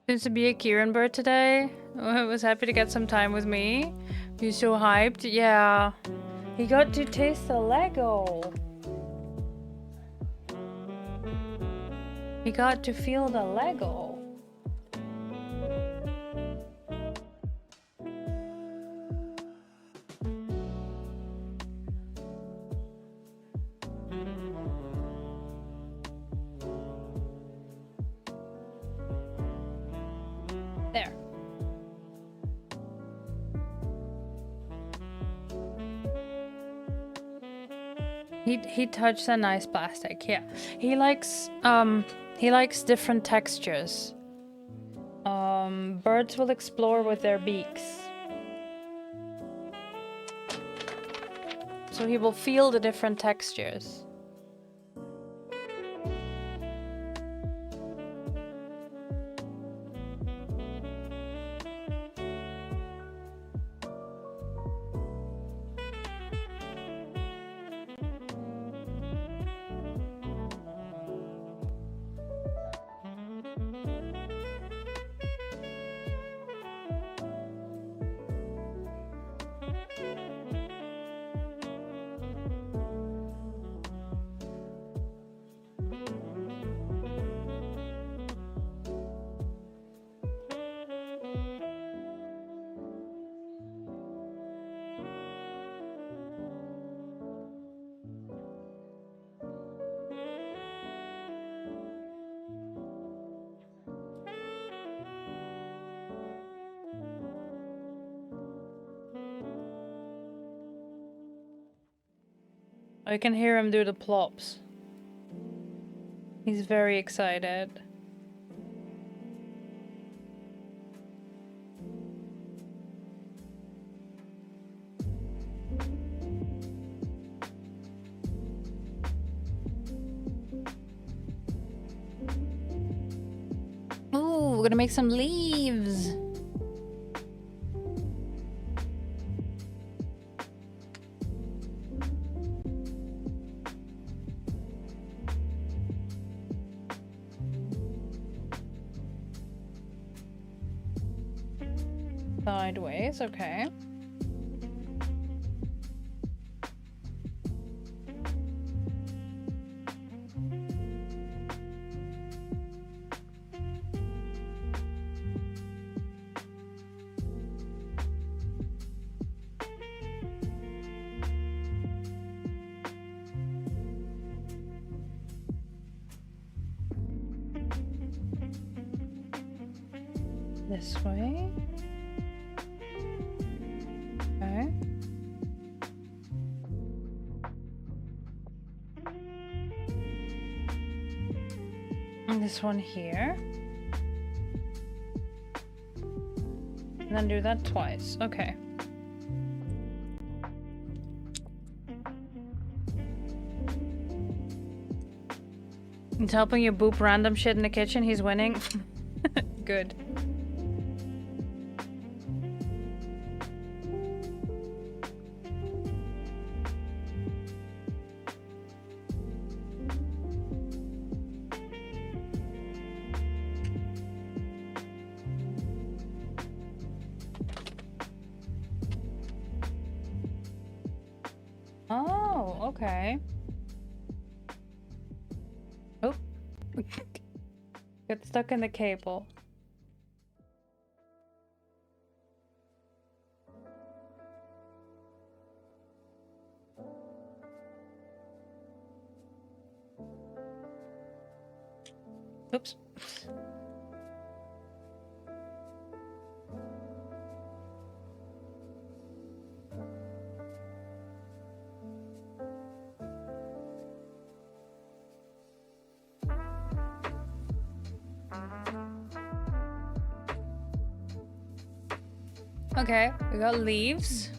Seems to be a Kieran bird today. I was happy to get some time with me. He's so hyped. Yeah. He got to taste the Lego. He got to feel the Lego. There. He touched a nice plastic. Yeah. He likes different textures. Birds will explore with their beaks. So he will feel the different textures. I can hear him do the plops. He's very excited. Ooh, we're gonna make some leaves. Sideways, okay. This way. Okay. And this one here. And then do that twice. Okay. He's helping you boop random shit in the kitchen. He's winning. Good. Oh, okay. Oh. Get stuck in the cable. Oops. Okay, we got leaves.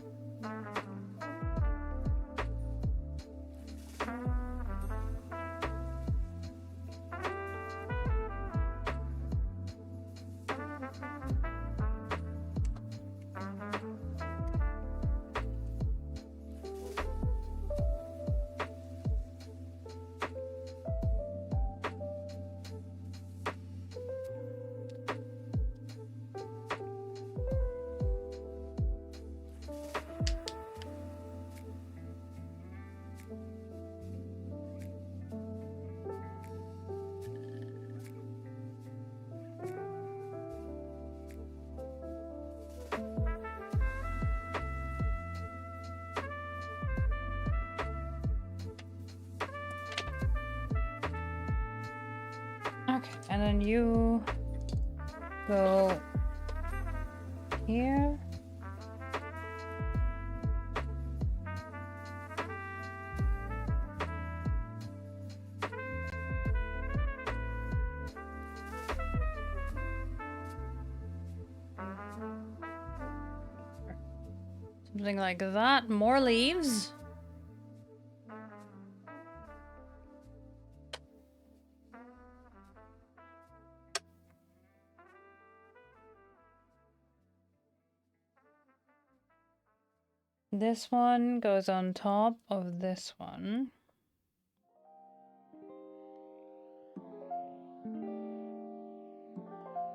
Okay, and then you go here. Something like that. More leaves. This one goes on top of this one.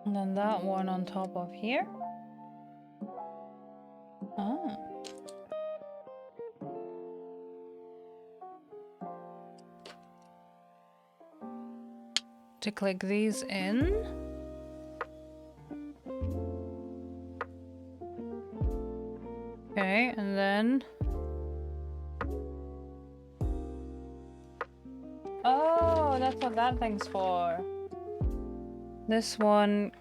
And then that one on top of here. Oh. To click these in. Okay, and then... Oh, that's what that thing's for. This one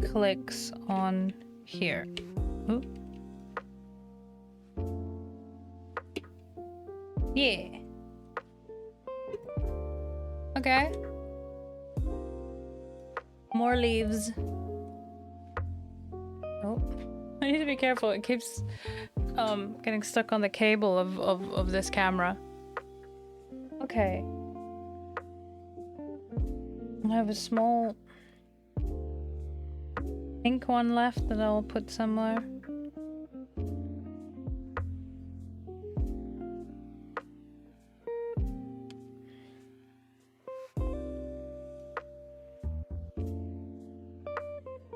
clicks on here. Ooh. Yeah. Okay. More leaves. Oh. I need to be careful. It keeps getting stuck on the cable of this camera. Okay. I have a small pink one left that I'll put somewhere.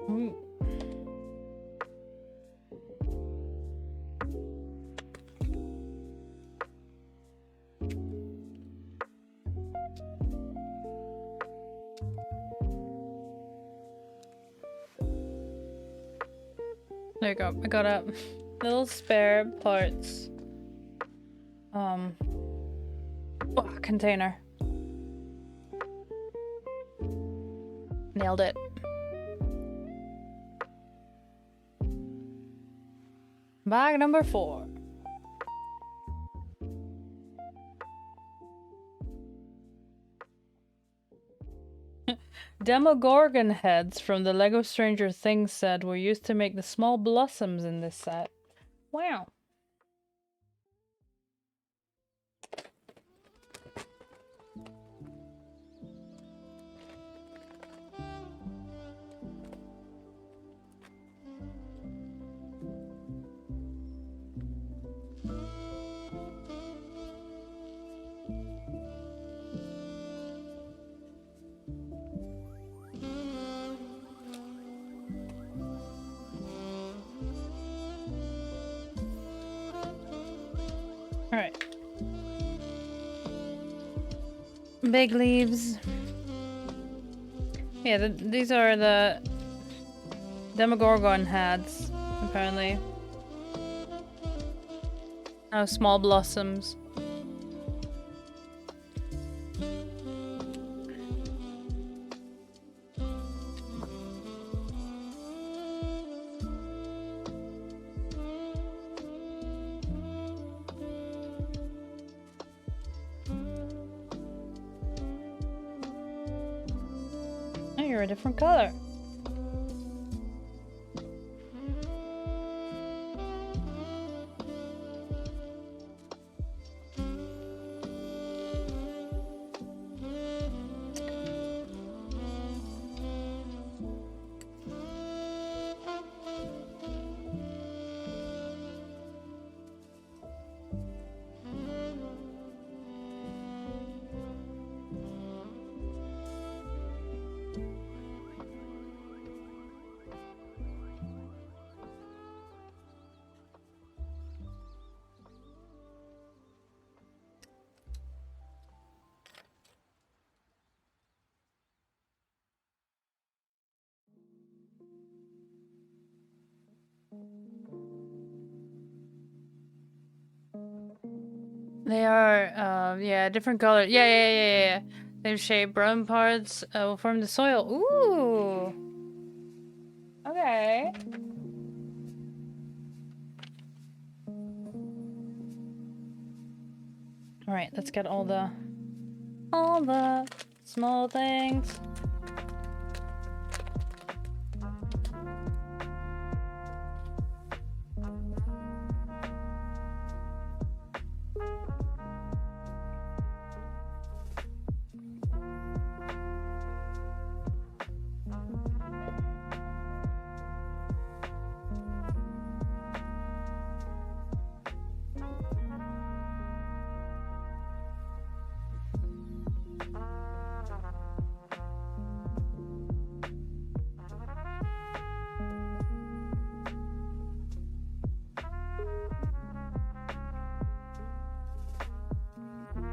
Ooh. There you go. I got a little spare parts container. Nailed it. Bag number 4. Demogorgon heads from the Lego Stranger Things set were used to make the small blossoms in this set. Wow. Alright. Big leaves. Yeah, these are the Demogorgon heads, apparently. Oh, small blossoms. Oh, you're a different color. They are, yeah, different color. Yeah. Same shape. Brown parts will form the soil. Ooh. Okay. All right, let's get all the small things.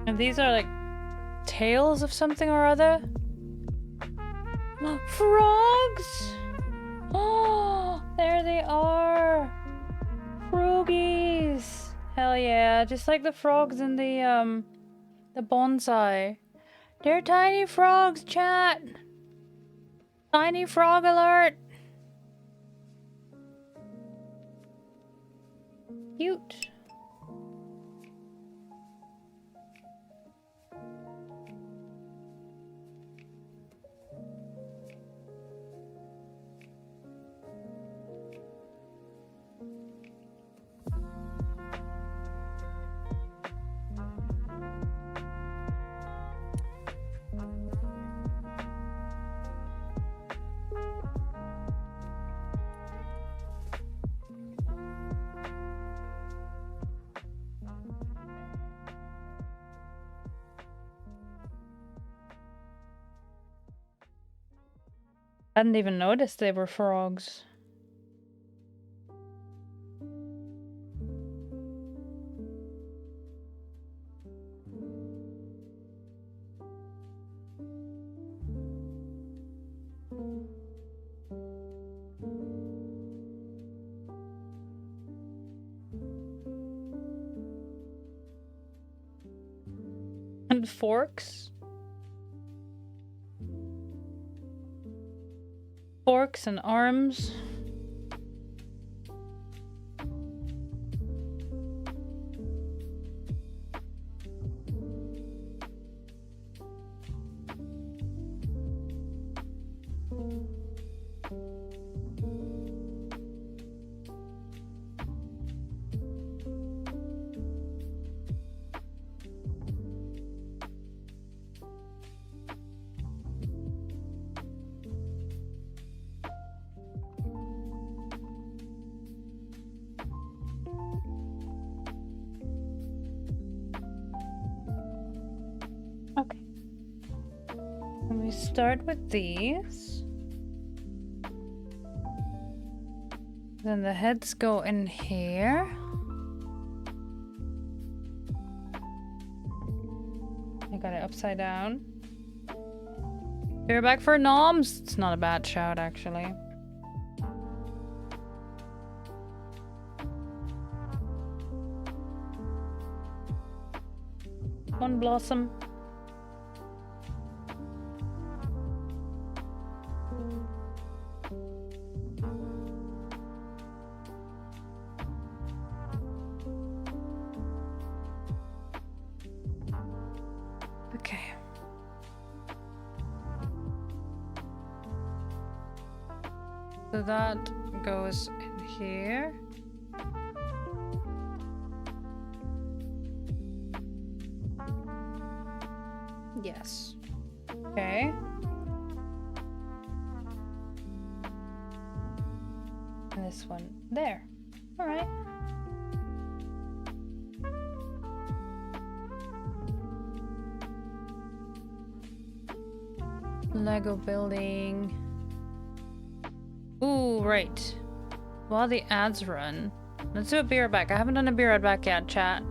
And these are like tails of something or other. Frogs! Oh, there they are! Froggies! Hell yeah, just like the frogs in the bonsai. They're tiny frogs, chat! Tiny frog alert! Cute. I hadn't even noticed they were frogs. And forks. Forks and arms. Okay. Let me start with these. Then the heads go in here. I got it upside down. You're back for noms? It's not a bad shout, actually. One blossom. Okay. So that goes in here. Yes. Okay. And this one there. All right. Lego building. Ooh, right. While the ads run, let's do a beer back. I haven't done a beer back yet, chat.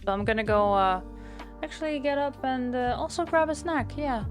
So I'm gonna go, actually get up and also grab a snack, yeah.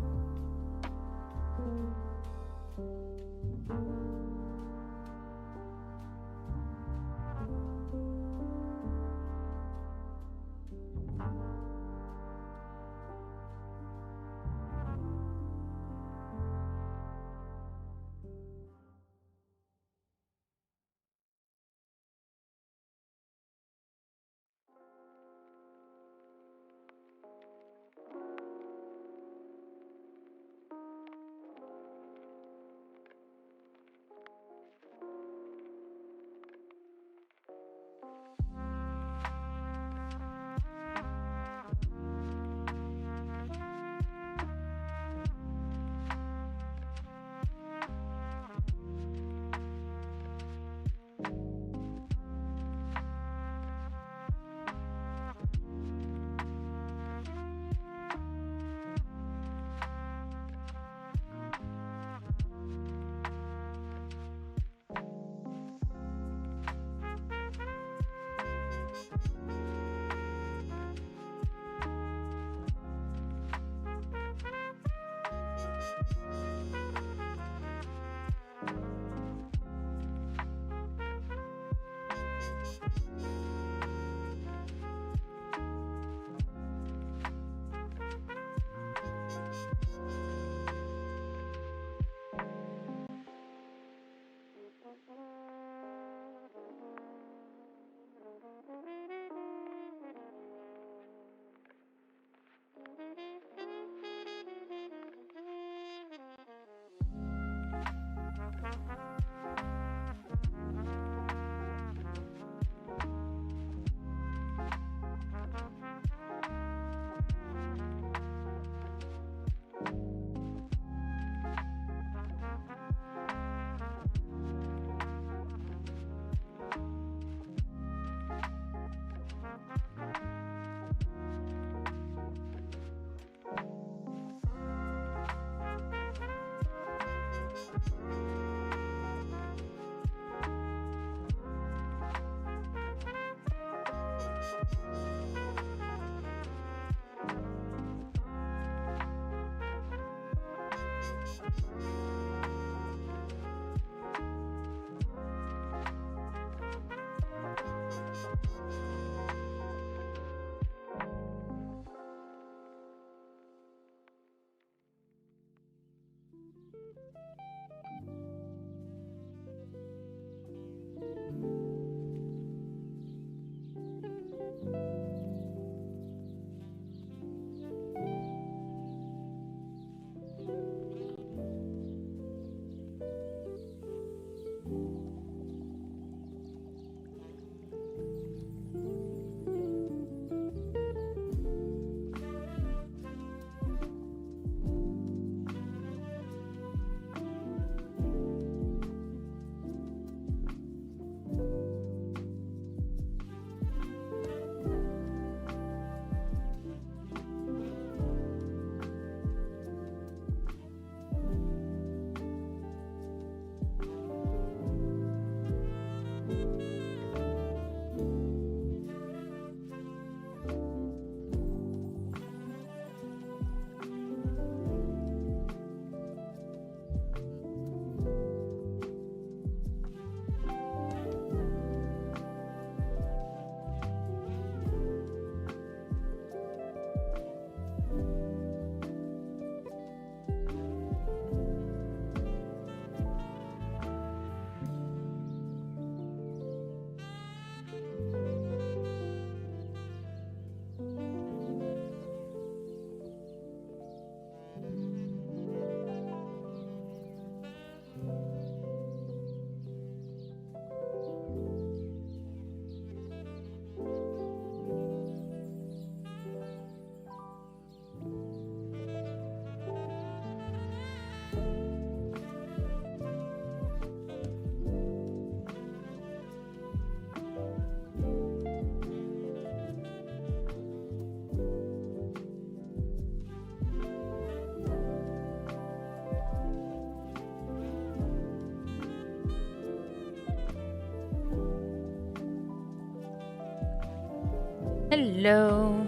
Hello.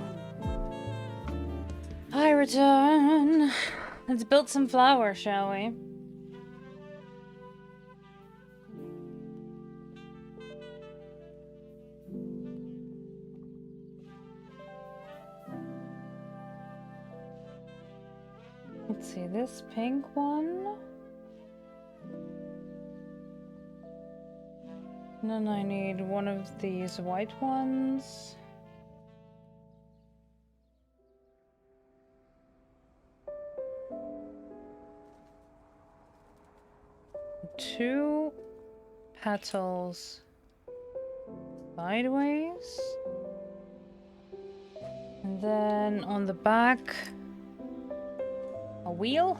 I return. Let's build some flowers, shall we? Let's see, this pink one. And then I need one of these white ones. Two petals sideways. And then on the back, a wheel.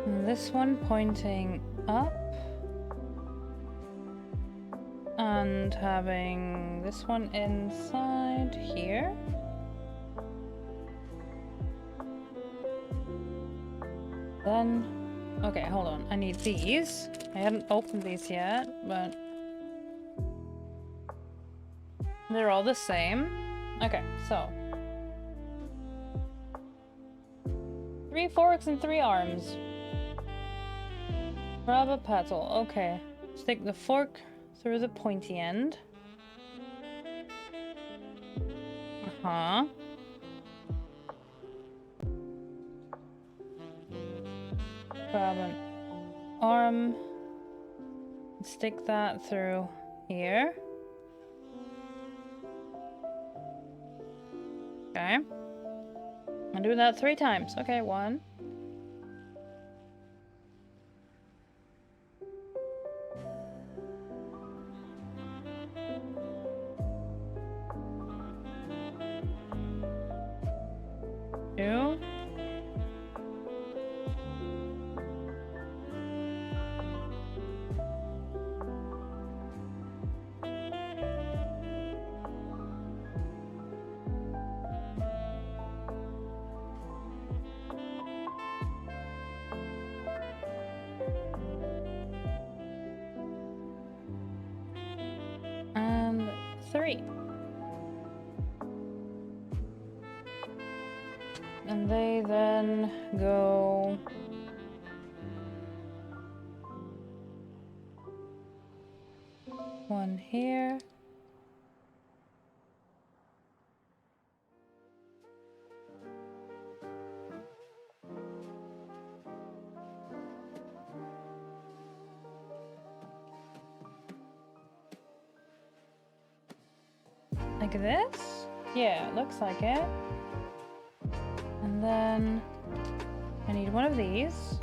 And this one pointing up. And having this one inside here. Then, okay, hold on. I need these. I hadn't opened these yet, but they're all the same. Okay, so 3 forks and 3 arms. Grab a petal. Okay, stick the fork through the pointy end. Uh-huh. Grab an arm. Stick that through here. Okay. And do that 3 times. Okay, 1. 2. And 3. And they then go one here. Like this? Yeah, looks like it. And then I need one of these.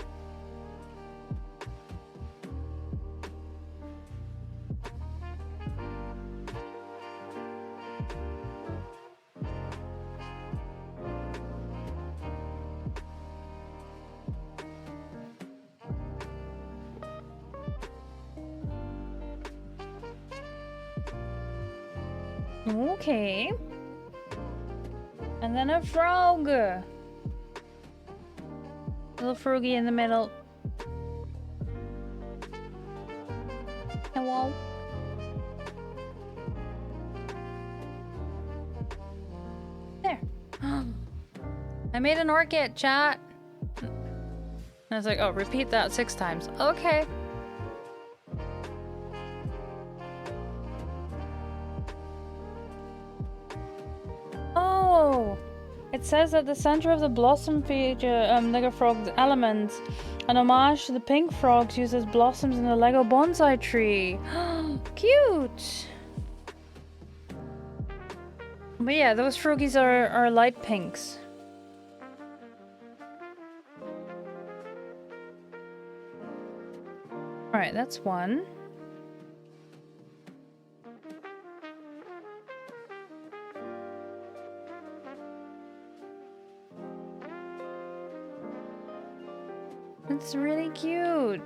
Okay. And then a frog. Little froggy in the middle. Hello. There. I made an orchid, chat. And I was like, oh, repeat that 6 times. Okay. Oh, it says at the center of the blossom feature Lego frog's elements, an homage to the pink frogs used as blossoms in the Lego bonsai tree. Cute. But yeah, those froggies are light pinks. All right, that's one. It's really cute.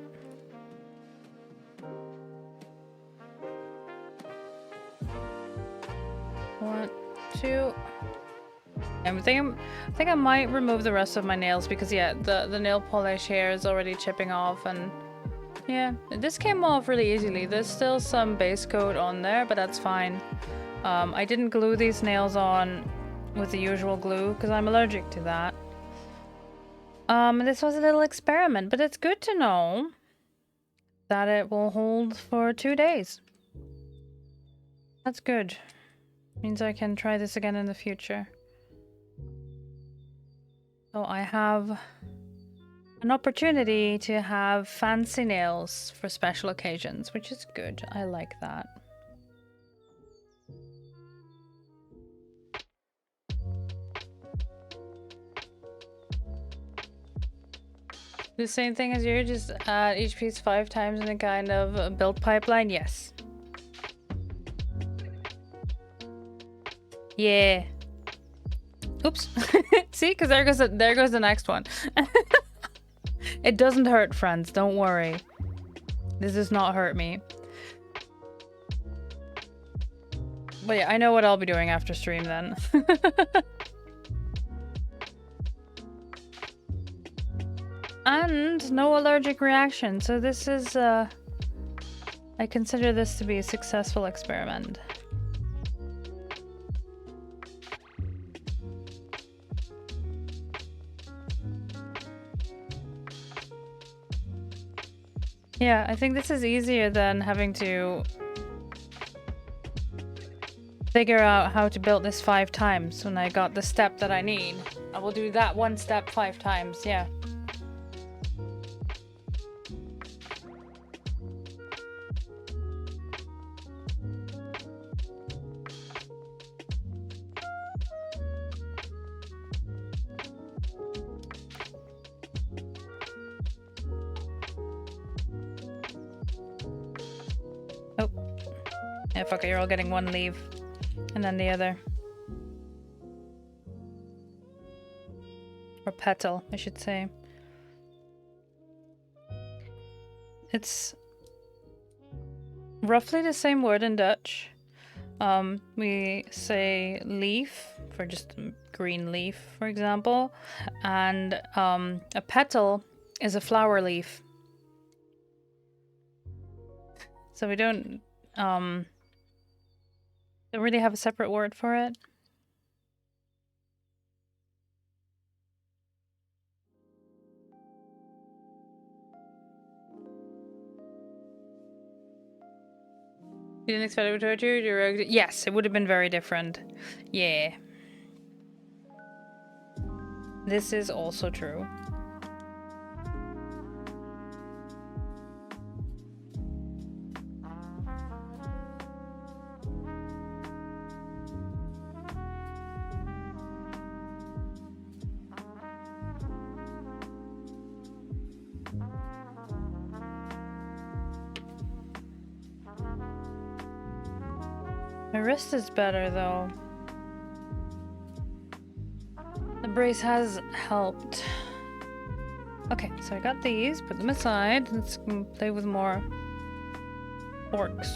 to... I think I might remove the rest of my nails because yeah, the nail polish here is already chipping off, and yeah, this came off really easily. There's still some base coat on there, but that's fine. I didn't glue these nails on with the usual glue because I'm allergic to that. This was a little experiment, but it's good to know that it will hold for 2 days. That's good. Means I can try this again in the future. So I have an opportunity to have fancy nails for special occasions, which is good. I like that. The same thing as you, just add each piece 5 times in a kind of build pipeline? Yes. Yeah. Oops. See, because there goes the next one. It doesn't hurt, friends. Don't worry. This does not hurt me. But yeah, I know what I'll be doing after stream then. And no allergic reaction. So this is, I consider this to be a successful experiment. Yeah, I think this is easier than having to figure out how to build this 5 times when I got the step that I need. I will do that one step 5 times, yeah. Yeah, fuck it, you're all getting one leaf. And then the other. Or petal, I should say. It's roughly the same word in Dutch. We say leaf for just green leaf, for example. And a petal is a flower leaf. So we don't really have a separate word for it. You didn't expect it to hurt you? Yes, it would have been very different. Yeah. This is also true. My wrist is better though. The brace has helped. Okay, so I got these, put them aside. Let's play with more forks.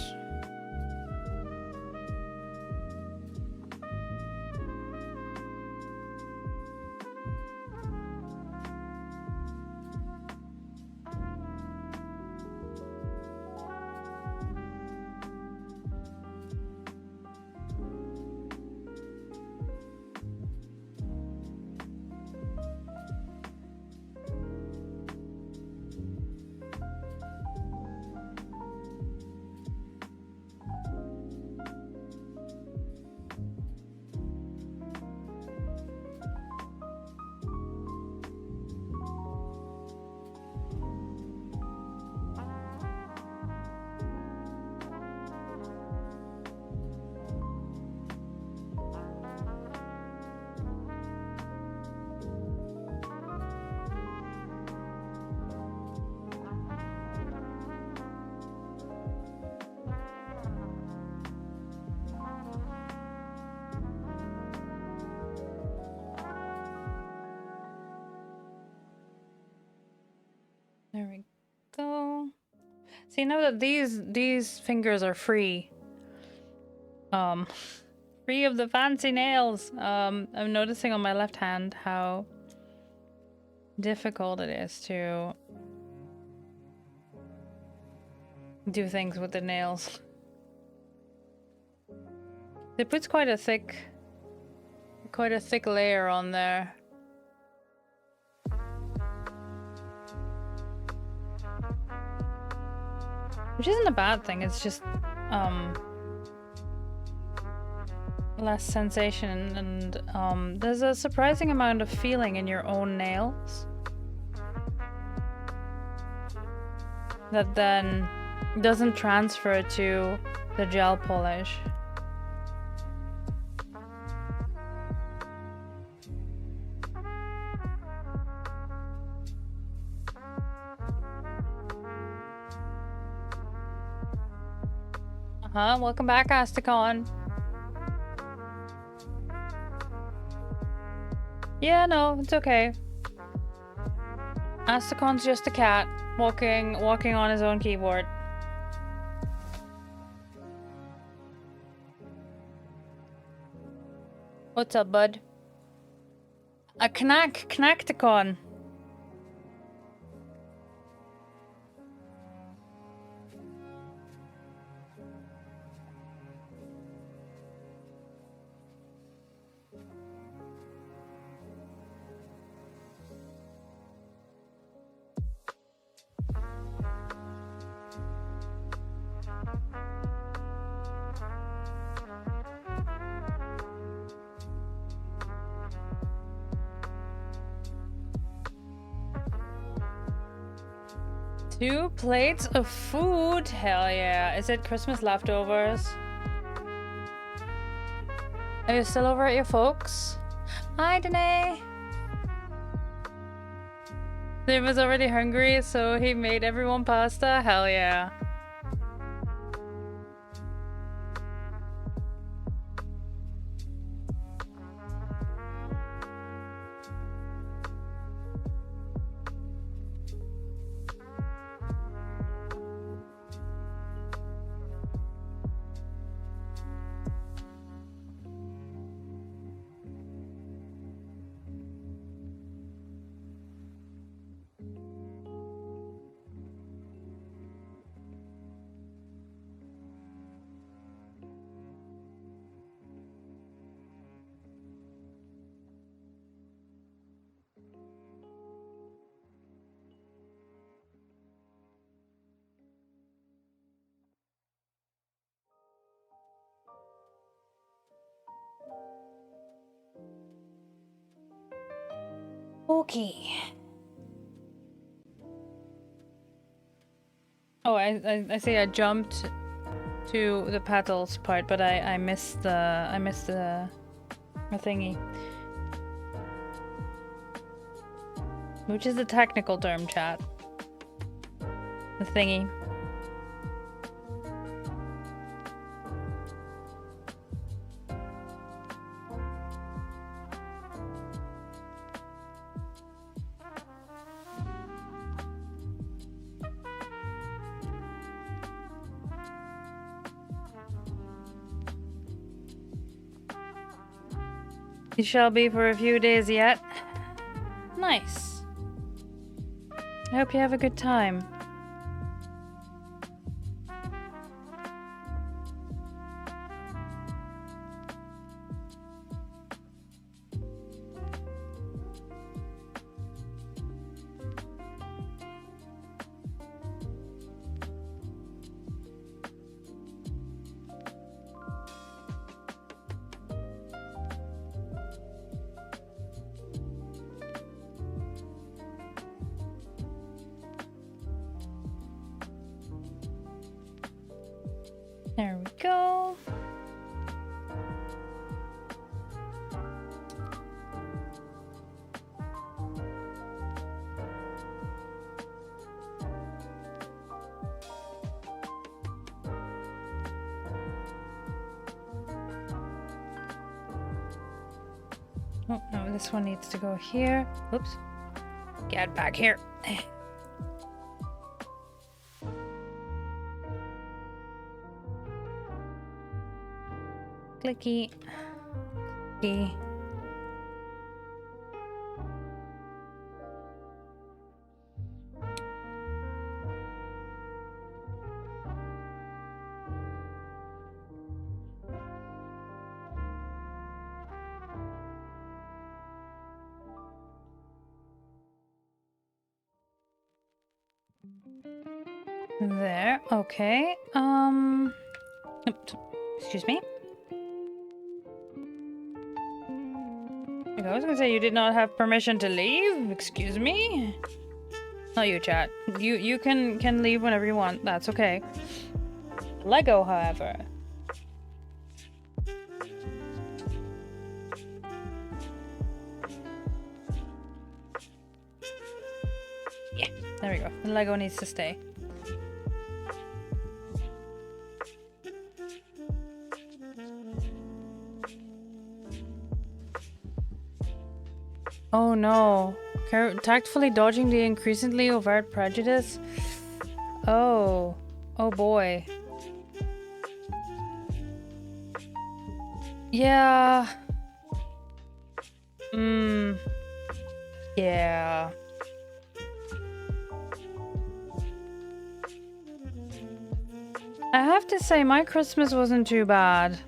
There we go. See, now that these fingers are free, Free of the fancy nails. I'm noticing on my left hand how difficult it is to do things with the nails. It puts quite a thick layer on there. Which isn't a bad thing, it's just less sensation, and there's a surprising amount of feeling in your own nails that then doesn't transfer to the gel polish. Welcome back, Asticon. Yeah, no, it's okay. Asticon's just a cat walking on his own keyboard. What's up, bud? A Knacticon. Two plates of food? Hell yeah. Is it Christmas leftovers? Are you still over at your folks? Hi, Danae. Dave was already hungry, so he made everyone pasta? Hell yeah. Okay. Oh, I see I jumped to the petals part, but I missed the thingy. Which is the technical term, chat. The thingy. You shall be for a few days yet. Nice. I hope you have a good time. There we go. Oh, no, this one needs to go here. Oops. Get back here. Clicky. Clicky. There, okay. Excuse me. I was gonna say you did not have permission to leave. Excuse me. Not you, chat. You can leave whenever you want. That's okay. Lego, however. Yeah, there we go. The Lego needs to stay. Oh no. Tactfully dodging the increasingly overt prejudice? Oh. Oh boy. Yeah. Yeah. I have to say, my Christmas wasn't too bad.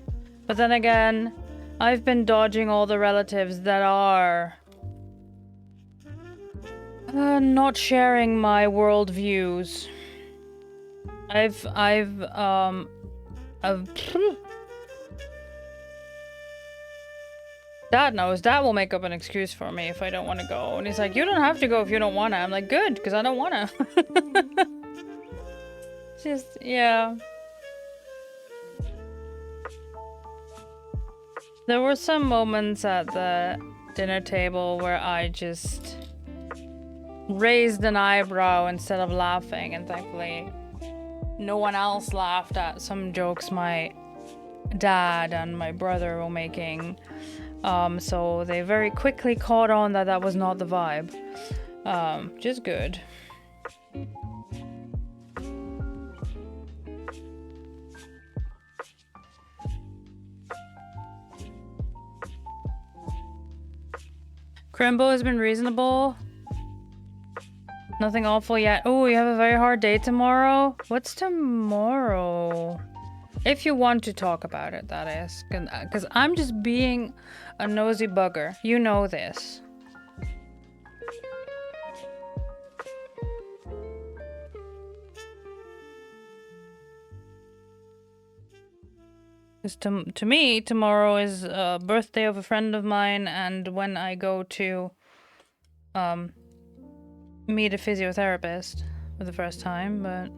But then again, I've been dodging all the relatives that are not sharing my worldviews. Dad knows. Dad will make up an excuse for me if I don't want to go. And he's like, you don't have to go if you don't want to. I'm like, good, because I don't want to. Just, yeah. There were some moments at the dinner table where I just raised an eyebrow instead of laughing, and thankfully no one else laughed at some jokes my dad and my brother were making. So they very quickly caught on that that was not the vibe. Just good. Crimbo has been reasonable. Nothing awful yet. Oh, you have a very hard day tomorrow? What's tomorrow? If you want to talk about it, that is. Because I'm just being a nosy bugger. You know this. Because to me, tomorrow is a birthday of a friend of mine, and when I go to meet a physiotherapist for the first time, but...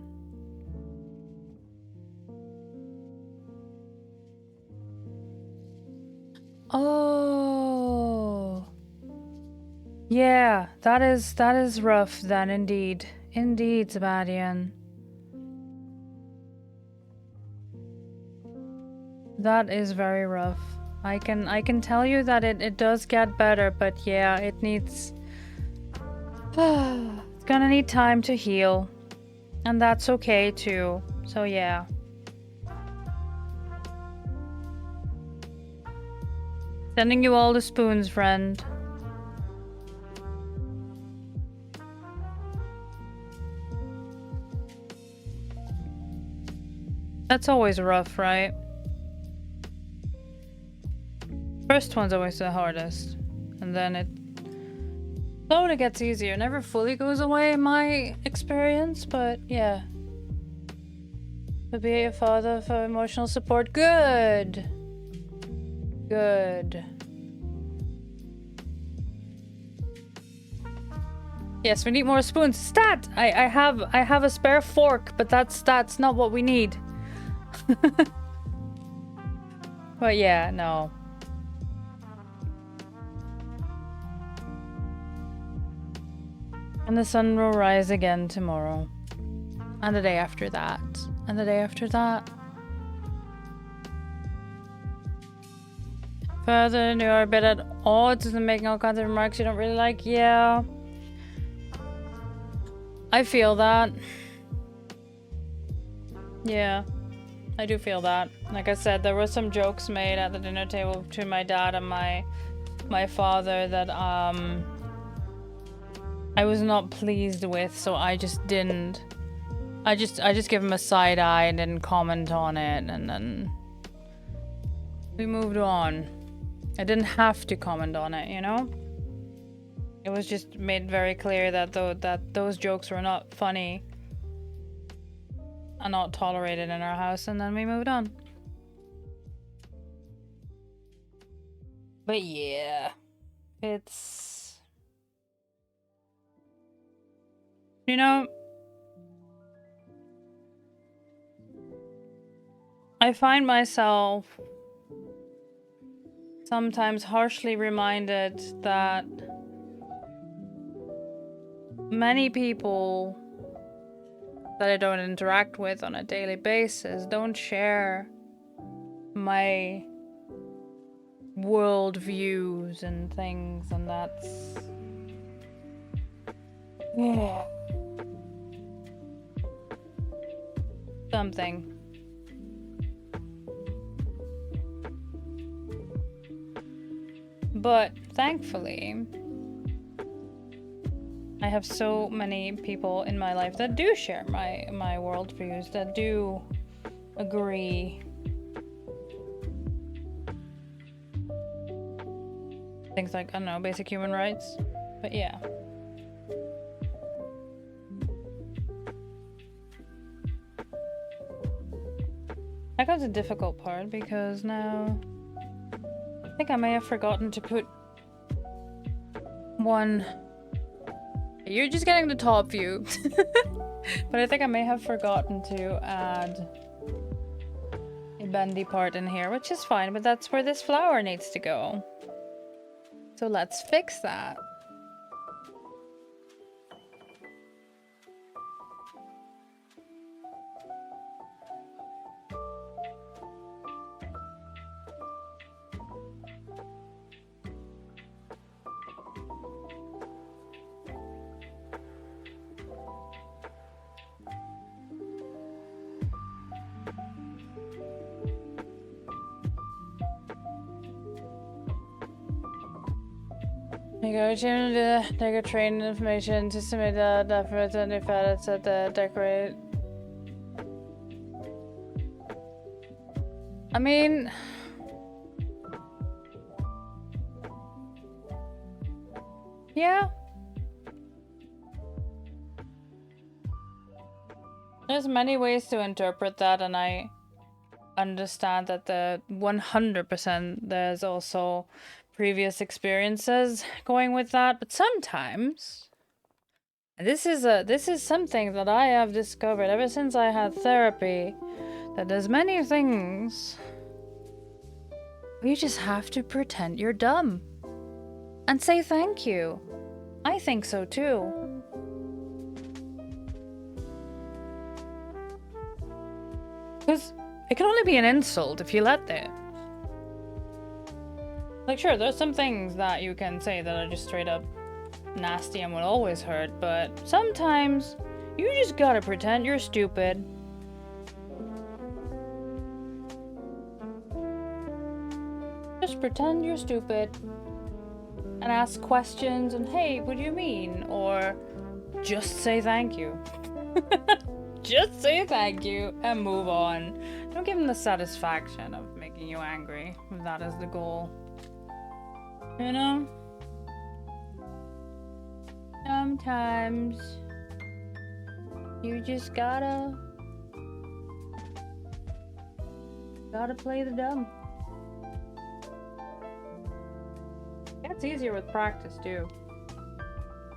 Oh... Yeah, that is rough then, indeed. Indeed, Sebastian. That is very rough. I can tell you that it does get better, but yeah, it needs... It's gonna need time to heal. And that's okay too. So yeah. Sending you all the spoons, friend. That's always rough, right? First one's always the hardest, and then it slowly gets easier. Never fully goes away in my experience, but yeah. To be a father for emotional support. Good. Good. Yes, we need more spoons. Stat! I have a spare fork, but that's not what we need. But yeah, no. And the sun will rise again tomorrow. And the day after that. And the day after that. Further, you are a bit at odds and making all kinds of remarks you don't really like. Yeah. I feel that. Yeah. I do feel that. Like I said, there were some jokes made at the dinner table between my dad and my father that I was not pleased with, so I just didn't. I just give him a side eye and didn't comment on it, and then we moved on. I didn't have to comment on it, you know? It was just made very clear that those jokes were not funny and not tolerated in our house, and then we moved on. But yeah, it's... You know, I find myself sometimes harshly reminded that many people that I don't interact with on a daily basis don't share my world views and things, and that's... yeah. Something. But thankfully, I have so many people in my life that do share my worldviews, that do agree. Things like, I don't know, basic human rights. But yeah. That was a difficult part because now I think I may have forgotten to put one. You're just getting the top view. But I think I may have forgotten to add a bendy part in here, which is fine, but that's where this flower needs to go. So let's fix that. You go to the train information to submit the documents and if edits at the decorate. I mean, yeah. There's many ways to interpret that, and I understand that the 100% there's also previous experiences going with that, but sometimes this is something that I have discovered ever since I had therapy, that there's many things you just have to pretend you're dumb and say thank you. I think so too. Because it can only be an insult if you let it. Like, sure, there's some things that you can say that are just straight up nasty and will always hurt, but sometimes you just gotta pretend you're stupid. Just pretend you're stupid and ask questions and, hey, what do you mean? Or just say thank you. Just say thank you and move on. Don't give them the satisfaction of making you angry if that is the goal. You know? Sometimes you just gotta play the dumb. It's easier with practice too.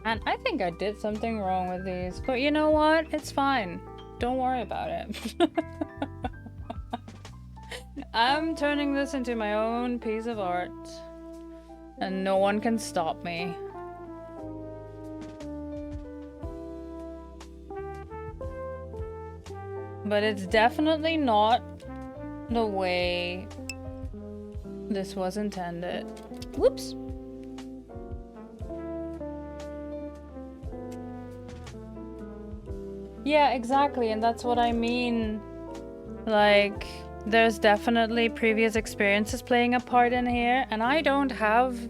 And I think I did something wrong with these, but you know what? It's fine. Don't worry about it. I'm turning this into my own piece of art. And no one can stop me. But it's definitely not the way this was intended. Whoops. Yeah, exactly, and that's what I mean Like, there's definitely previous experiences playing a part in here, and I don't have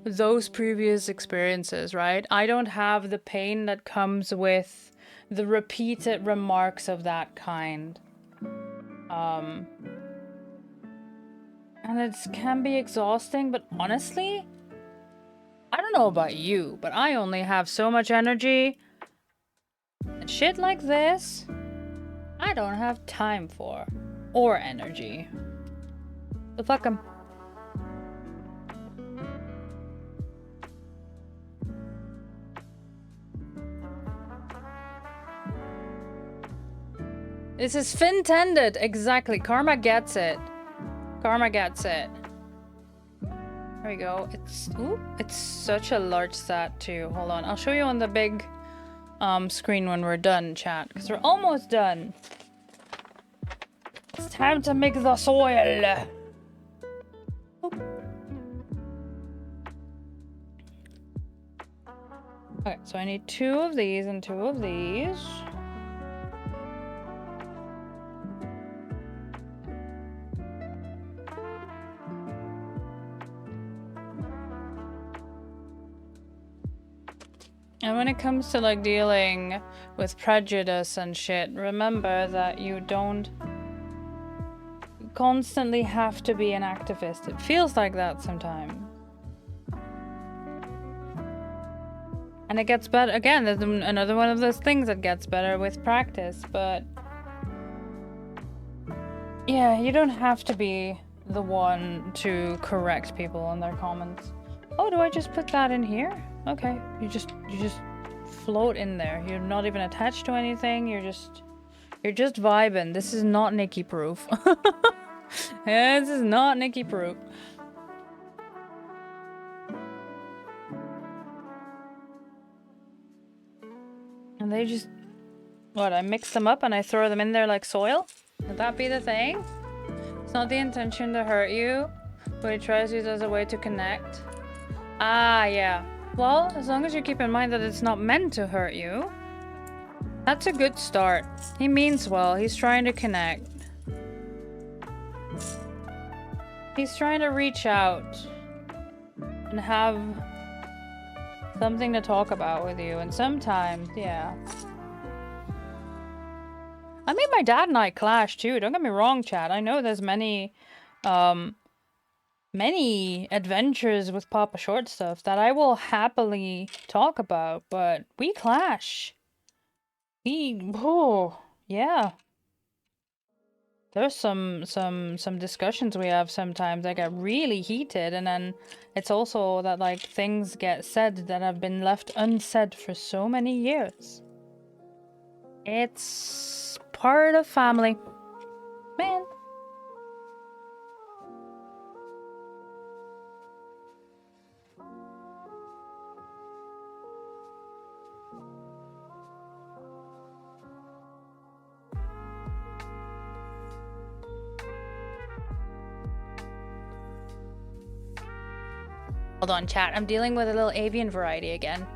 those previous experiences, right? I don't have the pain that comes with the repeated remarks of that kind. And it can be exhausting, but honestly, I don't know about you, but I only have so much energy. And shit like this, I don't have time for. Or energy. So fuck 'em. This is fin-tended. Exactly. Karma gets it. Karma gets it. There we go. It's such a large stat too. Hold on. I'll show you on the big screen when we're done, chat. Because we're almost done. It's time to make the soil. Okay, so I need 2 of these and 2 of these. And when it comes to like dealing with prejudice and shit, remember that you don't constantly have to be an activist. It feels like that sometimes. And it gets better. Again, there's another one of those things that gets better with practice, but yeah, you don't have to be the one to correct people on their comments. Oh, do I just put that in here? Okay, you just float in there. You're not even attached to anything. You're just vibing. This is not Nikki proof. This is not Nikki proof. And they just... What, I mix them up and I throw them in there like soil? Would that be the thing? It's not the intention to hurt you, but he tries to use it as a way to connect. Ah, yeah. Well, as long as you keep in mind that it's not meant to hurt you, that's a good start. He means well. He's trying to connect. He's trying to reach out and have something to talk about with you. And sometimes, yeah. I mean, my dad and I clash too. Don't get me wrong, Chad. I know there's many adventures with Papa Short stuff that I will happily talk about, but we clash. Oh, yeah. There's some discussions we have sometimes that get really heated, and then it's also that like things get said that have been left unsaid for so many years. It's part of family. Man. Hold on, chat. I'm dealing with a little avian variety again.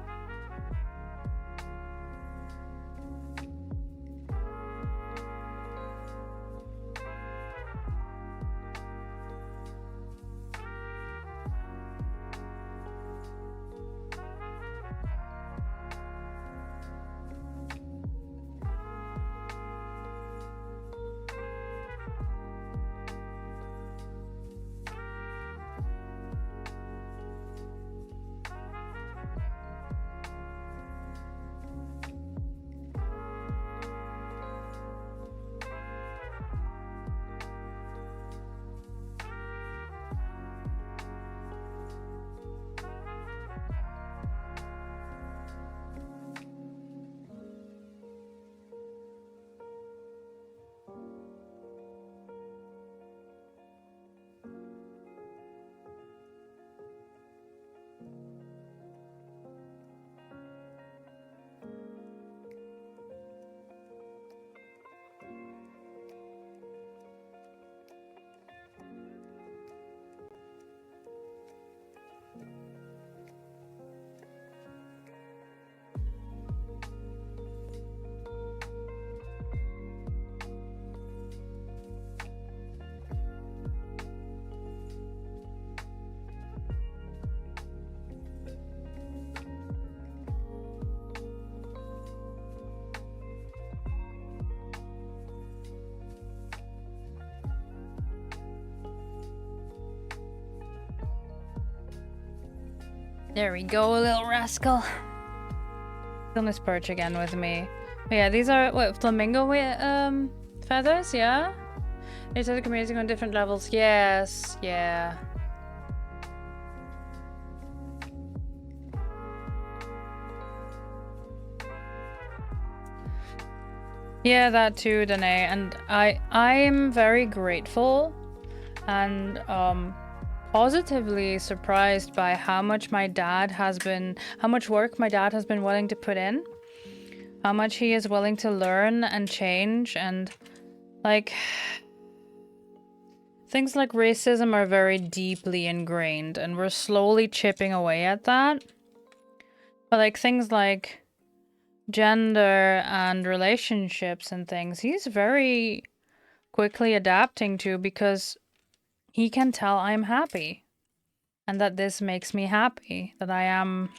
There we go, little rascal. On this perch again with me. But yeah, these are what, flamingo feathers, yeah? It's the community on different levels. Yes, yeah. Yeah, that too, Danae. And I'm very grateful and positively surprised by how much my dad has been, how much work my dad has been willing to put in, how much he is willing to learn and change, and like things like racism are very deeply ingrained and we're slowly chipping away at that. But like things like gender and relationships and things, he's very quickly adapting to because he can tell I'm happy and that this makes me happy, that I am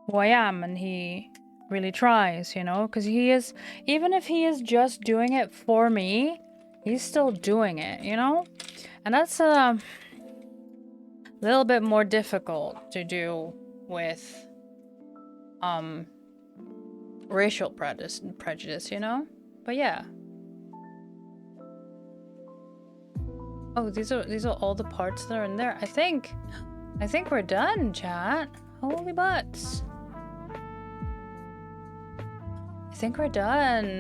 who I am, and he really tries, you know, because he is, even if he is just doing it for me, he's still doing it, you know? And that's a little bit more difficult to do with racial prejudice, you know? But yeah. Oh, these are all the parts that are in there. I think we're done, chat. Holy butts. I think we're done.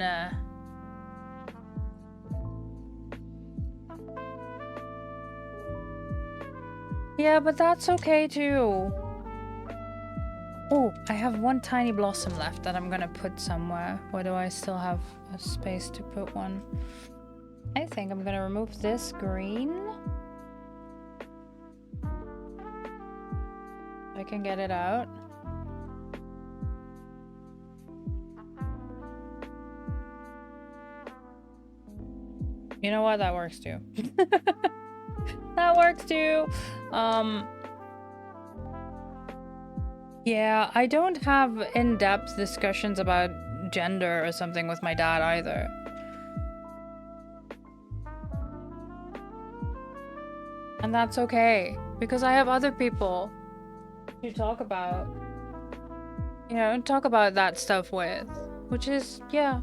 Yeah, but that's okay too. Oh, I have one tiny blossom left that I'm gonna put somewhere. Where do I still have a space to put one? I think I'm gonna remove this green. I can get it out. You know what? That works too. That works too. Yeah, I don't have in-depth discussions about gender or something with my dad either. And that's okay, because I have other people to talk about, you know, talk about that stuff with, which is, yeah.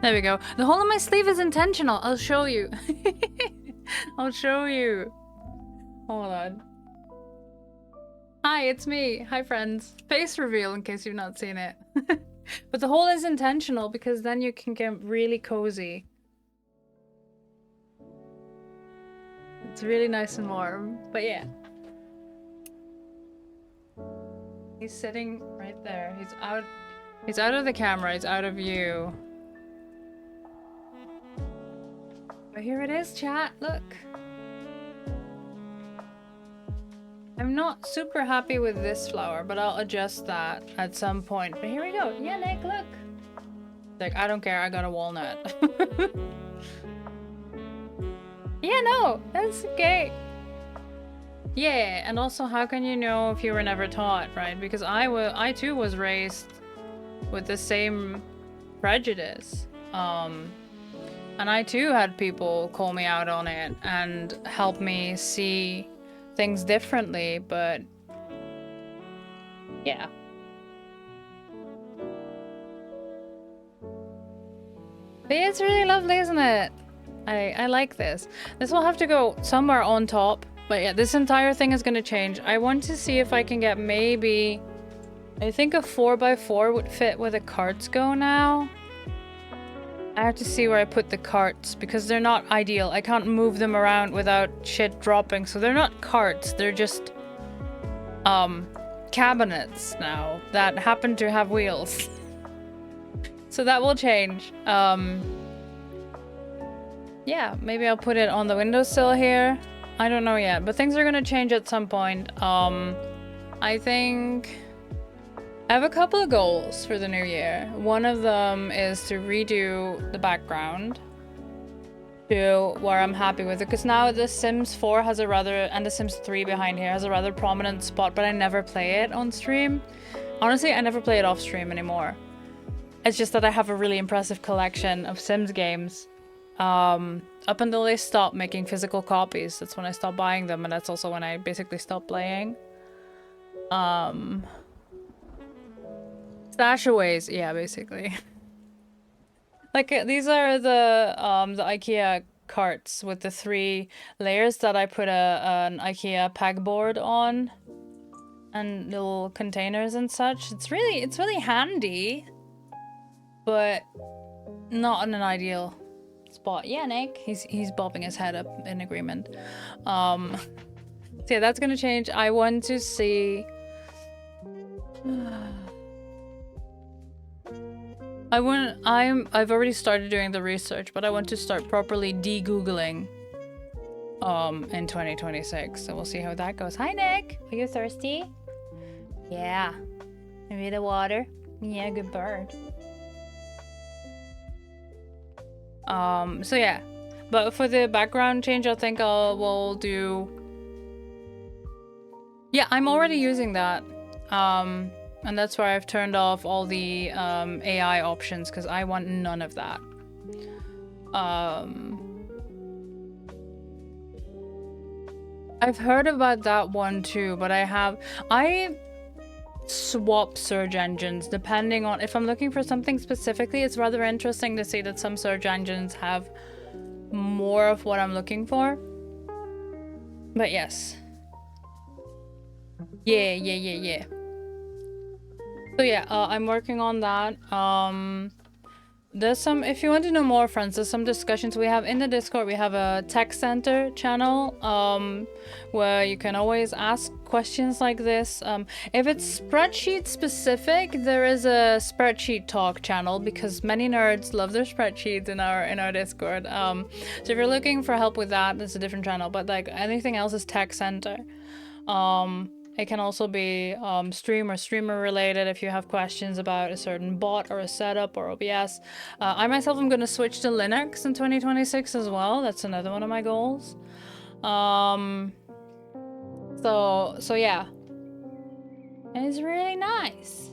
There we go. The hole in my sleeve is intentional. I'll show you. I'll show you. Hold on. Hi, it's me. Hi, friends. Face reveal in case you've not seen it. But the hole is intentional because then you can get really cozy. It's really nice and warm. But yeah. He's sitting right there. He's out of the camera. He's out of view. But here it is, chat. Look. I'm not super happy with this flower, but I'll adjust that at some point. But here we go. Yeah, Nick, look. Like, I don't care. I got a walnut. Yeah, no. That's okay. Yeah, and also, how can you know if you were never taught, right? Because I too was raised with the same prejudice. And I too had people call me out on it and help me see things differently, but yeah. But it's really lovely, isn't it? I like this. This will have to go somewhere on top, but yeah, this entire thing is gonna change. I want to see if I can get maybe, I think a 4x4 would fit where the carts go now. I have to see where I put the carts because they're not ideal. I can't move them around without shit dropping. So they're not carts. They're just cabinets now that happen to have wheels. So that will change. Yeah, maybe I'll put it on the windowsill here. I don't know yet, but things are gonna change at some point. I think I have a couple of goals for the new year. One of them is to redo the background to where I'm happy with it, because now The Sims 4 has a rather, and The Sims 3 behind here has a rather prominent spot, but I never play it on stream. Honestly, I never play it off stream anymore. It's just that I have a really impressive collection of Sims games. Up until they stopped making physical copies, that's when I stopped buying them, and that's also when I basically stopped playing. Stashaways, yeah, basically. Like, these are the IKEA carts with the 3 layers that I put an IKEA pegboard on, and little containers and such. It's really handy, but not in an ideal spot. Yeah, Nick, he's bobbing his head up in agreement. So yeah, that's gonna change. I want to see. I've already started doing the research, but I want to start properly de-googling in 2026. So we'll see how that goes. Hi Nick, are you thirsty? Yeah. Maybe the water? Yeah, good bird. So yeah. But for the background change, I think we'll do. Yeah, I'm already using that. And that's why I've turned off all the AI options, because I want none of that. I've heard about that one too, but I swap search engines depending on if I'm looking for something specifically. It's rather interesting to see that some search engines have more of what I'm looking for. But yes. Yeah. So yeah, I'm working on that. There's some, if you want to know more, friends, there's some discussions we have in the Discord. We have a tech center channel where you can always ask questions like this. If it's spreadsheet specific, there is a spreadsheet talk channel, because many nerds love their spreadsheets in our Discord. So if you're looking for help with that, there's a different channel. But like anything else is tech center. It can also be streamer related if you have questions about a certain bot or a setup or OBS. I myself am going to switch to Linux in 2026 as well. That's another one of my goals. So yeah. And it's really nice.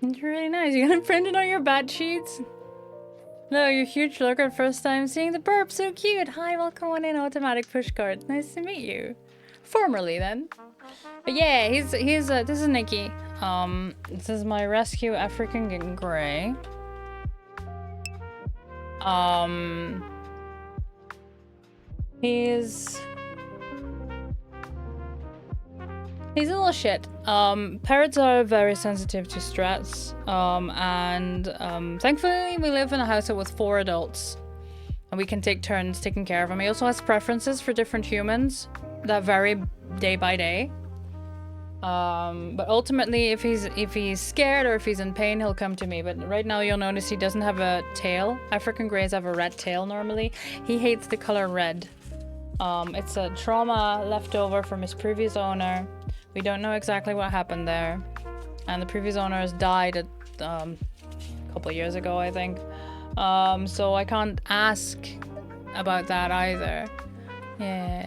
It's really nice. You're gonna print it on your bed sheets? No, you're a huge lurker. First time seeing the burp. So cute. Hi, welcome on in, Automatic Pushcart. Nice to meet you. Formerly then. But yeah, he's this is Nikki. This is my rescue African Grey. He's a little shit. Parrots are very sensitive to stress. And thankfully we live in a household with 4 adults. And we can take turns taking care of him. He also has preferences for different humans that vary day by day. But ultimately, if he's scared or if he's in pain, he'll come to me. But right now you'll notice he doesn't have a tail. African Greys have a red tail normally. He hates the color red. It's a trauma left over from his previous owner. We don't know exactly what happened there. And the previous owner has died a couple of years ago, I think. So I can't ask about that either. Yeah.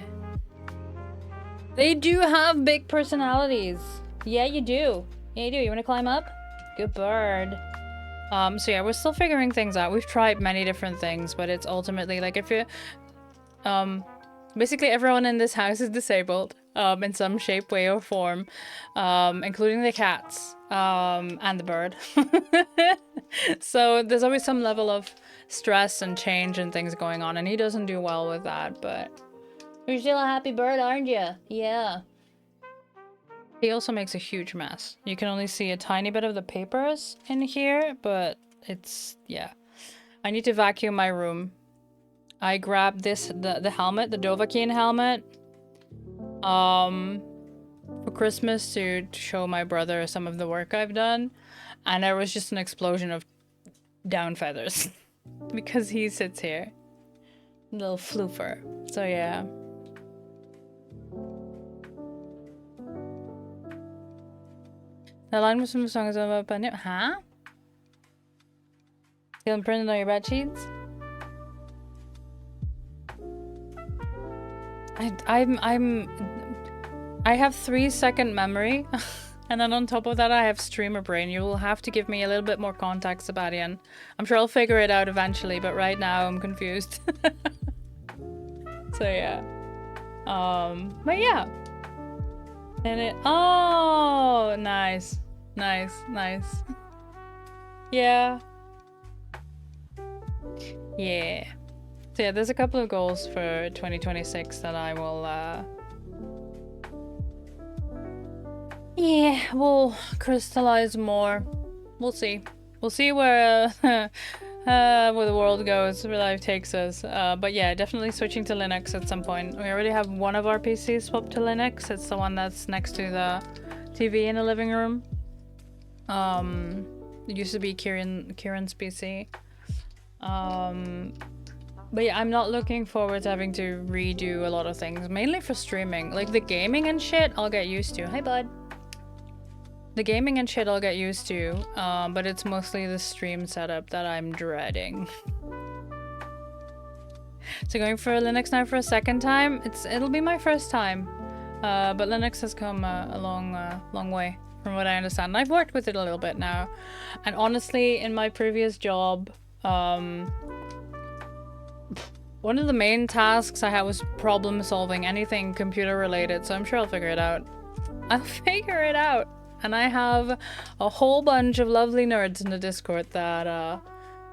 They do have big personalities. Yeah, you do. Yeah, you do. You want to climb up? Good bird. So yeah, we're still figuring things out. We've tried many different things, but it's ultimately like if you... basically everyone in this house is disabled in some shape, way, or form, including the cats and the bird. So there's always some level of stress and change and things going on, and he doesn't do well with that, but... You're still a happy bird, aren't you? Yeah. He also makes a huge mess. You can only see a tiny bit of the papers in here, but it's... yeah. I need to vacuum my room. I grabbed the helmet, the Dovahkiin helmet, for Christmas to show my brother some of the work I've done, and there was just an explosion of down feathers because he sits here. Little floofer. So yeah. The line was from the song is about Banya. Huh? Feeling printed on your bed sheets? I have 3-second memory. And then on top of that, I have streamer brain. You will have to give me a little bit more context, Sebastian. I'm sure I'll figure it out eventually, but right now I'm confused. So yeah. But yeah. And it, oh, nice. Nice, nice. Yeah. Yeah. So yeah, there's a couple of goals for 2026 that I will, yeah, we'll crystallize more. We'll see. We'll see where the world goes, where life takes us. But yeah, definitely switching to Linux at some point. We already have one of our PCs swapped to Linux. It's the one that's next to the TV in the living room. It used to be Kieran's PC. But yeah, I'm not looking forward to having to redo a lot of things, mainly for streaming. Like the gaming and shit, I'll get used to. Hi, bud. The gaming and shit I'll get used to, but it's mostly the stream setup that I'm dreading. So going for Linux now for a second time, it'll be my first time. But Linux has come a long way from what I understand. And I've worked with it a little bit now. And honestly, in my previous job, one of the main tasks I had was problem solving, anything computer related, so I'm sure I'll figure it out. I'll figure it out. And I have a whole bunch of lovely nerds in the Discord that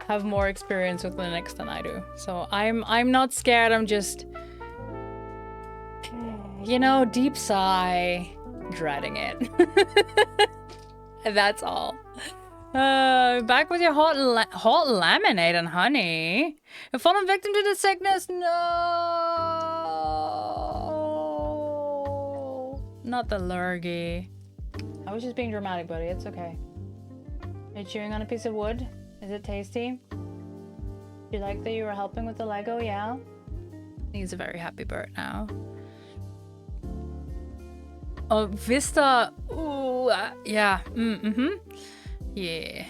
have more experience with Linux than I do. So I'm not scared, I'm just, you know, deep sigh, dreading it. That's all. Back with your hot lemonade and honey. You've fallen victim to the sickness? No. Not the lurgy. I was just being dramatic, buddy. It's okay. Are you chewing on a piece of wood? Is it tasty? You like that you were helping with the Lego? Yeah? He's a very happy bird now. Oh, Vista. Ooh, yeah. Yeah.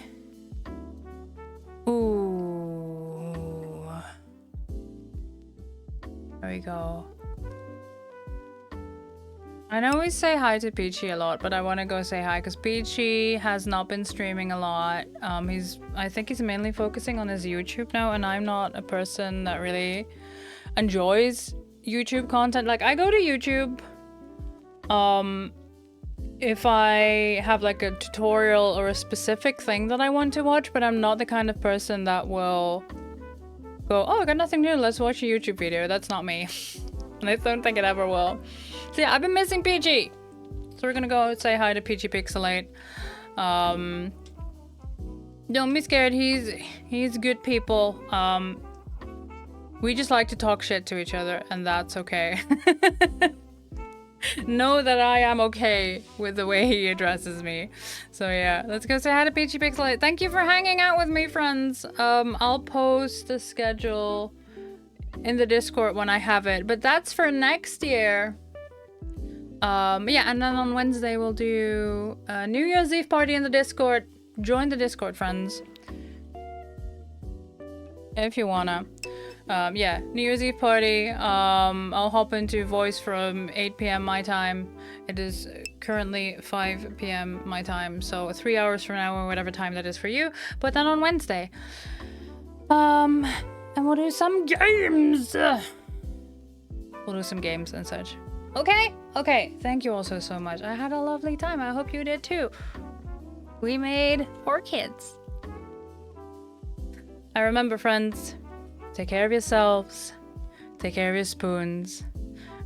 Ooh. There we go. I know we say hi to Peachy a lot, but I want to go say hi because Peachy has not been streaming a lot. I think he's mainly focusing on his YouTube now, and I'm not a person that really enjoys YouTube content. Like, I go to YouTube if I have like a tutorial or a specific thing that I want to watch, but I'm not the kind of person that will go, oh, I got nothing new, let's watch a YouTube video. That's not me. And I don't think it ever will. So yeah, I've been missing Peachy. So we're gonna go say hi to Peachy Pixelate. Don't be scared, he's good people. We just like to talk shit to each other, and that's okay. Know that I am okay with the way he addresses me. So yeah, let's go say hi to Peachy Pixelate. Thank you for hanging out with me, friends. I'll post the schedule in the Discord when I have it, but that's for next year. Yeah, and then on Wednesday we'll do a New Year's Eve party in the Discord. Join the Discord, friends, if you wanna. Yeah, New Year's Eve party. I'll hop into voice from 8 p.m. my time. It is currently 5 p.m. my time, so 3 hours from now or whatever time that is for you. But then on Wednesday, and we'll do some games. We'll do some games and such. Okay? Okay, thank you all so much. I had a lovely time. I hope you did too. We made Orchids. I remember, friends, take care of yourselves. Take care of your spoons.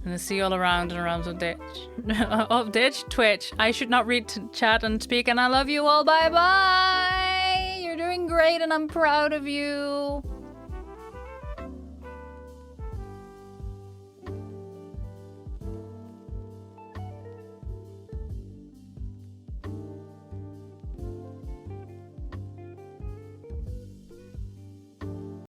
And I'll see you all around and around the ditch. Twitch. I should not read chat and speak, and I love you all. Bye-bye! You're doing great and I'm proud of you.